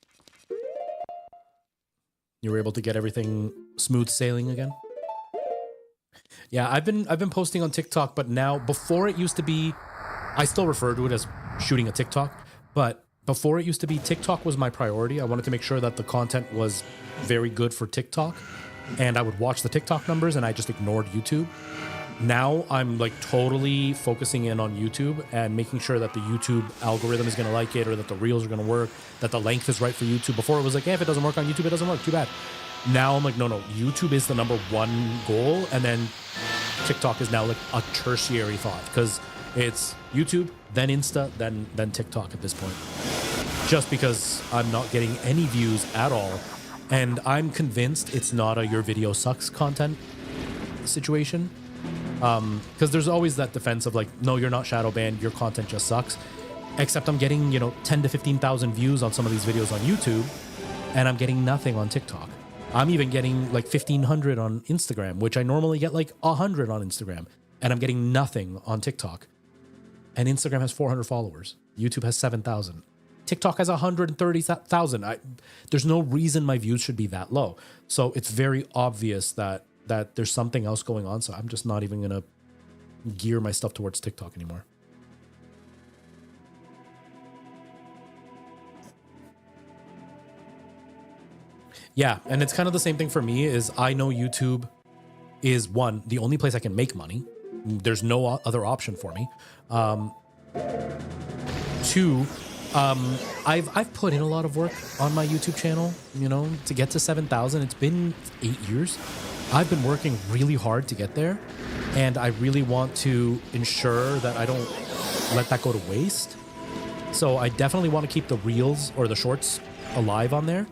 A: You were able to get everything smooth sailing again? Yeah, I've been posting on TikTok, but now, before it used to be, I still refer to it as shooting a TikTok, but before it used to be, TikTok was my priority. I wanted to make sure that the content was very good for TikTok, and I would watch the TikTok numbers and I just ignored YouTube. Now I'm like totally focusing in on YouTube and making sure that the YouTube algorithm is going to like it, or that the reels are going to work, that the length is right for YouTube. Before it was like, hey, if it doesn't work on YouTube, it doesn't work. Too bad. Now I'm like, no, YouTube is the #1 goal. And then TikTok is now like a tertiary thought, because it's YouTube, then Insta, then TikTok at this point. Just because I'm not getting any views at all. And I'm convinced it's not a your video sucks content situation. Because there's always that defense of like, no, you're not shadow banned, your content just sucks. Except I'm getting, 10 to 15,000 views on some of these videos on YouTube, and I'm getting nothing on TikTok. I'm even getting like 1,500 on Instagram, which I normally get like 100 on Instagram, and I'm getting nothing on TikTok. And Instagram has 400 followers. YouTube has 7,000. TikTok has 130,000. There's no reason my views should be that low. So it's very obvious that there's something else going on. So I'm just not even going to gear my stuff towards TikTok anymore. Yeah, and it's kind of the same thing for me. Is I know YouTube is, one, the only place I can make money. There's no other option for me. Two, I've put in a lot of work on my YouTube channel, to get to 7,000. It's been 8 years. I've been working really hard to get there, and I really want to ensure that I don't let that go to waste. So I definitely want to keep the reels or the shorts alive on there.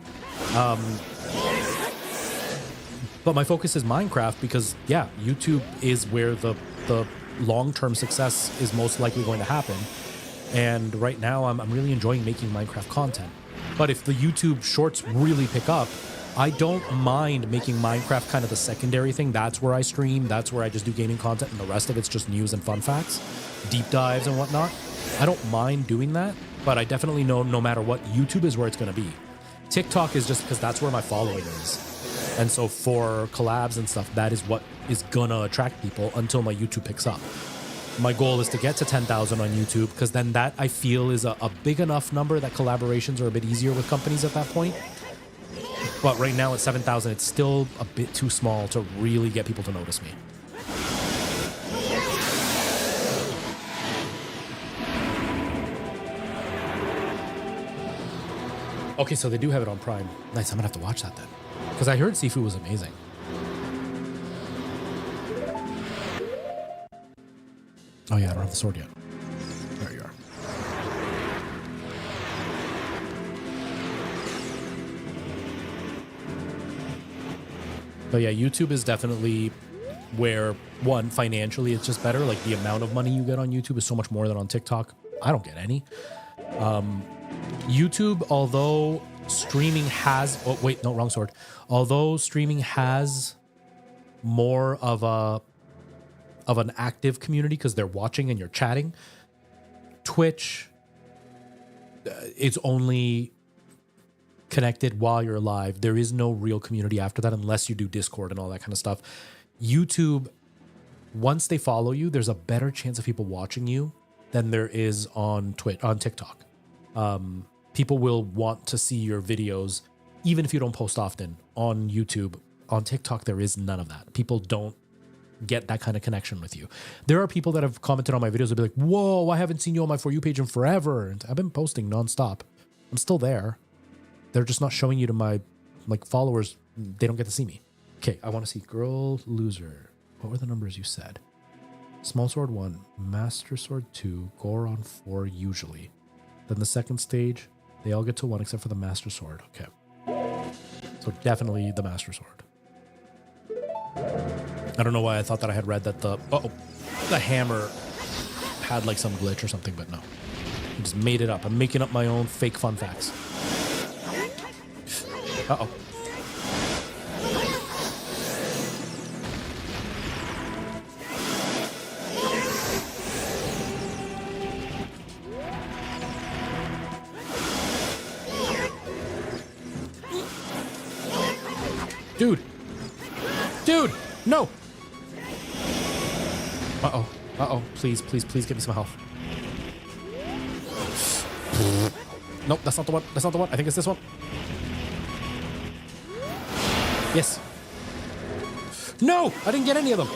A: But my focus is Minecraft because, yeah, YouTube is where the long-term success is most likely going to happen. And right now, I'm really enjoying making Minecraft content. But if the YouTube shorts really pick up, I don't mind making Minecraft kind of the secondary thing. That's where I stream. That's where I just do gaming content. And the rest of it's just news and fun facts, deep dives and whatnot. I don't mind doing that. But I definitely know no matter what, YouTube is where it's going to be. TikTok is just because that's where my following is. And so for collabs and stuff, that is what is going to attract people until my YouTube picks up. My goal is to get to 10,000 on YouTube, because then that I feel is a big enough number that collaborations are a bit easier with companies at that point. But right now at 7,000, it's still a bit too small to really get people to notice me. Okay, so they do have it on Prime. Nice, I'm gonna have to watch that then. Because I heard Sifu was amazing. Oh yeah, I don't have the sword yet. There you are. But yeah, YouTube is definitely where, one, financially it's just better. Like the amount of money you get on YouTube is so much more than on TikTok. I don't get any. YouTube, although streaming has, oh wait, no, wrong sword. Although streaming has more of an active community because they're watching and you're chatting, Twitch, it's only connected while you're live. There is no real community after that unless you do Discord and all that kind of stuff. YouTube, once they follow you, there's a better chance of people watching you than there is on TikTok. People will want to see your videos even if you don't post often on YouTube. On TikTok, there is none of that. People don't get that kind of connection with you. There are people that have commented on my videos and be like, whoa, I haven't seen you on my For You page in forever. And I've been posting nonstop. I'm still there. They're just not showing you to my followers. They don't get to see me. Okay, I want to see girl loser. What were the numbers you said? Small sword 1, master sword 2, Goron 4 usually. Then the second stage, they all get to 1 except for the master sword. Okay. So definitely the master sword. I don't know why I thought that I had read that the hammer had like some glitch or something, but no. I just made it up. I'm making up my own fake fun facts. Uh-oh. Dude, no. Uh-oh. Please give me some health. Nope, that's not the one. I think it's this one. Yes. No, I didn't get any of them.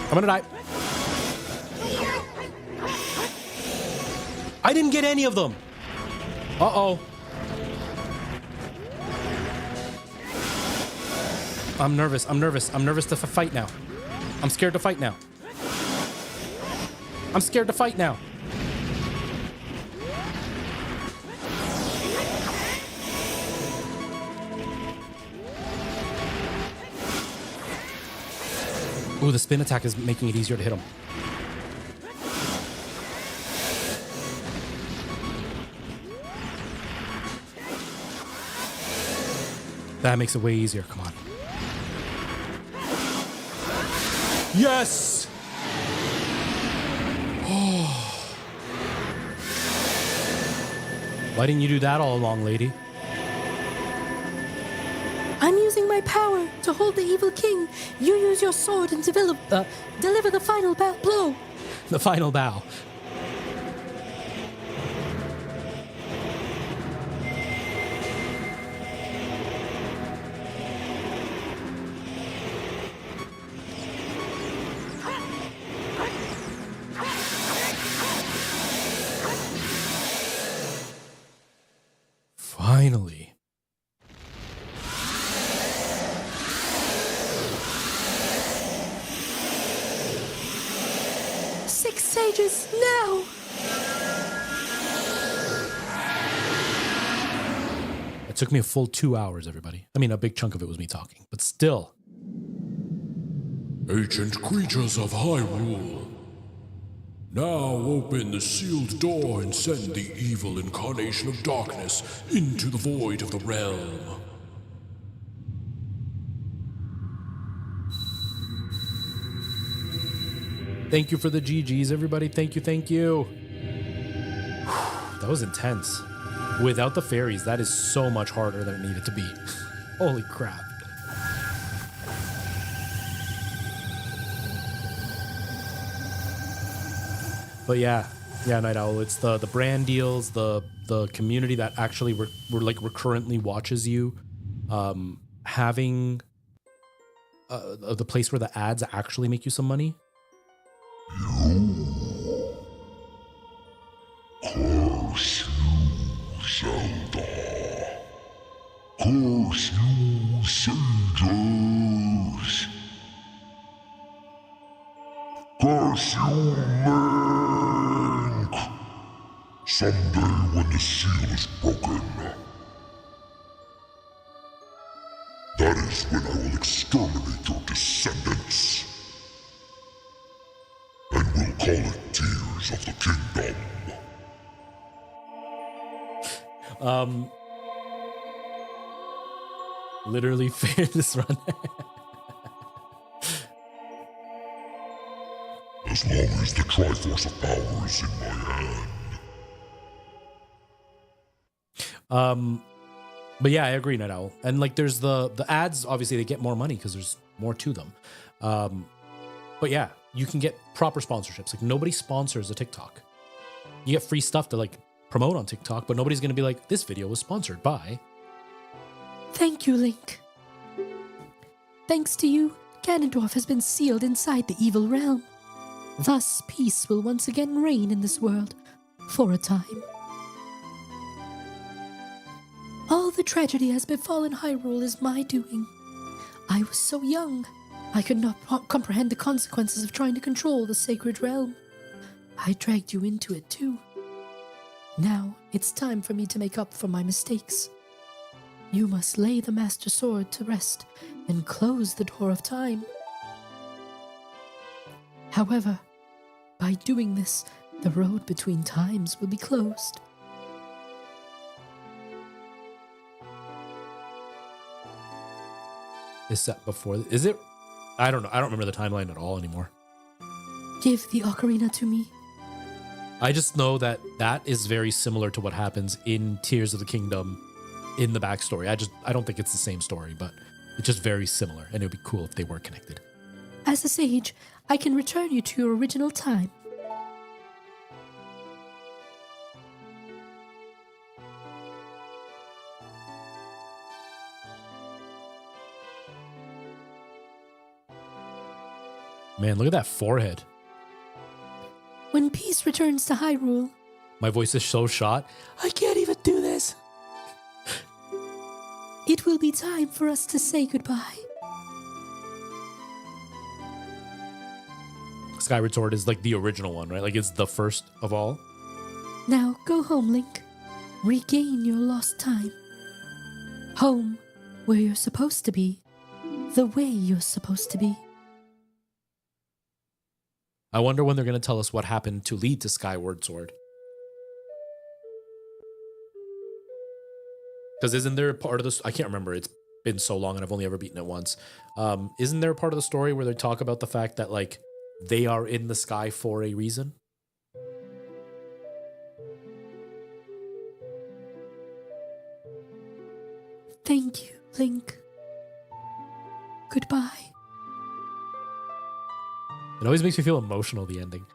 A: I'm gonna die. I didn't get any of them. Uh-oh. I'm nervous to fight now. I'm scared to fight now. Ooh, the spin attack is making it easier to hit him. That makes it way easier. Come on. Yes! Why didn't you do that all along, lady?
C: I'm using my power to hold the evil king. You use your sword and deliver the final blow.
A: The final bow. Finally.
C: Six sages now.
A: It took me a full 2 hours, everybody. I mean, a big chunk of it was me talking, but still.
B: Ancient creatures of Hyrule, now open the sealed door and send the evil incarnation of darkness into the void of the realm.
A: Thank you for the GGs, everybody. Thank you. That was intense. Without the fairies, that is so much harder than it needed to be. Holy crap. But yeah, Night Owl, it's the brand deals, the community that actually recurrently watches you, having the place where the ads actually make you some money.
E: Curse you, Zelda. Curse you, sages. Someday when the seal is broken, that is when I will exterminate your descendants. And we'll call it Tears of the Kingdom.
A: Literally this run.
E: As long as the Triforce of Power is in my hand.
A: But yeah, I agree, Night Owl. And like, there's the ads. Obviously, they get more money because there's more to them. But yeah, you can get proper sponsorships. Like, nobody sponsors a TikTok. You get free stuff to like promote on TikTok, but nobody's gonna be like, this video was sponsored by.
C: Thank you, Link. Thanks to you, Ganondorf has been sealed inside the evil realm. Thus, peace will once again reign in this world, for a time. All the tragedy has befallen Hyrule is my doing. I was so young, I could not comprehend the consequences of trying to control the sacred realm. I dragged you into it too. Now, it's time for me to make up for my mistakes. You must lay the Master Sword to rest and close the door of time. However, by doing this, the road between times will be closed.
A: Is that before? Is it? I don't know. I don't remember the timeline at all anymore.
C: Give the Ocarina to me.
A: I just know that that is very similar to what happens in Tears of the Kingdom in the backstory. I don't think it's the same story, but it's just very similar, and it would be cool if they were connected.
C: As a sage, I can return you to your original time.
A: Man, look at that forehead.
C: When peace returns to Hyrule,
A: My voice is so shot. I can't even do this.
C: it will be time for us to say goodbye.
A: Skyward Sword is like the original one, right? Like it's the first of all.
C: Now go home, Link. Regain your lost time. Home, where you're supposed to be. The way you're supposed to be.
A: I wonder when they're going to tell us what happened to lead to Skyward Sword. Because isn't there a part of this? I can't remember. It's been so long and I've only ever beaten it once. Isn't there a part of the story where they talk about the fact that like they are in the sky for a reason?
C: Thank you, Link. Goodbye.
A: It always makes me feel emotional, the ending.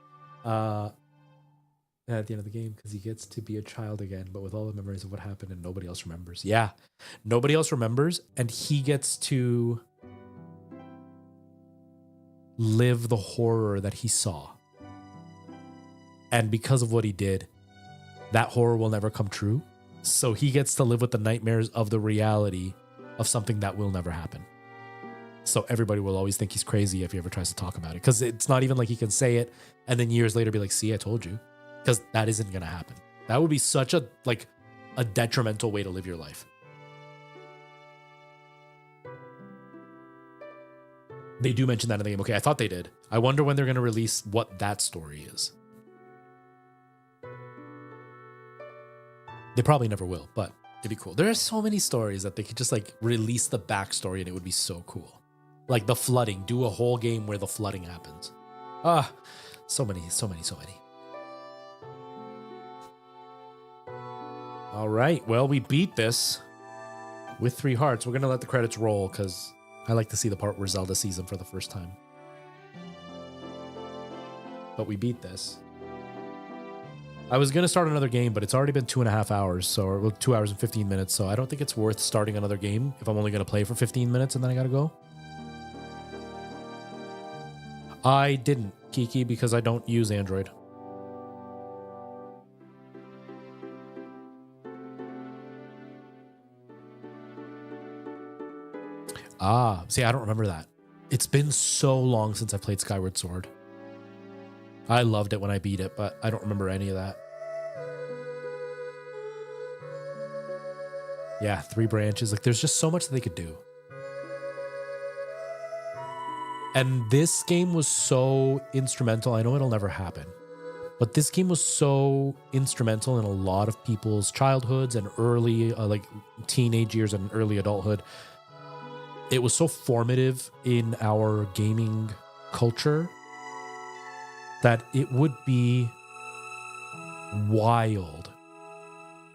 A: At the end of the game, because he gets to be a child again, but with all the memories of what happened and nobody else remembers. Yeah, nobody else remembers, and he gets to live the horror that he saw. And because of what he did, that horror will never come true. So he gets to live with the nightmares of the reality of something that will never happen. So everybody will always think he's crazy if he ever tries to talk about it. Because it's not even like he can say it and then years later be like, see, I told you. Because that isn't going to happen. That would be such a detrimental way to live your life. They do mention that in the game. Okay, I thought they did. I wonder when they're going to release what that story is. They probably never will, but it'd be cool. There are so many stories that they could just like release the backstory and it would be so cool. Like the flooding. Do a whole game where the flooding happens. So many. All right, well, we beat this with 3 hearts. We're going to let the credits roll because I like to see the part where Zelda sees him for the first time. But we beat this. I was going to start another game, but it's already been 2.5 hours, or 2 hours and 15 minutes, so I don't think it's worth starting another game if I'm only going to play for 15 minutes and then I got to go. I didn't, Kiki, because I don't use Android. See, I don't remember that. It's been so long since I played Skyward Sword. I loved it when I beat it, but I don't remember any of that. Yeah, 3 branches. Like, there's just so much that they could do. And this game was so instrumental. I know it'll never happen, but this game was so instrumental in a lot of people's childhoods and early, like teenage years and early adulthood. It was so formative in our gaming culture that it would be wild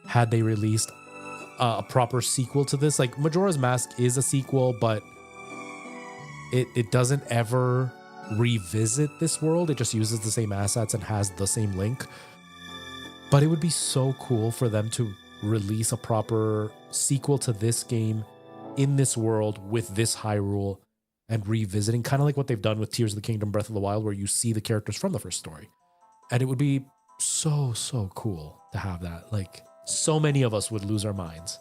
A: had they released a proper sequel to this. Like, Majora's Mask is a sequel, but it doesn't ever revisit this world. It just uses the same assets and has the same Link. But it would be so cool for them to release a proper sequel to this game in this world with this Hyrule and revisiting, kind of like what they've done with Tears of the Kingdom, Breath of the Wild, where you see the characters from the first story. And it would be so, so cool to have that. Like, so many of us would lose our minds.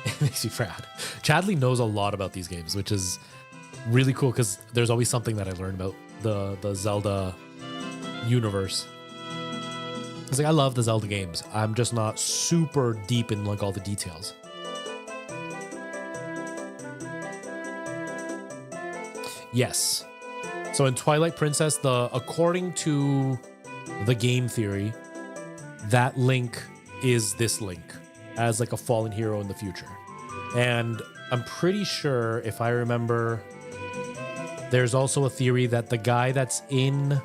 A: It makes me proud. Chadley knows a lot about these games, which is really cool because there's always something that I learn about the Zelda universe. It's like, I love the Zelda games. I'm just not super deep in like all the details. Yes. So in Twilight Princess, according to the game theory, that Link is this Link as like a fallen hero in the future. And I'm pretty sure, if I remember, there's also a theory that the guy that's in,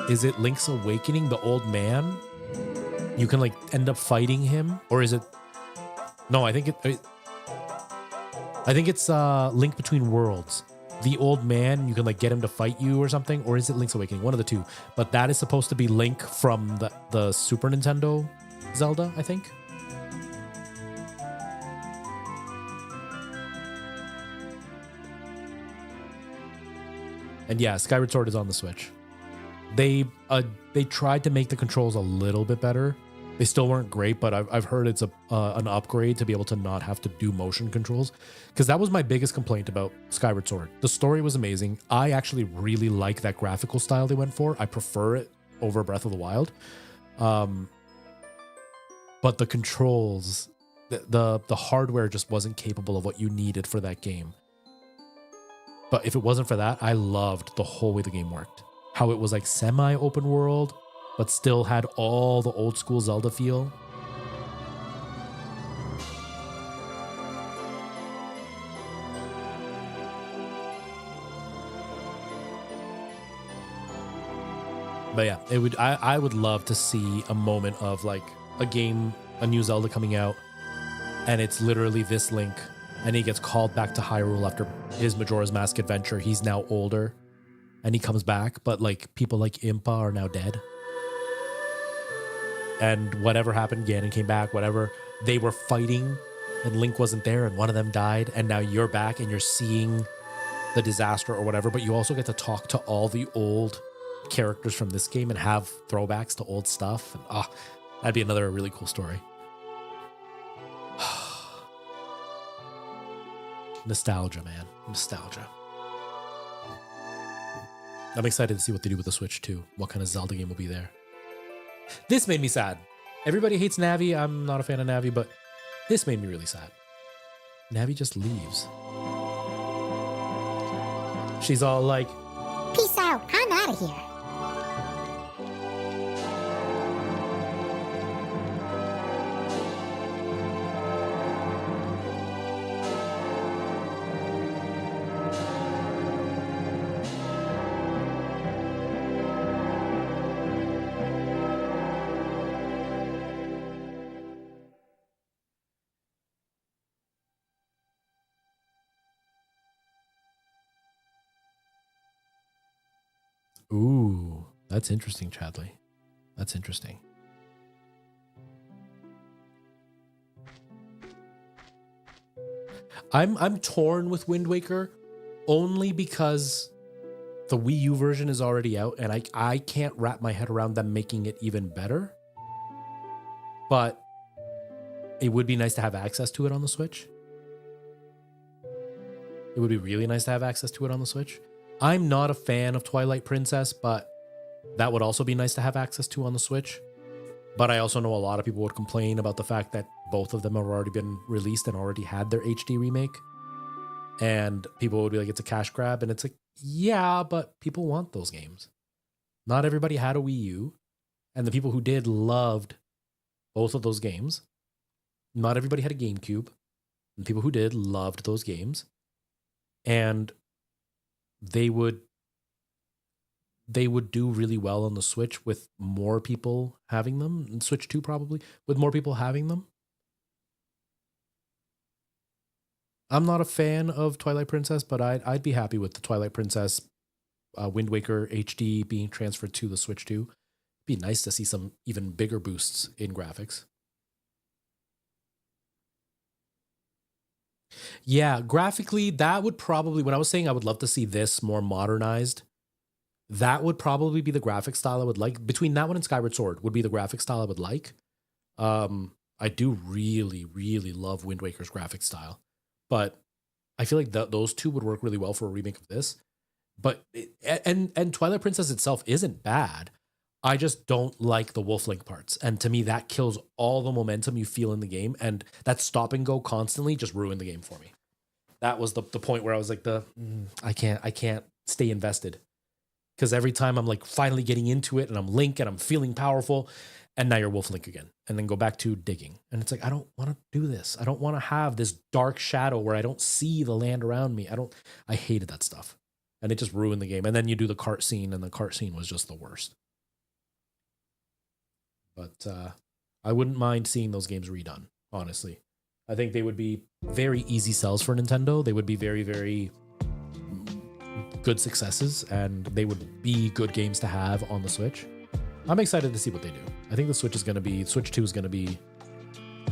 A: is it Link's Awakening, the old man? You can like end up fighting him, or is it? No, I think it's Link Between Worlds. The old man, you can like get him to fight you or something, or is it Link's Awakening? One of the two. But that is supposed to be Link from the Super Nintendo Zelda, I think. And yeah, Skyward Sword is on the Switch. They tried to make the controls a little bit better. They still weren't great, but I've heard it's an upgrade to be able to not have to do motion controls. Because that was my biggest complaint about Skyward Sword. The story was amazing. I actually really like that graphical style they went for. I prefer it over Breath of the Wild. But the controls, the hardware just wasn't capable of what you needed for that game. But if it wasn't for that, I loved the whole way the game worked. How it was like semi-open world, but still had all the old school Zelda feel. But yeah, I would love to see a moment of like a game, a new Zelda coming out, and it's literally this Link, and he gets called back to Hyrule after his Majora's Mask adventure. He's now older, and he comes back, but like people like Impa are now dead. And whatever happened, Ganon came back, whatever. They were fighting, and Link wasn't there, and one of them died, and now you're back, and you're seeing the disaster or whatever, but you also get to talk to all the old characters from this game and have throwbacks to old stuff. And that'd be another really cool story. Nostalgia, man. Nostalgia. I'm excited to see what they do with the Switch too. What kind of Zelda game will be there. This made me sad. Everybody hates Navi. I'm not a fan of Navi, but this made me really sad. Navi just leaves. She's all like,
D: Peace out. I'm out of here.
A: ooh, that's interesting, Chadley. That's interesting. I'm torn with Wind Waker only because the Wii U version is already out and I can't wrap my head around them making it even better. But it would be nice to have access to it on the Switch. it would be really nice to have access to it on the Switch. I'm not a fan of Twilight Princess, but that would also be nice to have access to on the Switch. But I also know a lot of people would complain about the fact that both of them have already been released and already had their HD remake. And people would be like, it's a cash grab. And it's like, yeah, but people want those games. Not everybody had a Wii U. And the people who did loved both of those games. Not everybody had a GameCube. And the people who did loved those games. And they would do really well on the Switch with more people having them. And Switch 2 probably, with more people having them. I'm not a fan of Twilight Princess, but I'd be happy with the Twilight Princess Wind Waker HD being transferred to the Switch 2. It'd be nice to see some even bigger boosts in graphics. Yeah, graphically, that would probably, when I was saying I would love to see this more modernized, that would probably be the graphic style I would like. Between that one and Skyward Sword would be the graphic style I would like. I do really, really love Wind Waker's graphic style. But I feel like those two would work really well for a remake of this. But and Twilight Princess itself isn't bad. I just don't like the Wolf Link parts. And to me, that kills all the momentum you feel in the game. And that stop and go constantly just ruined the game for me. That was the point where I was like, I can't stay invested. Because every time I'm like finally getting into it and I'm Link and I'm feeling powerful, and now you're Wolf Link again. And then go back to digging. And it's like, I don't want to do this. I don't want to have this dark shadow where I don't see the land around me. I hated that stuff. And it just ruined the game. And then you do the cart scene, and the cart scene was just the worst. But I wouldn't mind seeing those games redone, honestly. I think they would be very easy sells for Nintendo. They would be very, very good successes, and they would be good games to have on the Switch. I'm excited to see what they do. I think the Switch 2 is going to be,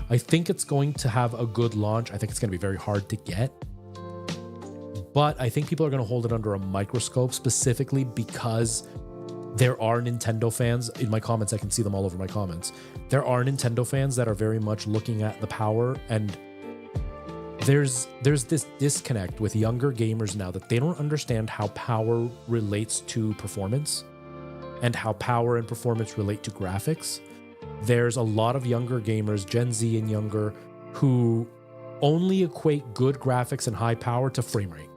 A: I think it's going to have a good launch. I think it's going to be very hard to get. But I think people are going to hold it under a microscope, specifically because there are Nintendo fans. In my comments, I can see them all over my comments. There are Nintendo fans that are very much looking at the power, and there's this disconnect with younger gamers now that they don't understand how power relates to performance and how power and performance relate to graphics. There's a lot of younger gamers, Gen Z and younger, who only equate good graphics and high power to frame rate.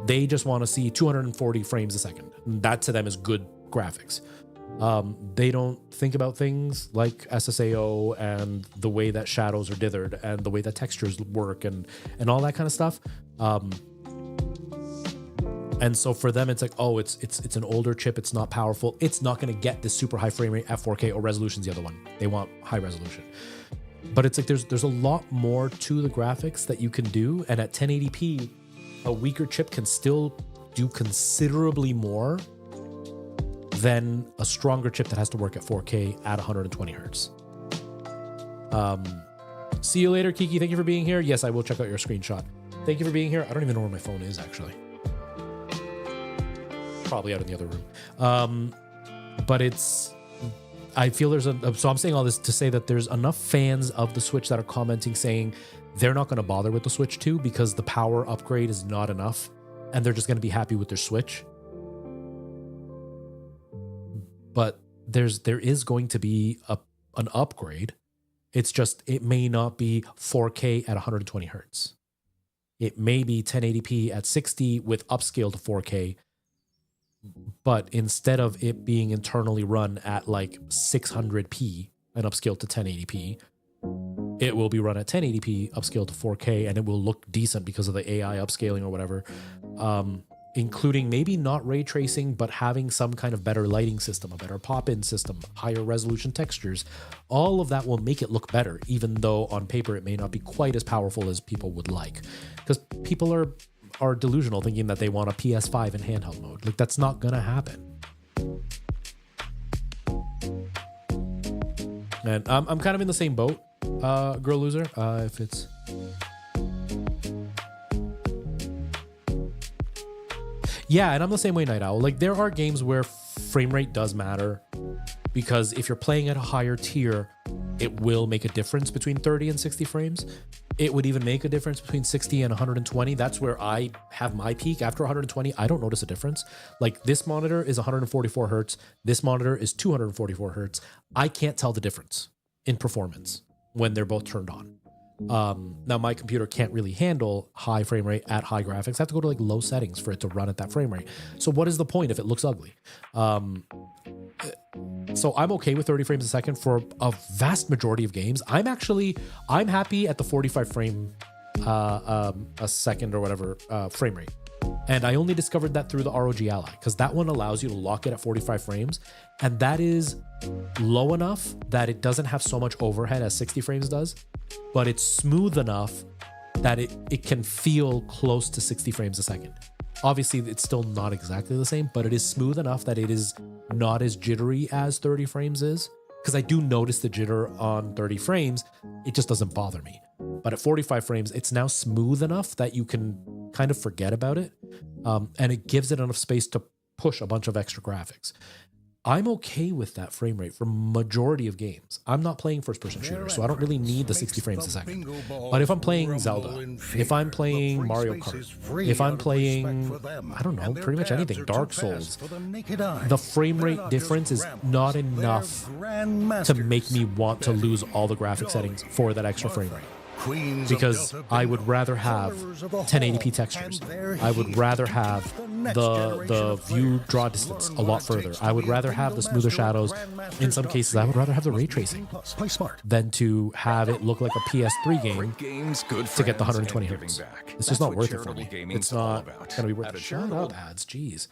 A: They just want to see 240 frames a second. That to them is good graphics. They don't think about things like SSAO and the way that shadows are dithered and the way that textures work and all that kind of stuff. And so for them, it's like, oh, it's an older chip. It's not powerful. It's not going to get this super high frame rate at 4K, or resolution's the other one. They want high resolution. But it's like there's a lot more to the graphics that you can do. And at 1080p, a weaker chip can still do considerably more than a stronger chip that has to work at 4K at 120 hertz. See you later, Kiki. Thank you for being here. Yes, I will check out your screenshot. Thank you for being here. I don't even know where my phone is, actually. Probably out in the other room. But I feel so I'm saying all this to say that there's enough fans of the Switch that are commenting saying they're not going to bother with the Switch 2 because the power upgrade is not enough, and they're just going to be happy with their Switch. But there is going to be an upgrade. It's just, it may not be 4K at 120 hertz. It may be 1080p at 60 with upscale to 4K. But instead of it being internally run at like 600p and upscale to 1080p, it will be run at 1080p upscale to 4K, and it will look decent because of the AI upscaling or whatever, including maybe not ray tracing, but having some kind of better lighting system, a better pop-in system, higher resolution textures. All of that will make it look better, even though on paper it may not be quite as powerful as people would like, because people are delusional thinking that they want a PS5 in handheld mode. Like, that's not gonna happen. And I'm kind of in the same boat, Girl Loser. If it's yeah, and I'm the same way, Night Owl. Like, there are games where frame rate does matter, because if you're playing at a higher tier, it will make a difference between 30 and 60 frames. It would even make a difference between 60 and 120. That's where I have my peak. After 120, I don't notice a difference. Like this monitor is 144 hertz. This monitor is 244 hertz. I can't tell the difference in performance when they're both turned on. Now my computer can't really handle high frame rate at high graphics. I have to go to like low settings for it to run at that frame rate. So what is the point if it looks ugly? So I'm okay with 30 frames a second for a vast majority of games. I'm happy at the 45 frame a second or whatever frame rate. And I only discovered that through the ROG Ally, because that one allows you to lock it at 45 frames. And that is low enough that it doesn't have so much overhead as 60 frames does, but it's smooth enough that it can feel close to 60 frames a second. Obviously, it's still not exactly the same, but it is smooth enough that it is not as jittery as 30 frames is. Because I do notice the jitter on 30 frames, it just doesn't bother me. But at 45 frames, it's now smooth enough that you can kind of forget about it. And it gives it enough space to push a bunch of extra graphics. I'm okay with that frame rate for majority of games. I'm not playing first-person shooters, so I don't really need the 60 frames a second. But if I'm playing Zelda, if I'm playing Mario Kart, if I'm playing, I don't know, pretty much anything, Dark Souls, the frame rate difference is not enough to make me want to lose all the graphic settings for that extra frame rate. Because I would rather have 1080p textures. I would rather have the view draw distance a lot further. I would rather have the smoother shadows. In some cases, I would rather have the ray tracing than to have it look like a PS3 game to get the 120 hertz. It's just not worth it for me. It's not going to be worth it. Shut up, ads. Jeez.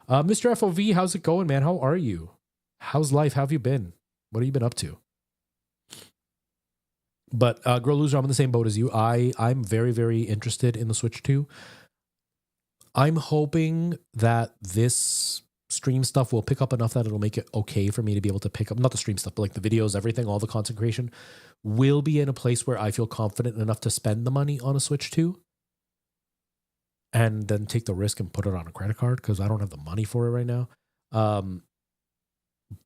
A: Mr. FOV, how's it going, man? How are you? How's life? How have you been? What have you been up to? But Girl Loser, I'm in the same boat as you. I'm very, very interested in the Switch 2. I'm hoping that this stream stuff will pick up enough that it'll make it okay for me to be able to pick up, not the stream stuff, but like the videos, everything, all the content creation will be in a place where I feel confident enough to spend the money on a Switch 2 and then take the risk and put it on a credit card because I don't have the money for it right now.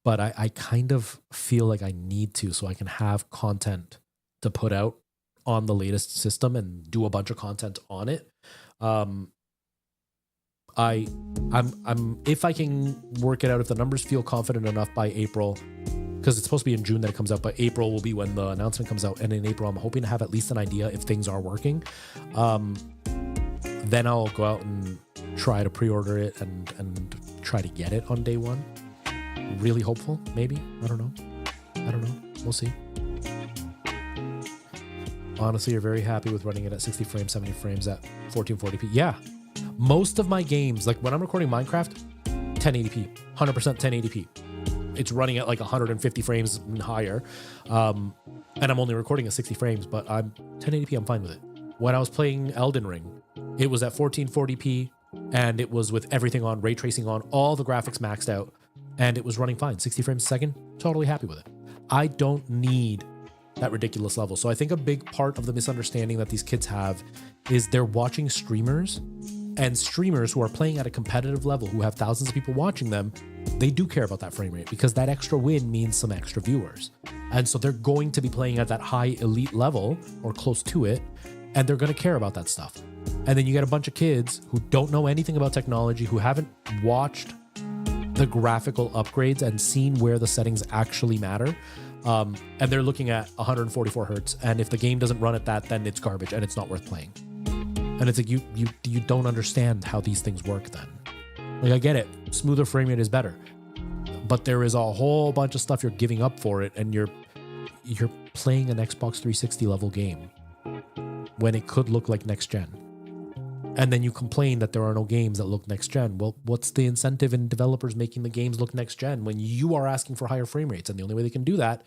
A: But I kind of feel like I need to so I can have content to put out on the latest system and do a bunch of content on it. I'm if I can work it out, if the numbers feel confident enough by April, because it's supposed to be in June that it comes out, but April will be when the announcement comes out. And in April, I'm hoping to have at least an idea if things are working. Then I'll go out and try to pre-order it and try to get it on day one. Really hopeful, maybe. I don't know. We'll see. Honestly, you're very happy with running it at 60 frames, 70 frames at 1440p. Yeah. Most of my games, like when I'm recording Minecraft, 1080p, 100% 1080p. It's running at like 150 frames and higher. And I'm only recording at 60 frames, but I'm 1080p, I'm fine with it. When I was playing Elden Ring, it was at 1440p and it was with everything on, ray tracing on, all the graphics maxed out, and it was running fine. 60 frames a second, totally happy with it. I don't need that ridiculous level. So I think a big part of the misunderstanding that these kids have is they're watching streamers, and streamers who are playing at a competitive level, who have thousands of people watching them, they do care about that frame rate because that extra win means some extra viewers. And so they're going to be playing at that high elite level or close to it, and they're going to care about that stuff. And then you get a bunch of kids who don't know anything about technology, who haven't watched the graphical upgrades and seen where the settings actually matter. And they're looking at 144 hertz, and if the game doesn't run at that, then it's garbage and it's not worth playing. And it's like you don't understand how these things work then. Like, I get it, smoother frame rate is better, but there is a whole bunch of stuff you're giving up for it, and you're playing an Xbox 360 level game when it could look like next gen. And then you complain that there are no games that look next gen. Well, what's the incentive in developers making the games look next gen when you are asking for higher frame rates? And the only way they can do that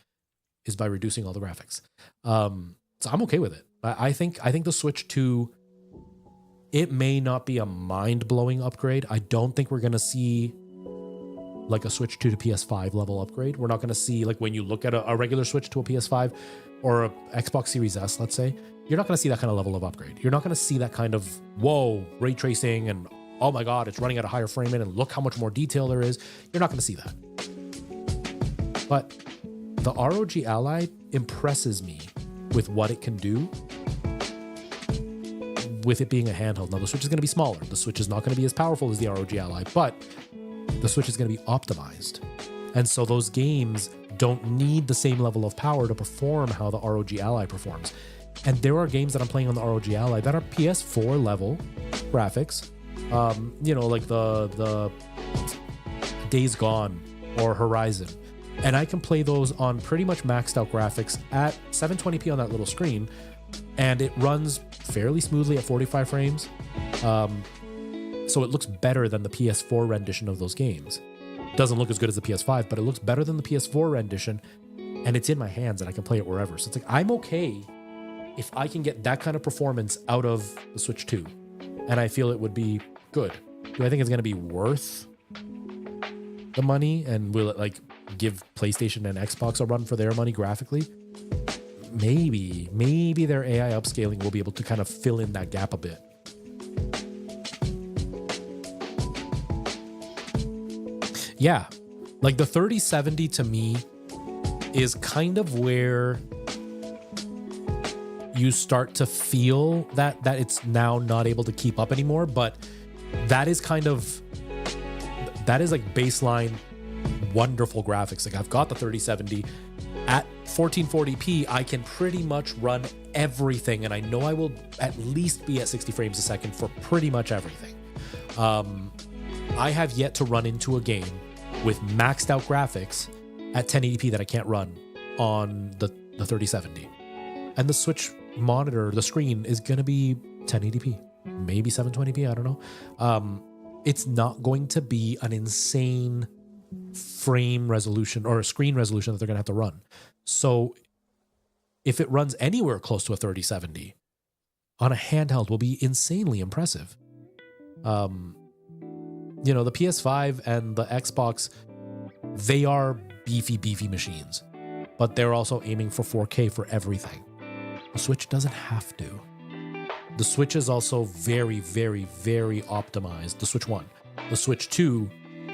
A: is by reducing all the graphics. So I'm okay with it. I think the Switch 2, it may not be a mind-blowing upgrade. I don't think we're going to see like a Switch 2 to PS5 level upgrade. We're not going to see, like, when you look at a regular Switch to a PS5 or a Xbox Series S, let's say, you're not going to see that kind of level of upgrade. You're not going to see that kind of, whoa, ray tracing and, oh my God, it's running at a higher frame rate and look how much more detail there is. You're not going to see that. But the ROG Ally impresses me with what it can do with it being a handheld. Now, the Switch is going to be smaller. The Switch is not going to be as powerful as the ROG Ally, but the Switch is going to be optimized. And so those games don't need the same level of power to perform how the ROG Ally performs. And there are games that I'm playing on the ROG Ally that are PS4 level graphics. Like the Days Gone or Horizon. And I can play those on pretty much maxed out graphics at 720p on that little screen. And it runs fairly smoothly at 45 frames. So it looks better than the PS4 rendition of those games. Doesn't look as good as the PS5, but it looks better than the PS4 rendition. And it's in my hands and I can play it wherever. So it's like, I'm okay if I can get that kind of performance out of the Switch 2. And I feel it would be good. Do I think it's going to be worth the money? And will it like give PlayStation and Xbox a run for their money graphically? Maybe their AI upscaling will be able to kind of fill in that gap a bit. Yeah, like the 3070 to me is kind of where you start to feel that it's now not able to keep up anymore. But that is like baseline wonderful graphics. Like I've got the 3070 at 1440p. I can pretty much run everything, and I know I will at least be at 60 frames a second for pretty much everything. I have yet to run into a game with maxed out graphics at 1080p that I can't run on the 3070. And the Switch monitor, the screen is going to be 1080p, maybe 720p, I don't know. It's not going to be an insane frame resolution or a screen resolution that they're going to have to run. So if it runs anywhere close to a 3070 on a handheld will be insanely impressive. The PS5 and the Xbox, they are beefy machines, but they're also aiming for 4K for everything. The Switch doesn't have to. The Switch is also very, very, very optimized. The Switch 1. The Switch 2,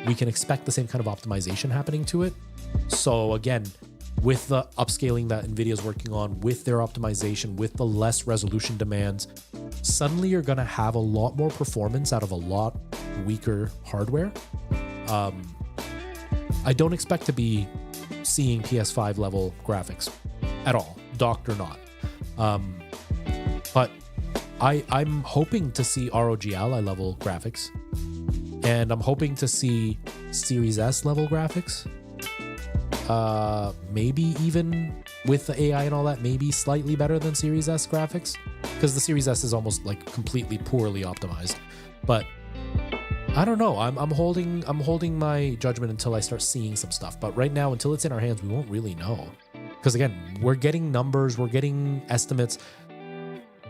A: we can expect the same kind of optimization happening to it. So again, with the upscaling that NVIDIA is working on, with their optimization, with the less resolution demands, suddenly you're going to have a lot more performance out of a lot weaker hardware. I don't expect to be seeing PS5 level graphics at all, docked or not. But I'm hoping to see ROG Ally level graphics, and I'm hoping to see Series S level graphics. Maybe even with the AI and all that, maybe slightly better than Series S graphics, because the Series S is almost like completely poorly optimized. But I don't know. I'm holding my judgment until I start seeing some stuff. But right now, until it's in our hands, we won't really know. Because again, we're getting numbers, we're getting estimates,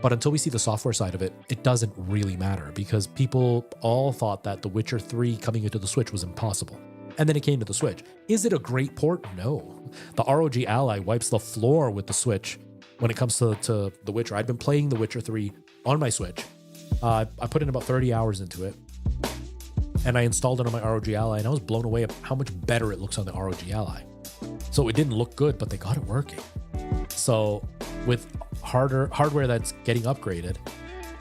A: but until we see the software side of it, it doesn't really matter, because people all thought that The Witcher 3 coming into the Switch was impossible. And then it came to the Switch. Is it a great port? No. The ROG Ally wipes the floor with the Switch when it comes to The Witcher. I've been playing The Witcher 3 on my Switch. I put in about 30 hours into it, and I installed it on my ROG Ally, and I was blown away at how much better it looks on the ROG Ally. So it didn't look good, but they got it working. So with hardware that's getting upgraded,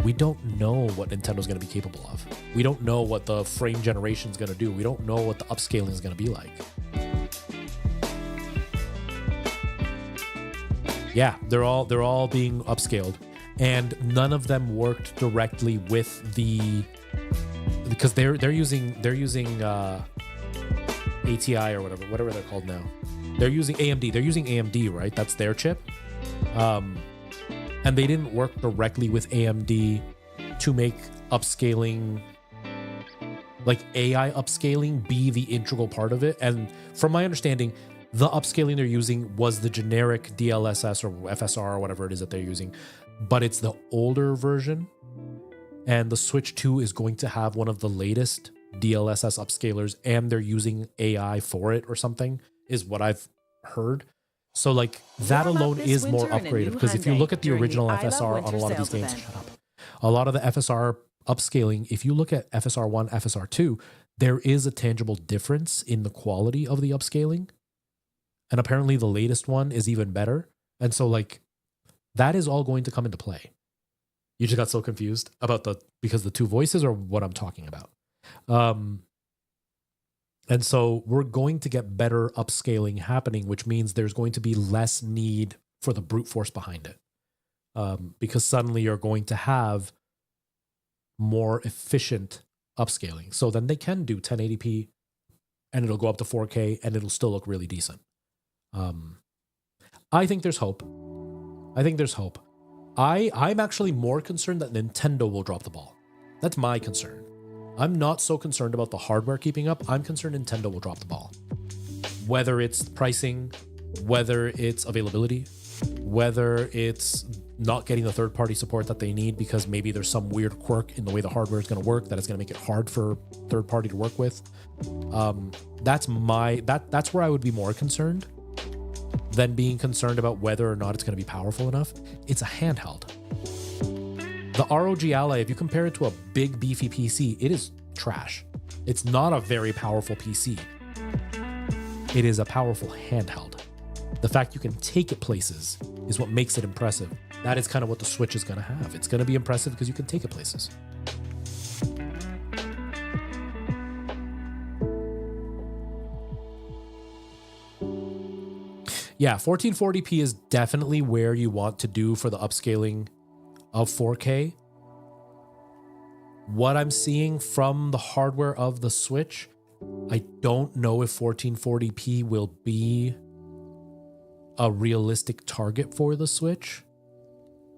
A: we don't know what Nintendo's going to be capable of. We don't know what the frame generation is going to do. We don't know what the upscaling is going to be like. Yeah, they're all being upscaled, and none of them worked directly with because they're using ATI or whatever they're called now. They're using AMD. They're using AMD, right? That's their chip. And they didn't work directly with AMD to make upscaling, like AI upscaling, be the integral part of it. And from my understanding, the upscaling they're using was the generic DLSS or FSR or whatever it is that they're using, but it's the older version. And the Switch 2 is going to have one of the latest DLSS upscalers, and they're using AI for it or something, is what I've heard. So like that alone is more upgraded, because if you look at the original FSR on a lot of these games, a lot of the FSR upscaling, if you look at FSR 1, FSR 2, there is a tangible difference in the quality of the upscaling. And apparently the latest one is even better. And so like that is all going to come into play. You just got so confused about because the two voices are what I'm talking about. And so we're going to get better upscaling happening, which means there's going to be less need for the brute force behind it. Because suddenly you're going to have more efficient upscaling. So then they can do 1080p and it'll go up to 4K and it'll still look really decent. I think there's hope. I'm actually more concerned that Nintendo will drop the ball. That's my concern. I'm not so concerned about the hardware keeping up. I'm concerned Nintendo will drop the ball. Whether it's pricing, whether it's availability, whether it's not getting the third-party support that they need because maybe there's some weird quirk in the way the hardware is going to work that is going to make it hard for third-party to work with. That's where I would be more concerned than being concerned about whether or not it's going to be powerful enough. It's a handheld. The ROG Ally, if you compare it to a big beefy PC, it is trash. It's not a very powerful PC. It is a powerful handheld. The fact you can take it places is what makes it impressive. That is kind of what the Switch is going to have. It's going to be impressive because you can take it places. Yeah, 1440p is definitely where you want to do for the upscaling of 4K. What I'm seeing from the hardware of the Switch, I don't know if 1440p will be a realistic target for the Switch,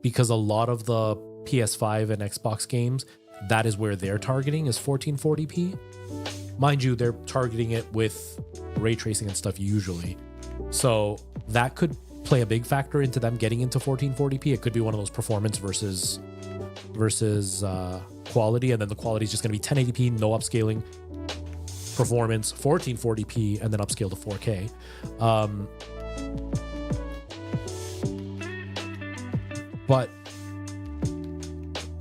A: because a lot of the PS5 and Xbox games, that is where they're targeting is 1440p. Mind you, they're targeting it with ray tracing and stuff usually. So that could play a big factor into them getting into 1440p. It could be one of those performance versus quality, and then the quality is just going to be 1080p, no upscaling, performance 1440p, and then upscale to 4K. But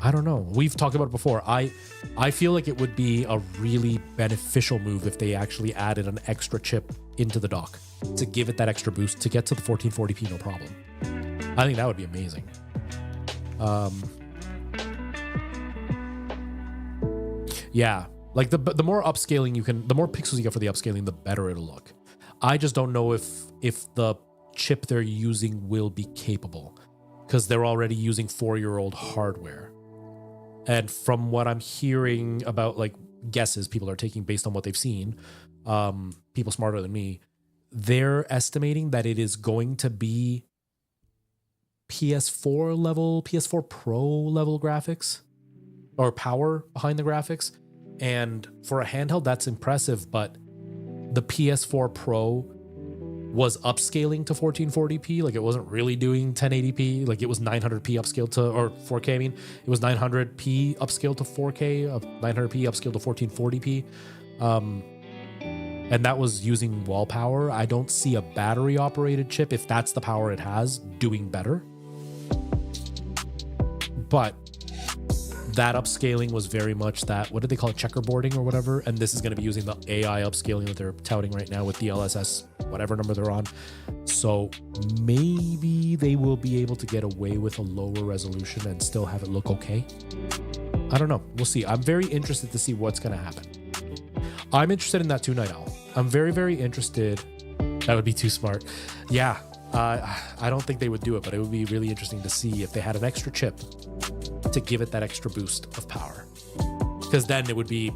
A: I don't know. We've talked about it before. I feel like it would be a really beneficial move if they actually added an extra chip into the dock to give it that extra boost to get to the 1440p no problem. I think that would be amazing. Yeah, like the more upscaling you can, the more pixels you get for the upscaling, the better it'll look. I just don't know if the chip they're using will be capable, because they're already using 4-year-old hardware. And from what I'm hearing about, like, guesses people are taking based on what they've seen, people smarter than me, they're estimating that it is going to be PS4 Pro level graphics, or power behind the graphics. And for a handheld, that's impressive, but the PS4 Pro was upscaling to 1440p. Like, it wasn't really doing 1080p. Like, it was 900p upscaled to, or 4K, I mean. It was 900p upscaled to 4K, 900p upscaled to 1440p. And that was using wall power. I don't see a battery operated chip, if that's the power it has, doing better. But that upscaling was very much that, what did they call it, checkerboarding or whatever? And this is going to be using the AI upscaling that they're touting right now with DLSS, whatever number they're on. So maybe they will be able to get away with a lower resolution and still have it look okay. I don't know. We'll see. I'm very interested to see what's going to happen. I'm interested in that too, Night Owl. I'm very, very interested. That would be too smart. Yeah. I don't think they would do it, but it would be really interesting to see if they had an extra chip to give it that extra boost of power. Because then it would be,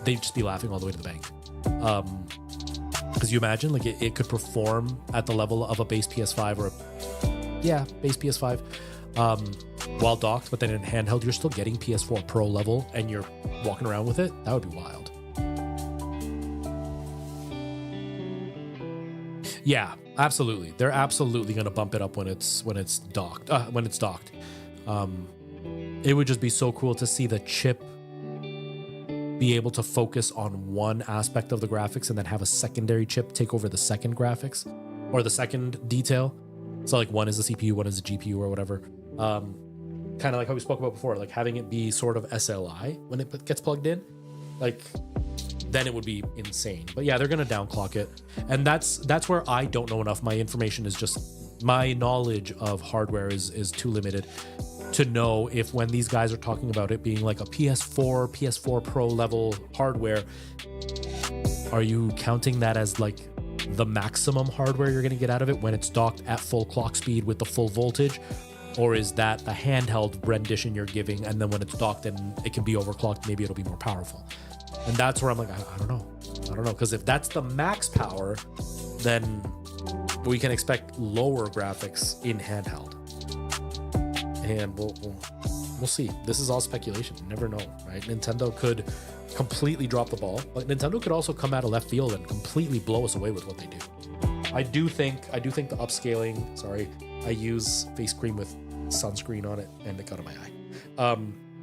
A: they'd just be laughing all the way to the bank. Because you imagine, like, it could perform at the level of a base PS5 or base PS5 while docked, but then in handheld, you're still getting PS4 Pro level and you're walking around with it. That would be wild. Yeah, absolutely. They're absolutely going to bump it up when it's docked. It would just be so cool to see the chip be able to focus on one aspect of the graphics and then have a secondary chip take over the second graphics or the second detail. So like one is the CPU, one is the GPU or whatever. Kind of like how we spoke about before, like having it be sort of SLI when it gets plugged in. Like then it would be insane. But yeah, they're gonna downclock it, and that's where I don't know enough. My information is just my knowledge of hardware is too limited to know if when these guys are talking about it being like a PS4 Pro level hardware, are you counting that as like the maximum hardware you're gonna get out of it when it's docked at full clock speed with the full voltage? Or is that the handheld rendition you're giving, and then when it's docked and it can be overclocked, maybe it'll be more powerful? And that's where I'm like, I don't know, because if that's the max power, then we can expect lower graphics in handheld, and we'll see. This is all speculation. You never know, right? Nintendo could completely drop the ball, but Nintendo could also come out of left field and completely blow us away with what they do. I do think the upscaling. Sorry, I use face cream with sunscreen on it, and it got in my eye.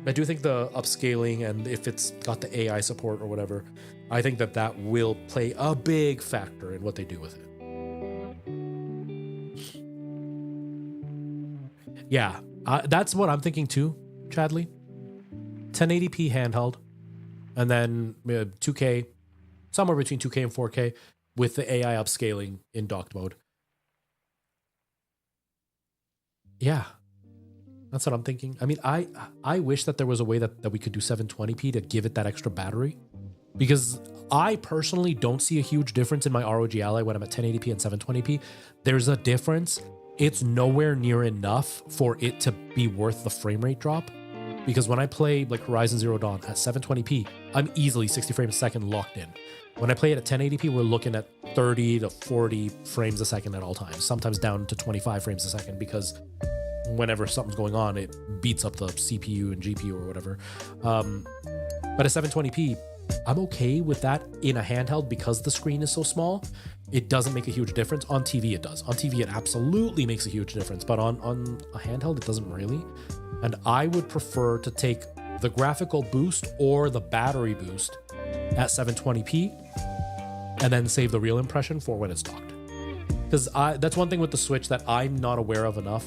A: I do think the upscaling, and if it's got the AI support or whatever, I think that will play a big factor in what they do with it. Yeah, that's what I'm thinking too, Chadley. 1080p handheld, and then 2K, somewhere between 2K and 4K with the AI upscaling in docked mode. Yeah, that's what I'm thinking. I mean, I wish that there was a way that we could do 720p to give it that extra battery, because I personally don't see a huge difference in my ROG Ally when I'm at 1080p and 720p. There's a difference. It's nowhere near enough for it to be worth the frame rate drop, because when I play like Horizon Zero Dawn at 720p, I'm easily 60 frames a second locked in. When I play it at 1080p, we're looking at 30 to 40 frames a second at all times, sometimes down to 25 frames a second, because whenever something's going on, it beats up the CPU and GPU or whatever. But at 720p, I'm okay with that in a handheld because the screen is so small. It doesn't make a huge difference. On TV, it does. On TV, it absolutely makes a huge difference. But on a handheld, it doesn't really. And I would prefer to take the graphical boost or the battery boost at 720p and then save the real impression for when it's docked. Because that's one thing with the Switch that I'm not aware of enough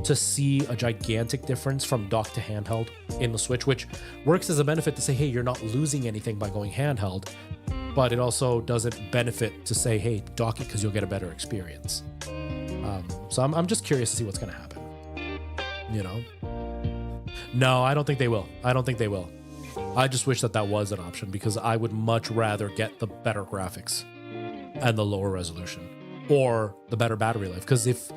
A: to see a gigantic difference from dock to handheld in the Switch, which works as a benefit to say, hey, you're not losing anything by going handheld, but it also doesn't benefit to say, hey, dock it because you'll get a better experience. So I'm just curious to see what's going to happen. You know? No, I don't think they will. I just wish that was an option, because I would much rather get the better graphics and the lower resolution or the better battery life. Because if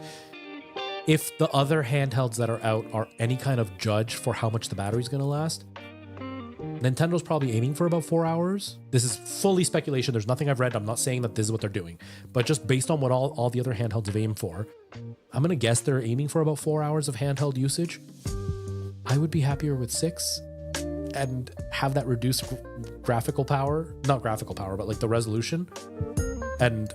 A: the other handhelds that are out are any kind of judge for how much the battery's going to last, Nintendo's probably aiming for about 4 hours. This is fully speculation. There's nothing I've read. I'm not saying that this is what they're doing, but just based on what all the other handhelds have aimed for, I'm going to guess they're aiming for about 4 hours of handheld usage. I would be happier with 6 and have that reduced graphical power, not graphical power, but like the resolution. And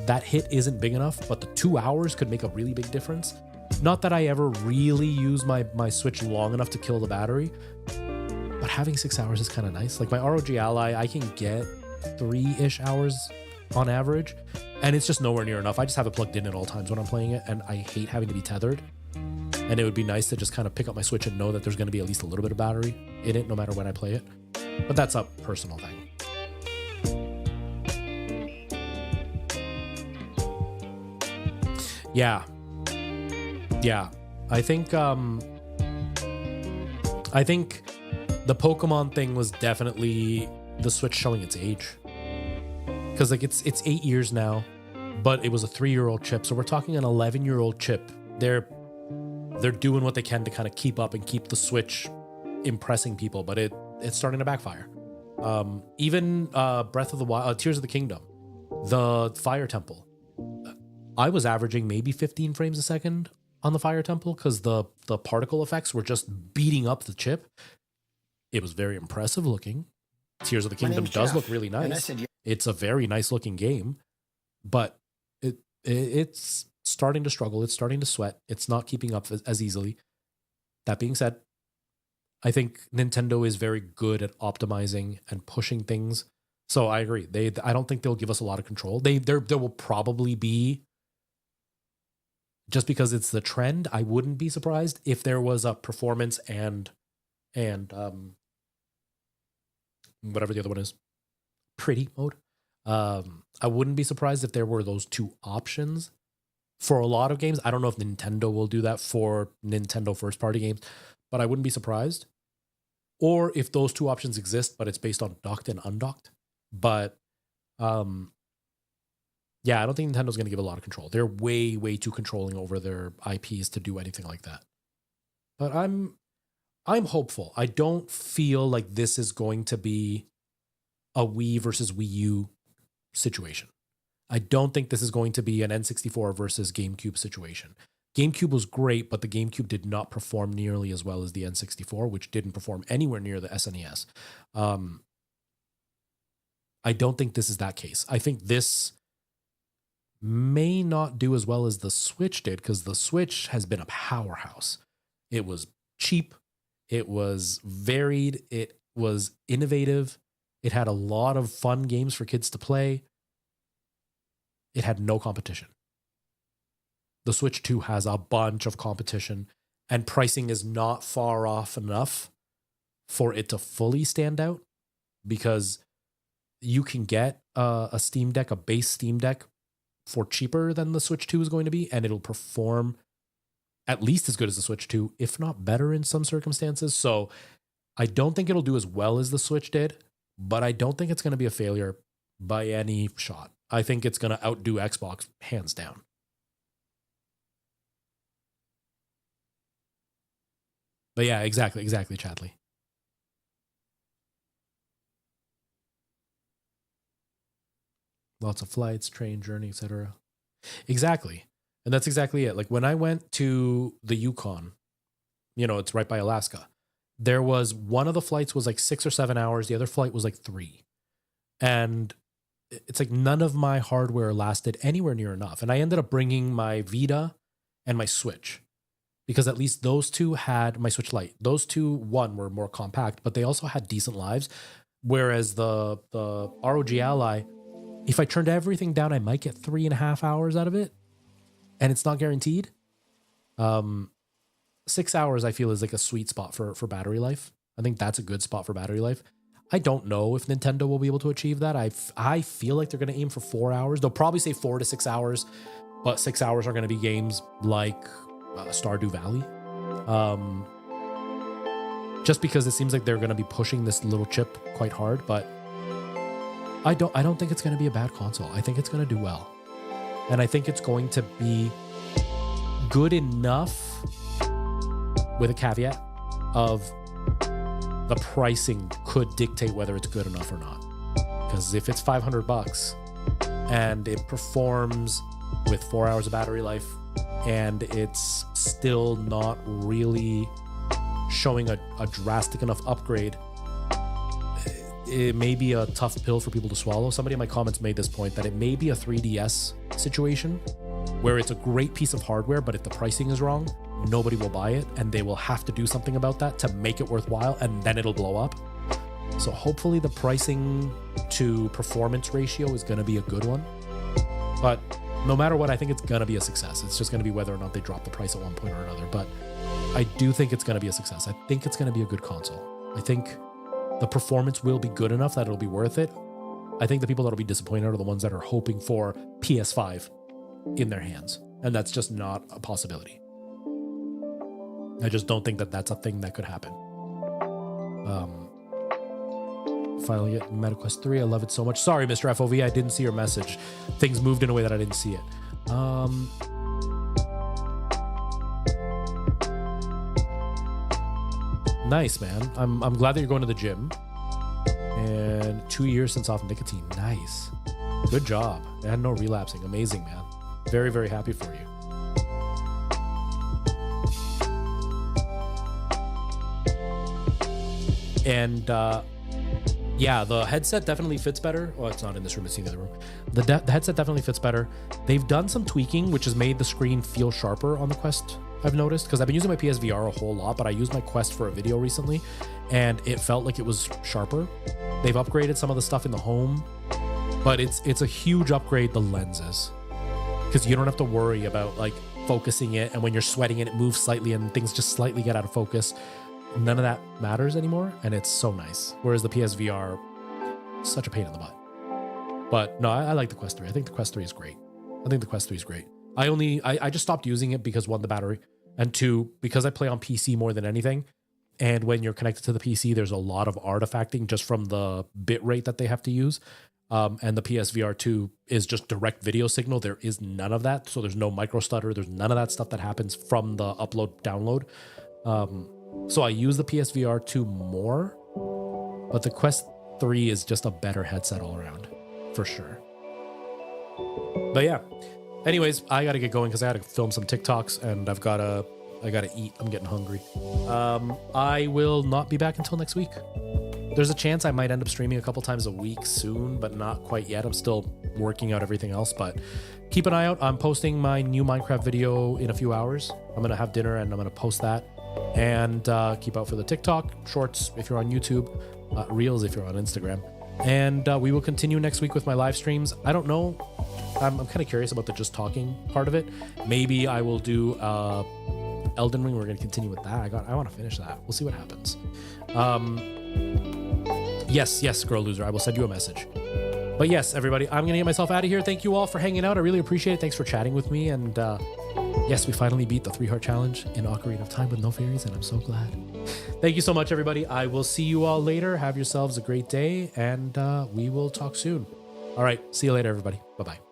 A: that hit isn't big enough, but the 2 hours could make a really big difference. Not that I ever really use my Switch long enough to kill the battery, but having 6 hours is kind of nice. Like my ROG Ally, I can get 3-ish hours on average, and it's just nowhere near enough. I just have it plugged in at all times when I'm playing it, and I hate having to be tethered. And it would be nice to just kind of pick up my Switch and know that there's going to be at least a little bit of battery in it no matter when I play it. But that's a personal thing. Yeah. I think the Pokemon thing was definitely the Switch showing its age. Because like it's 8 years now, but it was a 3-year-old chip. So we're talking an 11-year-old chip. They're doing what they can to kind of keep up and keep the Switch impressing people, but it's starting to backfire. Even Breath of the Wild, Tears of the Kingdom, the Fire Temple, I was averaging maybe 15 frames a second on the Fire Temple because the particle effects were just beating up the chip. It was very impressive looking. Tears of the Kingdom does look really nice. It's a very nice looking game, but it's starting to struggle. It's starting to sweat. It's not keeping up as easily. That being said, I think Nintendo is very good at optimizing and pushing things. So I agree. I don't think they'll give us a lot of control. There will probably be, just because it's the trend, I wouldn't be surprised if there was a performance and whatever the other one is, pretty mode. I wouldn't be surprised if there were those two options for a lot of games. I don't know if Nintendo will do that for Nintendo first party games, but I wouldn't be surprised. Or if those two options exist, but it's based on docked and undocked. But yeah, I don't think Nintendo's going to give a lot of control. They're way, way too controlling over their IPs to do anything like that. But I'm hopeful. I don't feel like this is going to be a Wii versus Wii U situation. I don't think this is going to be an N64 versus GameCube situation. GameCube was great, but the GameCube did not perform nearly as well as the N64, which didn't perform anywhere near the SNES. I don't think this is that case. I think this may not do as well as the Switch did, because the Switch has been a powerhouse. It was cheap. It was varied. It was innovative. It had a lot of fun games for kids to play. It had no competition. The Switch 2 has a bunch of competition, and pricing is not far off enough for it to fully stand out, because you can get a Steam Deck, a base Steam Deck, for cheaper than the Switch 2 is going to be, and it'll perform at least as good as the Switch 2, if not better in some circumstances. So I don't think it'll do as well as the Switch did, but I don't think it's going to be a failure by any shot. I think it's going to outdo Xbox hands down. But yeah, exactly, Chadley. Lots of flights, train journey, etc. Exactly. And that's exactly it. Like when I went to the Yukon, it's right by Alaska. There was one of the flights was like 6 or 7 hours. The other flight was like 3. And it's like none of my hardware lasted anywhere near enough. And I ended up bringing my Vita and my Switch, because at least those two had my Switch Lite. Those two, one, were more compact, but they also had decent lives. Whereas the ROG Ally, if I turned everything down, I might get 3.5 hours out of it. And it's not guaranteed. 6 hours, I feel, is like a sweet spot for battery life. I think that's a good spot for battery life. I don't know if Nintendo will be able to achieve that. I feel like they're going to aim for 4 hours. They'll probably say 4 to 6 hours, but 6 hours are going to be games like Stardew Valley. Just because it seems like they're going to be pushing this little chip quite hard, but I don't think it's going to be a bad console. I think it's going to do well. And I think it's going to be good enough, with a caveat of the pricing could dictate whether it's good enough or not. Because if it's $500 and it performs with 4 hours of battery life and it's still not really showing a drastic enough upgrade, it may be a tough pill for people to swallow. Somebody in my comments made this point that it may be a 3DS situation where it's a great piece of hardware, but if the pricing is wrong, nobody will buy it, and they will have to do something about that to make it worthwhile, and then it'll blow up. So hopefully the pricing to performance ratio is going to be a good one. But no matter what, I think it's going to be a success. It's just going to be whether or not they drop the price at one point or another. But I do think it's going to be a success. I think it's going to be a good console. I think the performance will be good enough that it'll be worth it. I think the people that'll be disappointed are the ones that are hoping for PS5 in their hands. And that's just not a possibility. I just don't think that that's a thing that could happen. Finally get MetaQuest 3. I love it so much. Sorry, Mr. FOV, I didn't see your message. Things moved in a way that I didn't see it. Nice, man. I'm glad that you're going to the gym. And 2 years since off nicotine. Nice. Good job. I had no relapsing. Amazing, man. Very, very happy for you. And yeah, the headset definitely fits better. Oh, it's not in this room, it's in the other room. The headset definitely fits better. They've done some tweaking, which has made the screen feel sharper on the Quest, I've noticed, because I've been using my PSVR a whole lot, but I used my Quest for a video recently, and it felt like it was sharper. They've upgraded some of the stuff in the home, but it's a huge upgrade, the lenses, because you don't have to worry about like focusing it, and when you're sweating it moves slightly and things just slightly get out of focus. None of that matters anymore, and it's so nice. Whereas the PSVR, such a pain in the butt. But no, I like the Quest 3. I think the Quest 3 is great. I just stopped using it because one, the battery, and two, because I play on PC more than anything. And when you're connected to the PC, there's a lot of artifacting just from the bit rate that they have to use. And the PSVR 2 is just direct video signal. There is none of that. So there's no micro stutter. There's none of that stuff that happens from the upload download. So I use the PSVR 2 more, but the Quest 3 is just a better headset all around, for sure. But yeah, anyways, I got to get going because I got to film some TikToks and I got to eat. I'm getting hungry. I will not be back until next week. There's a chance I might end up streaming a couple times a week soon, but not quite yet. I'm still working out everything else, but keep an eye out. I'm posting my new Minecraft video in a few hours. I'm going to have dinner and I'm going to post that. And keep out for the TikTok, shorts if you're on YouTube, reels if you're on Instagram. And we will continue next week with my live streams. I don't know. I'm kind of curious about the just talking part of it. Maybe I will do Elden Ring. We're going to continue with that. I want to finish that. We'll see what happens. Yes, Girl Loser. I will send you a message. But yes, everybody, I'm going to get myself out of here. Thank you all for hanging out. I really appreciate it. Thanks for chatting with me. And yes, we finally beat the 3-heart challenge in Ocarina of Time with no fairies, and I'm so glad. Thank you so much, everybody. I will see you all later. Have yourselves a great day, and we will talk soon. All right. See you later, everybody. Bye-bye.